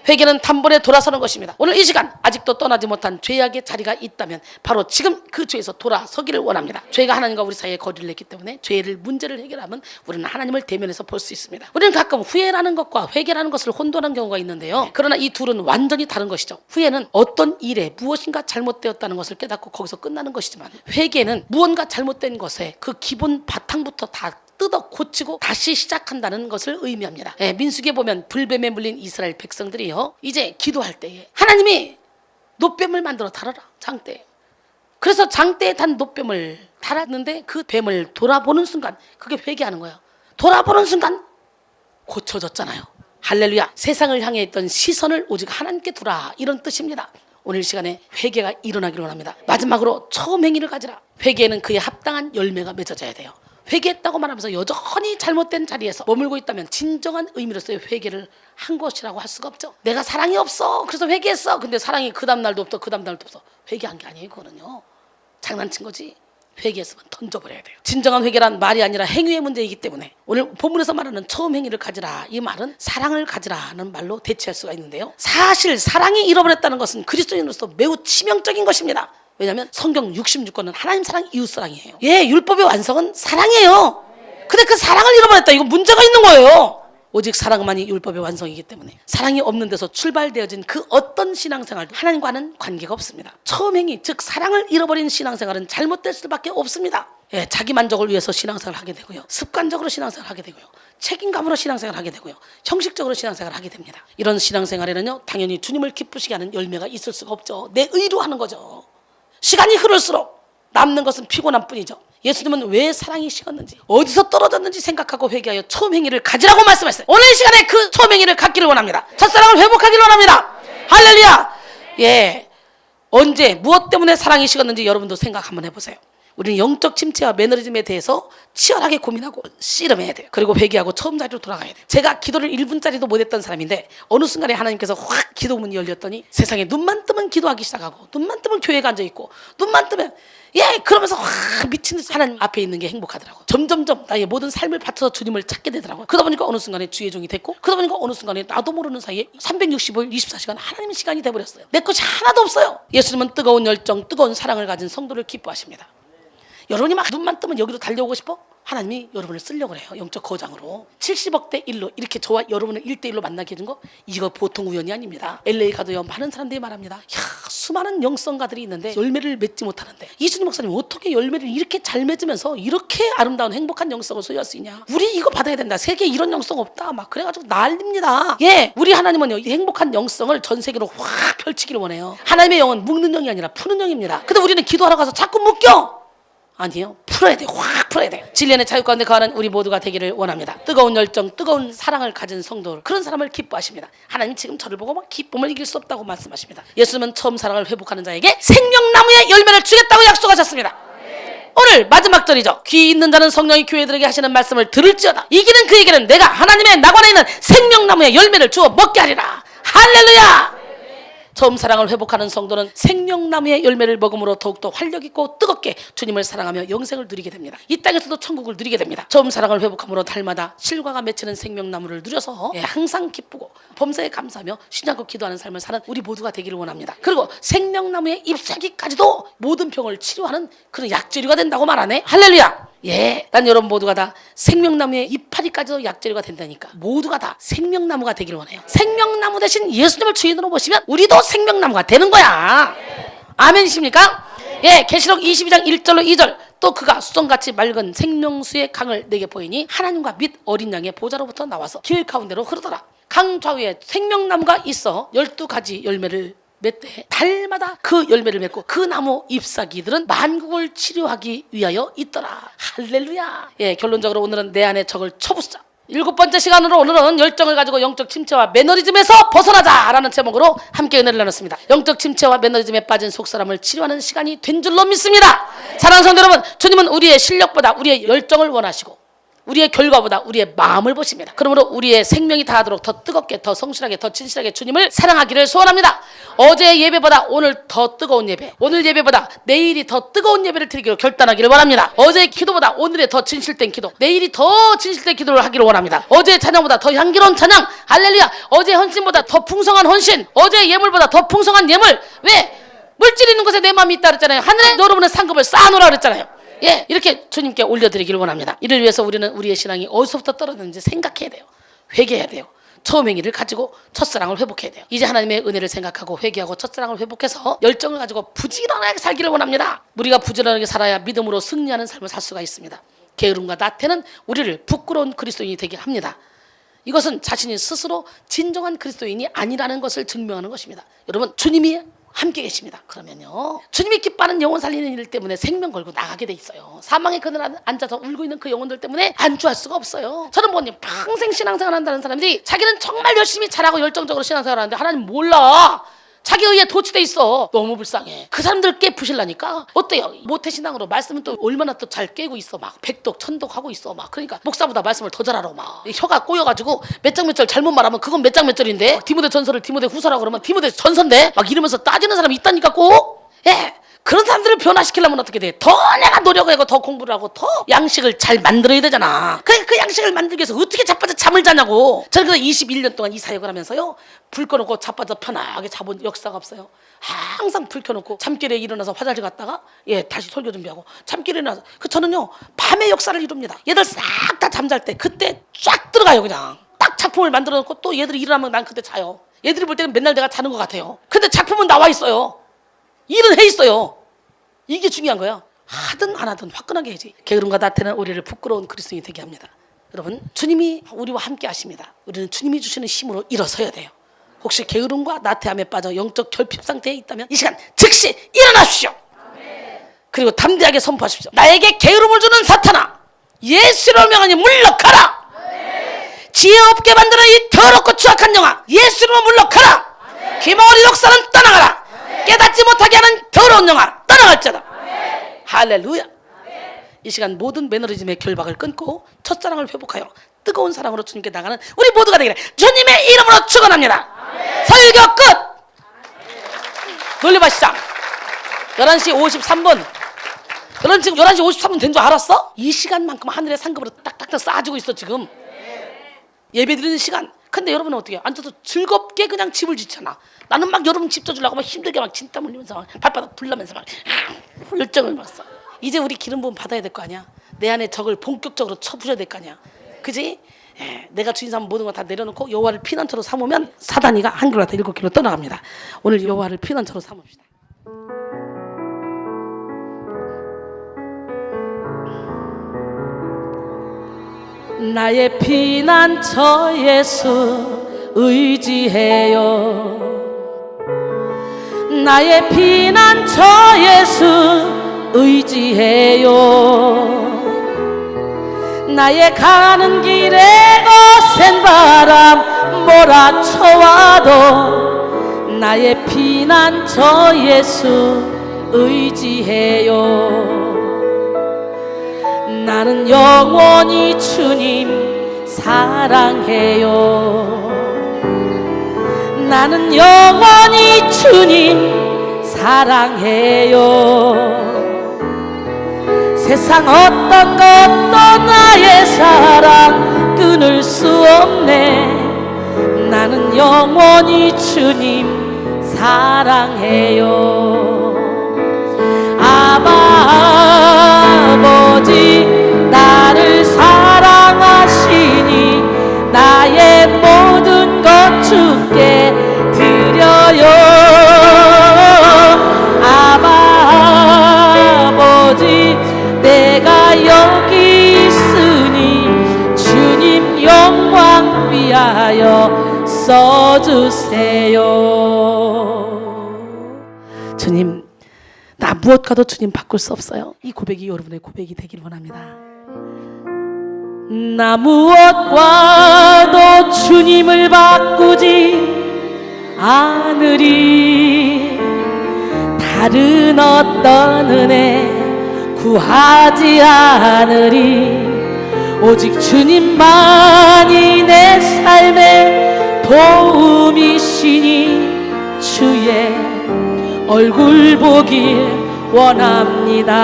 회개는 단번에 돌아서는 것입니다. 오늘 이 시간 아직도 떠나지 못한 죄악의 자리가 있다면 바로 지금 그 죄에서 돌아서기를 원합니다. 죄가 하나님과 우리 사이에 거리를 냈기 때문에 죄를 문제를 해결하면 우리는 하나님을 대면해서 볼 수 있습니다. 우리는 가끔 후회라는 것과 회개라는 것을 혼돈한 경우가 있는데요. 그러나 이 둘은 완전히 다른 것이죠. 후회는 어떤 일에 무엇인가 잘못되었다는 것을 깨닫고 거기서 끝나는 것이지만, 회개는 무언가 잘못된 것에 그 기본 바탕부터 다 뜯어 고치고 다시 시작한다는 것을 의미합니다. 민수기에 보면 불뱀에 물린 이스라엘 백성들이요, 이제 기도할 때에 하나님이 놋뱀을 만들어 달아라, 장대에. 그래서 장대에 단 놋뱀을 달았는데 그 뱀을 돌아보는 순간, 그게 회개하는 거예요. 돌아보는 순간 고쳐졌잖아요. 할렐루야. 세상을 향해 있던 시선을 오직 하나님께 두라, 이런 뜻입니다. 오늘 시간에 회개가 일어나기를 원합니다. 마지막으로 처음 행위를 가지라. 회개에는 그에 합당한 열매가 맺어져야 돼요. 회개했다고 말하면서 여전히 잘못된 자리에서 머물고 있다면 진정한 의미로서의 회개를 한 것이라고 할 수가 없죠. 내가 사랑이 없어, 그래서 회개했어. 근데 사랑이 그 다음 날도 없어, 그 다음 날도 없어. 회개한 게 아니에요. 그거는요, 장난친 거지. 회개했으면 던져버려야 돼요. 진정한 회개란 말이 아니라 행위의 문제이기 때문에 오늘 본문에서 말하는 처음 행위를 가지라, 이 말은 사랑을 가지라는 말로 대체할 수가 있는데요, 사실 사랑이 잃어버렸다는 것은 그리스도인으로서 매우 치명적인 것입니다. 왜냐하면 성경 66권은 하나님 사랑, 이웃 사랑이에요. 율법의 완성은 사랑이에요. 근데 그 사랑을 잃어버렸다, 이거 문제가 있는 거예요. 오직 사랑만이 율법의 완성이기 때문에 사랑이 없는 데서 출발되어진 그 어떤 신앙생활도 하나님과는 관계가 없습니다. 처음 행위, 즉 사랑을 잃어버린 신앙생활은 잘못될 수밖에 없습니다. 자기 만족을 위해서 신앙생활을 하게 되고요, 습관적으로 신앙생활을 하게 되고요, 책임감으로 신앙생활을 하게 되고요, 형식적으로 신앙생활을 하게 됩니다. 이런 신앙생활에는요, 당연히 주님을 기쁘시게 하는 열매가 있을 수가 없죠. 내 의로 하는 거죠. 시간이 흐를수록 남는 것은 피곤함 뿐이죠. 예수님은 왜 사랑이 식었는지, 어디서 떨어졌는지 생각하고 회개하여 처음 행위를 가지라고 말씀했어요. 오늘 이 시간에 그 처음 행위를 갖기를 원합니다. 첫사랑을 회복하기를 원합니다. 할렐루야. 언제 무엇 때문에 사랑이 식었는지 여러분도 생각 한번 해보세요. 우리는 영적 침체와 매너리즘에 대해서 치열하게 고민하고 씨름해야 돼요. 그리고 회개하고 처음 자리로 돌아가야 돼요. 제가 기도를 1분짜리도 못했던 사람인데 어느 순간에 하나님께서 확 기도문이 열렸더니 세상에 눈만 뜨면 기도하기 시작하고, 눈만 뜨면 교회가 앉아있고, 눈만 뜨면 그러면서 확 미친 듯이 하나님 앞에 있는 게 행복하더라고. 점점점 나의 모든 삶을 바쳐서 주님을 찾게 되더라고요. 그러다 보니까 어느 순간에 주의 종이 됐고, 그러다 보니까 어느 순간에 나도 모르는 사이에 365일 24시간 하나님의 시간이 돼버렸어요. 내 것이 하나도 없어요. 예수님은 뜨거운 열정, 뜨거운 사랑을 가진 성도를 기뻐하십니다. 여러분이 막 눈만 뜨면 여기로 달려오고 싶어? 하나님이 여러분을 쓰려고 해요. 영적 거장으로 70억 대 1로 이렇게 저와 여러분을 1대1로 만나게 해준 거, 이거 보통 우연이 아닙니다. LA 가도요, 많은 사람들이 말합니다. 수많은 영성가들이 있는데 열매를 맺지 못하는데 이준희 목사님 어떻게 열매를 이렇게 잘 맺으면서 이렇게 아름다운 행복한 영성을 소유할 수 있냐, 우리 이거 받아야 된다, 세계에 이런 영성 없다, 막 그래가지고 난립니다. 우리 하나님은요, 이 행복한 영성을 전 세계로 확 펼치기를 원해요. 하나님의 영은 묶는 영이 아니라 푸는 영입니다. 근데 우리는 기도하러 가서 자꾸 묶여. 아니에요. 풀어야 돼요. 확 풀어야 돼요. 진리의 자유 가운데 거하는 우리 모두가 되기를 원합니다. 뜨거운 열정, 뜨거운 사랑을 가진 성도, 그런 사람을 기뻐하십니다. 하나님 지금 저를 보고 막 기쁨을 이길 수 없다고 말씀하십니다. 예수님은 처음 사랑을 회복하는 자에게 생명나무의 열매를 주겠다고 약속하셨습니다. 오늘 마지막 절이죠. 귀 있는 자는 성령이 교회들에게 하시는 말씀을 들을지어다. 이기는 그에게는 내가 하나님의 낙원에 있는 생명나무의 열매를 주어 먹게 하리라. 할렐루야. 처음 사랑을 회복하는 성도는 생명나무의 열매를 먹음으로 더욱더 활력있고 뜨겁게 주님을 사랑하며 영생을 누리게 됩니다. 이 땅에서도 천국을 누리게 됩니다. 처음 사랑을 회복함으로 달마다 실과가 맺히는 생명나무를 누려서 항상 기쁘고 범사에 감사하며 신앙껏 기도하는 삶을 사는 우리 모두가 되기를 원합니다. 그리고 생명나무의 잎사귀까지도 모든 병을 치료하는 그런 약재료가 된다고 말하네. 할렐루야. 난 여러분 모두가 다 생명나무의 이파리까지도 약재료가 된다니까. 모두가 다 생명나무가 되기를 원해요. 생명나무 대신 예수님을 주인으로 모시면 우리도 생명나무가 되는 거야. 아멘이십니까? 계시록 22장 1절로 2절. 또 그가 수정같이 맑은 생명수의 강을 내게 보이니 하나님과 및 어린 양의 보좌로부터 나와서 길 가운데로 흐르더라. 강 좌우에 생명나무가 있어 12가지 열매를 맺되 달마다 그 열매를 맺고 그 나무 잎사귀들은 만국을 치료하기 위하여 있더라. 할렐루야. 결론적으로 오늘은 내 안에 적을 쳐부수자. 7번째 시간으로 오늘은 열정을 가지고 영적 침체와 매너리즘에서 벗어나자라는 제목으로 함께 은혜를 나눴습니다. 영적 침체와 매너리즘에 빠진 속사람을 치료하는 시간이 된 줄로 믿습니다. 사랑하는 성도 여러분, 주님은 우리의 실력보다 우리의 열정을 원하시고 우리의 결과보다 우리의 마음을 보십니다. 그러므로 우리의 생명이 다하도록 더 뜨겁게, 더 성실하게, 더 진실하게 주님을 사랑하기를 소원합니다. 어제 예배보다 오늘 더 뜨거운 예배, 오늘 예배보다 내일이 더 뜨거운 예배를 드리기로 결단하기를 원합니다. 어제의 기도보다 오늘의 더 진실된 기도, 내일이 더 진실된 기도를 하기를 원합니다. 어제의 찬양보다 더 향기로운 찬양, 할렐루야. 어제 헌신보다 더 풍성한 헌신, 어제의 예물보다 더 풍성한 예물. 왜? 물질 있는 곳에 내 마음이 있다 그랬잖아요. 하늘에 여러분의 상급을 쌓아놓으라 그랬잖아요. 예, 이렇게 주님께 올려드리기를 원합니다. 이를 위해서 우리는 우리의 신앙이 어디서부터 떨어졌는지 생각해야 돼요. 회개해야 돼요. 처음 행위를 가지고 첫사랑을 회복해야 돼요. 이제 하나님의 은혜를 생각하고 회개하고 첫사랑을 회복해서 열정을 가지고 부지런하게 살기를 원합니다. 우리가 부지런하게 살아야 믿음으로 승리하는 삶을 살 수가 있습니다. 게으름과 나태는 우리를 부끄러운 그리스도인이 되게 합니다. 이것은 자신이 스스로 진정한 그리스도인이 아니라는 것을 증명하는 것입니다. 여러분, 주님이 함께 계십니다. 그러면요, 주님이 기뻐하는 영혼 살리는 일 때문에 생명 걸고 나가게 돼 있어요. 사망의 그늘 앉아서 울고 있는 그 영혼들 때문에 안주할 수가 없어요. 저는 뭐니 평생 신앙생활 한다는 사람들이 자기는 정말 열심히 잘하고 열정적으로 신앙생활 하는데 하나님 몰라. 자기 의에 도취돼 있어. 너무 불쌍해. 그 사람들 깨부실라니까. 어때요? 모태신앙으로 말씀은 또 얼마나 또 잘 깨고 있어. 막 백독 천독 하고 있어. 막 그러니까 목사보다 말씀을 더 잘 알아. 막 혀가 꼬여가지고 몇 장 몇 절 잘못 말하면 그건 몇 장 몇 절인데, 디모데 전서를 디모데 후서라고 그러면 디모데 전서인데 막 이러면서 따지는 사람이 있다니까 꼭. 예. 그런 사람들을 변화시키려면 어떻게 돼? 더 내가 노력하고 더 공부를 하고 더 양식을 잘 만들어야 되잖아. 그 양식을 만들기 위해서 어떻게 자빠져 잠을 자냐고. 저는 그래서 21년 동안 이 사역을 하면서요, 불 꺼놓고 자빠져 편하게 자본 역사가 없어요. 항상 불 켜놓고 잠길에 일어나서 화장실 갔다가 다시 설교 준비하고 잠길에 일어나서 저는요 밤의 역사를 이룹니다. 얘들 싹 다 잠잘 때 그때 쫙 들어가요. 그냥 딱 작품을 만들어 놓고 또 얘들이 일어나면 난 그때 자요. 얘들이 볼 때는 맨날 내가 자는 것 같아요. 근데 작품은 나와 있어요. 일은 해 있어요. 이게 중요한 거야. 하든 안 하든 화끈하게 해야지. 게으름과 나태는 우리를 부끄러운 그리스도인이 되게 합니다. 여러분, 주님이 우리와 함께 하십니다. 우리는 주님이 주시는 힘으로 일어서야 돼요. 혹시 게으름과 나태함에 빠져 영적 결핍 상태에 있다면 이 시간 즉시 일어나십시오. 그리고 담대하게 선포하십시오. 나에게 게으름을 주는 사탄아, 예수로 명하니 물러가라. 지혜 없게 만드는 이 더럽고 추악한 영아, 예수로 물러가라. 귀머거리 역사는 떠나가라. 깨닫지 못하게 하는 더러운 영아 떠나갈지어다. 할렐루야. 이 시간 모든 매너리즘의 결박을 끊고 첫사랑을 회복하여 뜨거운 사랑으로 주님께 나가는 우리 모두가 되기를 주님의 이름으로 축원합니다. 설교 끝. 놀려봐 시작. 11시 53분. 여러분 지금 11시 53분 된 줄 알았어? 이 시간만큼 하늘의 상급으로 딱딱딱 쌓아지고 있어 지금. 예배 드리는 시간. 근데 여러분은 어떻게 앉아서 즐겁게 그냥 집을 짓잖아. 나는 막 여러분 집 져주려고 막 힘들게 막 진땀 흘리면서 막 발바닥 불나면서 막 열정을 막 써. 이제 우리 기름 부음 받아야 될 거 아니야. 내 안에 적을 본격적으로 쳐부셔야 될 거 아니야. 그지? 내가 주인 삼은 모든 거 다 내려놓고 여호와를 피난처로 삼으면 사단이가 한 길로 다 7길로 떠나갑니다. 오늘 여호와를 피난처로 삼읍시다. 나의 피난처 예수 의지해요. 나의 피난처 예수 의지해요. 나의 가는 길에 거센 바람 몰아쳐와도 나의 피난처 예수 의지해요. 나는 영원히 주님 사랑해요. 나는 영원히 주님 사랑해요. 세상 어떤 것도 나의 사랑 끊을 수 없네. 나는 영원히 주님 사랑해요. 아버지 나를 사랑하시니 나의 모든 것 주께 드려요. 아버지 내가 여기 있으니 주님 영광 위하여 써주세요. 주님, 나 무엇과도 주님 바꿀 수 없어요. 이 고백이 여러분의 고백이 되길 원합니다. 나 무엇과도 주님을 바꾸지 않으리. 다른 어떤 은혜 구하지 않으리. 오직 주님만이 내 삶의 도움이시니 주의 얼굴 보길 원합니다.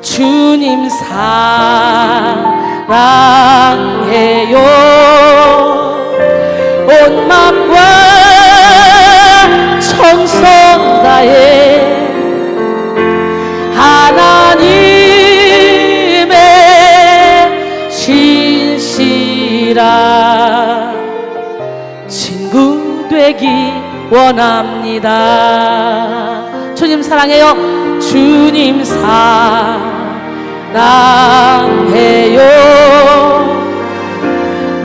주님 사랑해요. 온 맘과 정성 다해 하나님의 신실한 친구 되기 원합니다. 주님 사랑해요. 주님 사랑해요.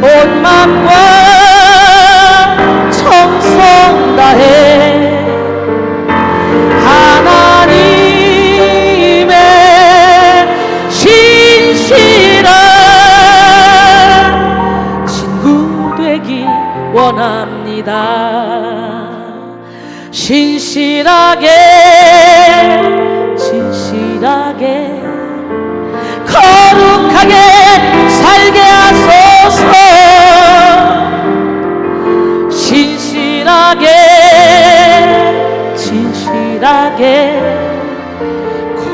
온 맘과 정성 다해 하나님의 신실한 친구 되기 원합니다. 신실하게 거룩하게 살게 하소서. 진실하게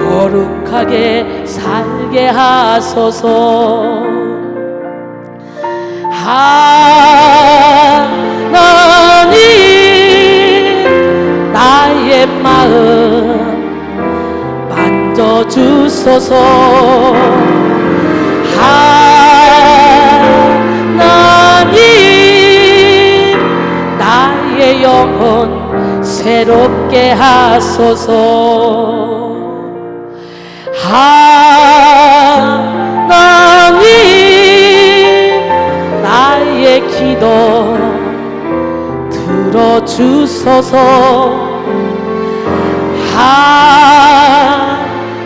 거룩하게 살게 하소서. 하나님 나의 마음 만져주소서. 하나님 나의 영혼 새롭게 하소서. 하나님 나의 기도 들어주소서.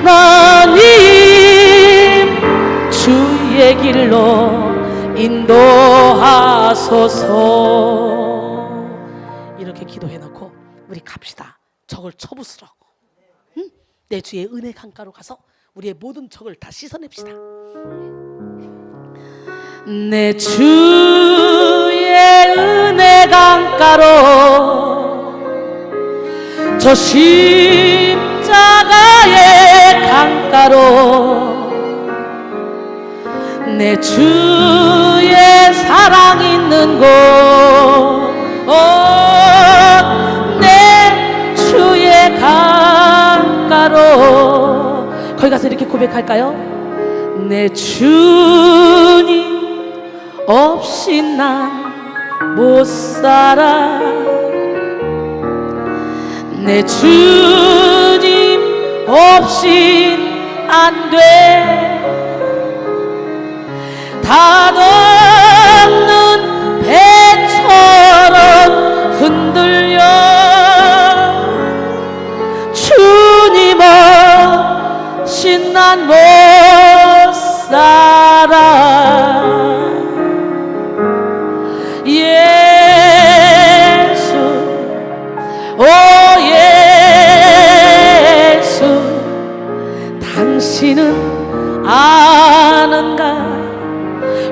하나님 주의 길로 인도하소서. 이렇게 기도해놓고 우리 갑시다. 적을 쳐부수러. 응? 내 주의 은혜 강가로 가서 우리의 모든 적을 다 씻어냅시다. 내 주의 은혜 강가로 저 십자가의 강가로 내 주의 사랑 있는 곳, 내 주의 강가로 거기 가서 이렇게 고백할까요? 내 주님 없이 난 못 살아. 내 주님 없인 안 돼. 닷없는 배처럼 흔들려 주님 없인 난 못 살아. 예수, 오 예수, 당신은 아는가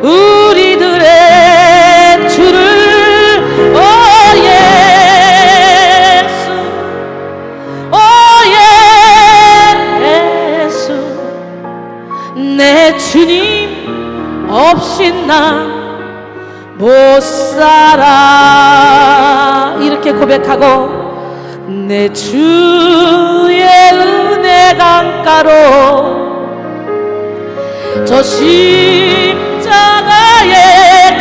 우리들의 주를. 오 예수, 오 예수, 내 주님 없인 나 못 살아. 이렇게 고백하고 내 주의 은혜 강가로 저 십자가의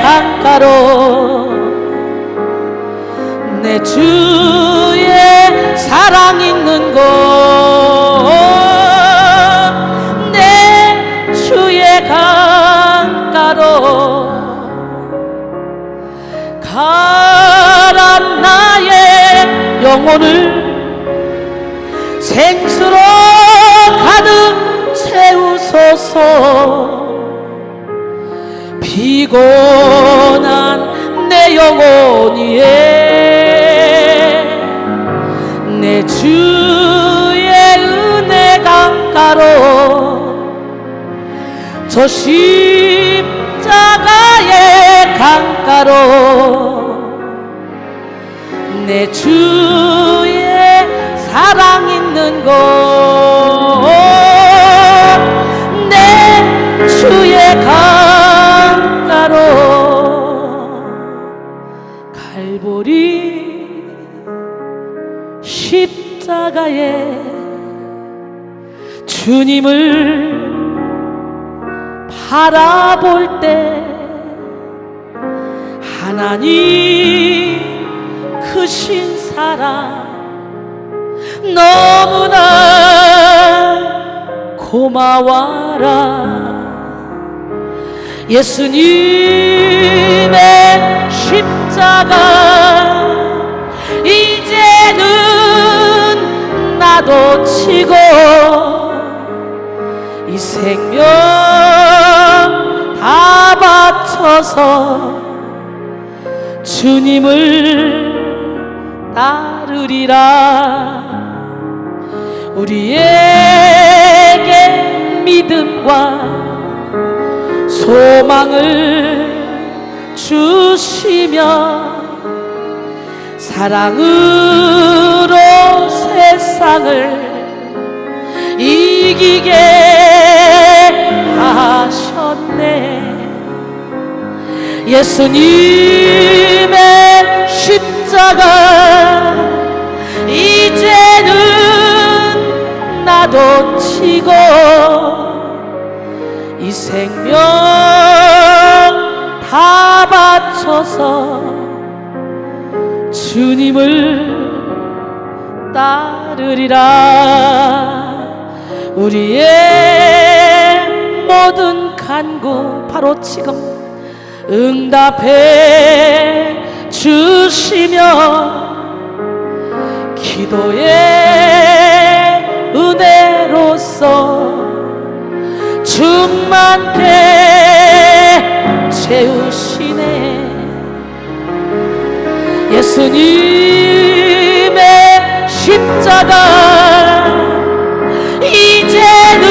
강가로 내 주의 사랑 있는 곳, 내 주의 강가로 가란 나의 영혼을 생수로 가득 채우소서. 피곤한 내 영혼 위에 내 주의 은혜 강가로 저 십자가의 강가로 내 주의 사랑 있는 곳, 내 주의 강가로 갈보리 십자가에 주님을 바라볼 때 하나님 크신 사랑 너무나 고마워라. 예수님의 십자가 이제는 나도 치고 이 생명 다 바쳐서 주님을 따르리라. 우리에게 믿음과 소망을 주시며 사랑으로 세상을 이기게 하셨네. 예수님의 십자가 이제는 나도 치고 이 생명 다 바쳐서 주님을 따르리라. 우리의 모든 간구 바로 지금 응답해 주시며 기도의 은혜로서 충만케 채우시네. 예수님의 십자가 이제는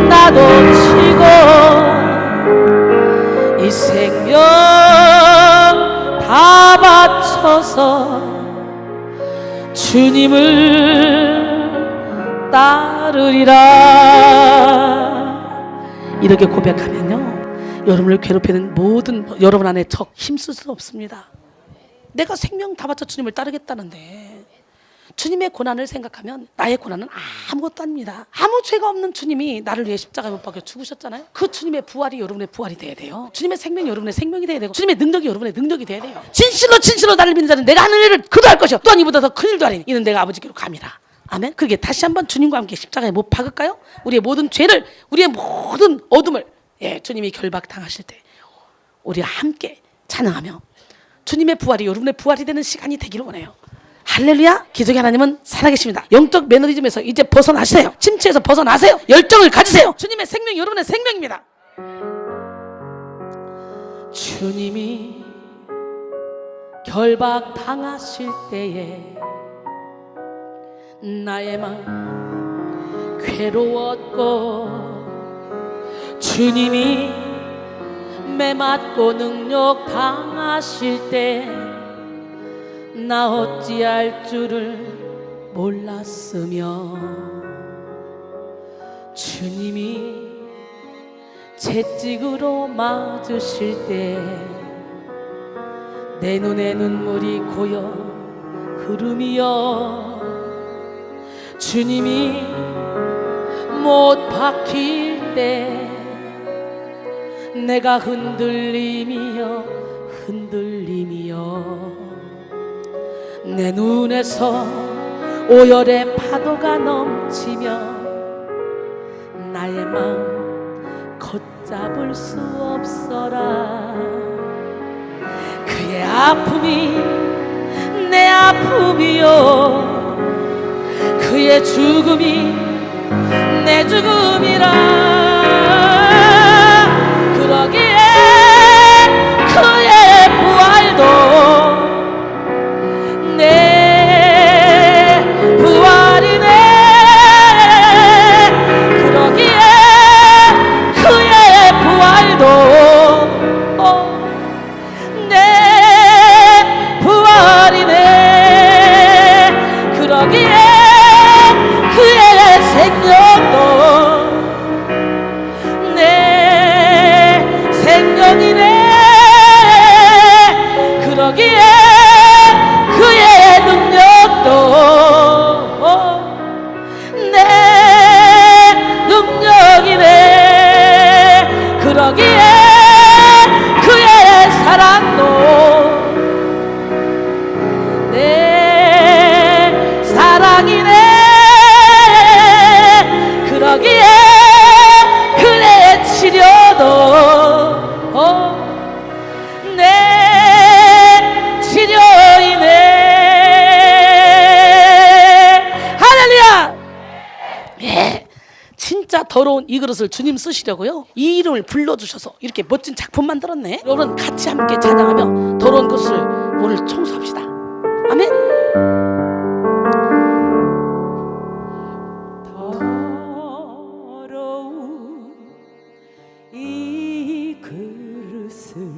나도 치고 이 생명 다 바쳐서 주님을 따르리라. 이렇게 고백하면요, 여러분을 괴롭히는 모든 여러분 안에 적 힘쓸 수 없습니다. 내가 생명 다 바쳐 주님을 따르겠다는데 주님의 고난을 생각하면 나의 고난은 아무것도 아닙니다. 아무 죄가 없는 주님이 나를 위해 십자가에 못 박혀 죽으셨잖아요. 그 주님의 부활이 여러분의 부활이 돼야 돼요. 주님의 생명이 여러분의 생명이 돼야 되고 주님의 능력이 여러분의 능력이 돼야 돼요. 진실로 나를 믿는 자는 내가 하는 일을 그도 할 것이요 또한 이보다 더 큰 일도 하리니 이는 내가 아버지께로 감이라. 아멘. 그게 다시 한번 주님과 함께 십자가에 못 박을까요? 우리의 모든 죄를, 우리의 모든 어둠을 주님이 결박당하실 때 우리와 함께 찬양하며 주님의 부활이 여러분의 부활이 되는 시간이 되기를 원해요. 할렐루야. 기적의 하나님은 살아계십니다. 영적 매너리즘에서 이제 벗어나세요. 침체에서 벗어나세요. 열정을 가지세요. 주님의 생명이 여러분의 생명입니다. 주님이 결박당하실 때에 나의 마음 괴로웠고 주님이 매맞고 능력 당하실 때 나 어찌할 줄을 몰랐으며 주님이 채찍으로 맞으실 때 내 눈에 눈물이 고여 흐름이여 주님이 못 박힐 때 내가 흔들림이여 내 눈에서 오열의 파도가 넘치며 나의 마음 걷잡을 수 없어라. 그의 아픔이 내 아픔이요 그의 죽음이 내 죽음이라. 그러기에 그의 부활도 내 부활이네. 그러기에 그러기에 그의 사랑도 내 사랑이네. 그러기에 그의 치료도 내 치료이네. 할렐루야. 예, 진짜 더러운 이 그릇을 주님 쓰시려고요 이 이름을 불러주셔서 이렇게 멋진 작품 만들었네. 여러분 같이 함께 찬양하며 더러운 것을 오늘 청소합시다. 아멘. 더러운 이 그릇을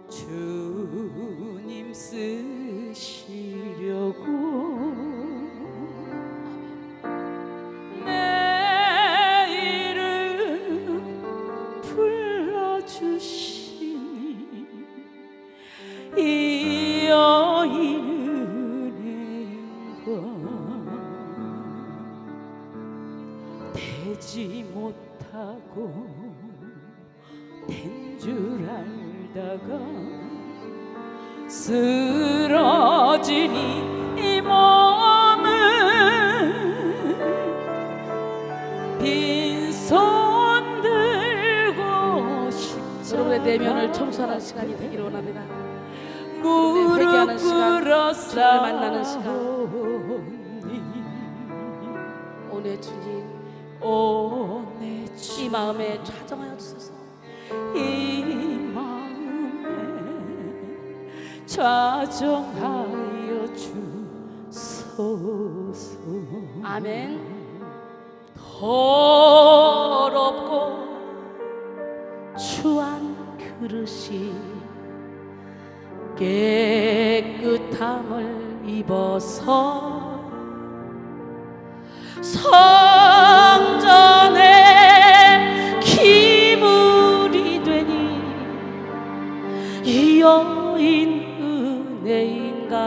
주님 쓰시려고 내 이름 불러주시니 이 여인은 되지 못하고 된 줄 알다가 쓰러지니 이 몸은 빈손 들고 싶지 여러분의 내면을 청소하는 시간이 되기를 원합니다. 무릎 회개하는 시간, 꿇어 주님을 만나는 시간. 싸우니 오늘 주님 오내 이 마음에 좌정하여 주소서. 이 마음에 좌정하여 주소서. 아멘. 더럽고 추한 그릇이 깨끗함을 입어서 성전에 기물이 되니 이 여인 은혜인가.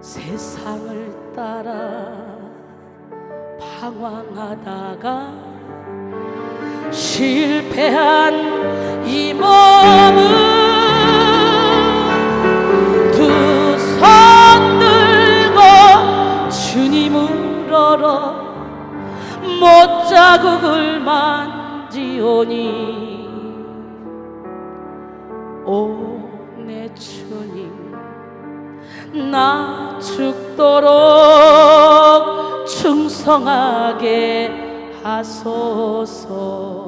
세상을 따라 방황하다가 실패한 이 몸은 두 손 들고 주님을 얼어 못자국을 만지오니 오 내 주님 나 죽도록 충성하게 하소서.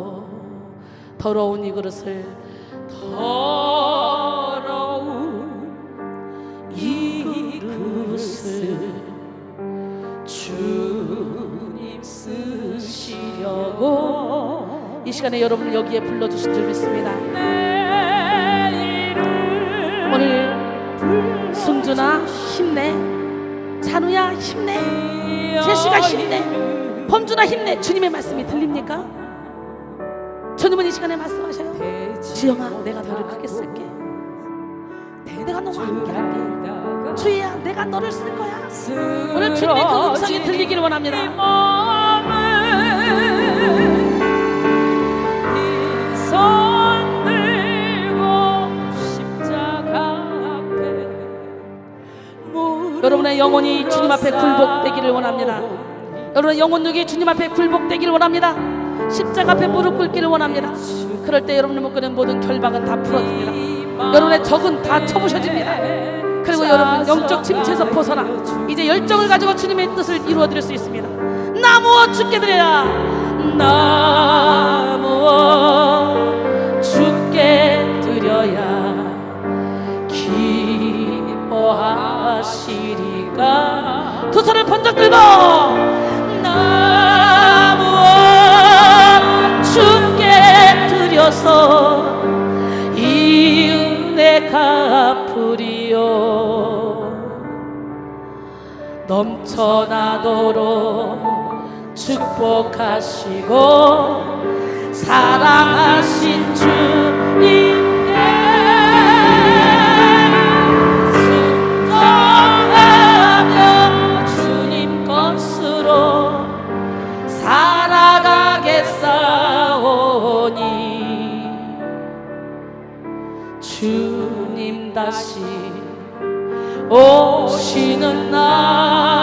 더러운 이 그릇을 더러운 이 그릇을 주님 쓰시려고 이 시간에 여러분을 여기에 불러주신 줄 믿습니다. 오늘 승준아 힘내, 찬우야 힘내, 제시가 힘내, 범준아 힘내. 주님의 말씀이 들립니까? 주님은 이 시간에 말씀하셔요. 지영아 내가 너를 크게 쓸게. 내가 너와 함께 할게. 주희야 내가 너를 쓸 거야. 오늘 주님의 그 음성이 들리기를 원합니다. 여러분의 영혼이 주님 앞에 굴복되기를 원합니다. 여러분의 영혼력이 주님 앞에 굴복되기를 원합니다. 십자가 앞에 무릎 꿇기를 원합니다. 그럴 때 여러분의 묶어낸 모든 결박은 다 풀어집니다. 여러분의 적은 다 쳐부셔집니다. 그리고 여러분 영적 침체에서 벗어나 이제 열정을 가지고 주님의 뜻을 이루어드릴 수 있습니다. 나무어 죽게 드려야, 나무어 죽게 드려야 기뻐하시리까. 두 손을 번쩍 들고 나무어 죽게 드려서 이 은혜 갚으리요. 넘쳐나도록 축복하시고 사랑하신 주님께 순종하며 주님 것으로 살아가게 다시 오시는 날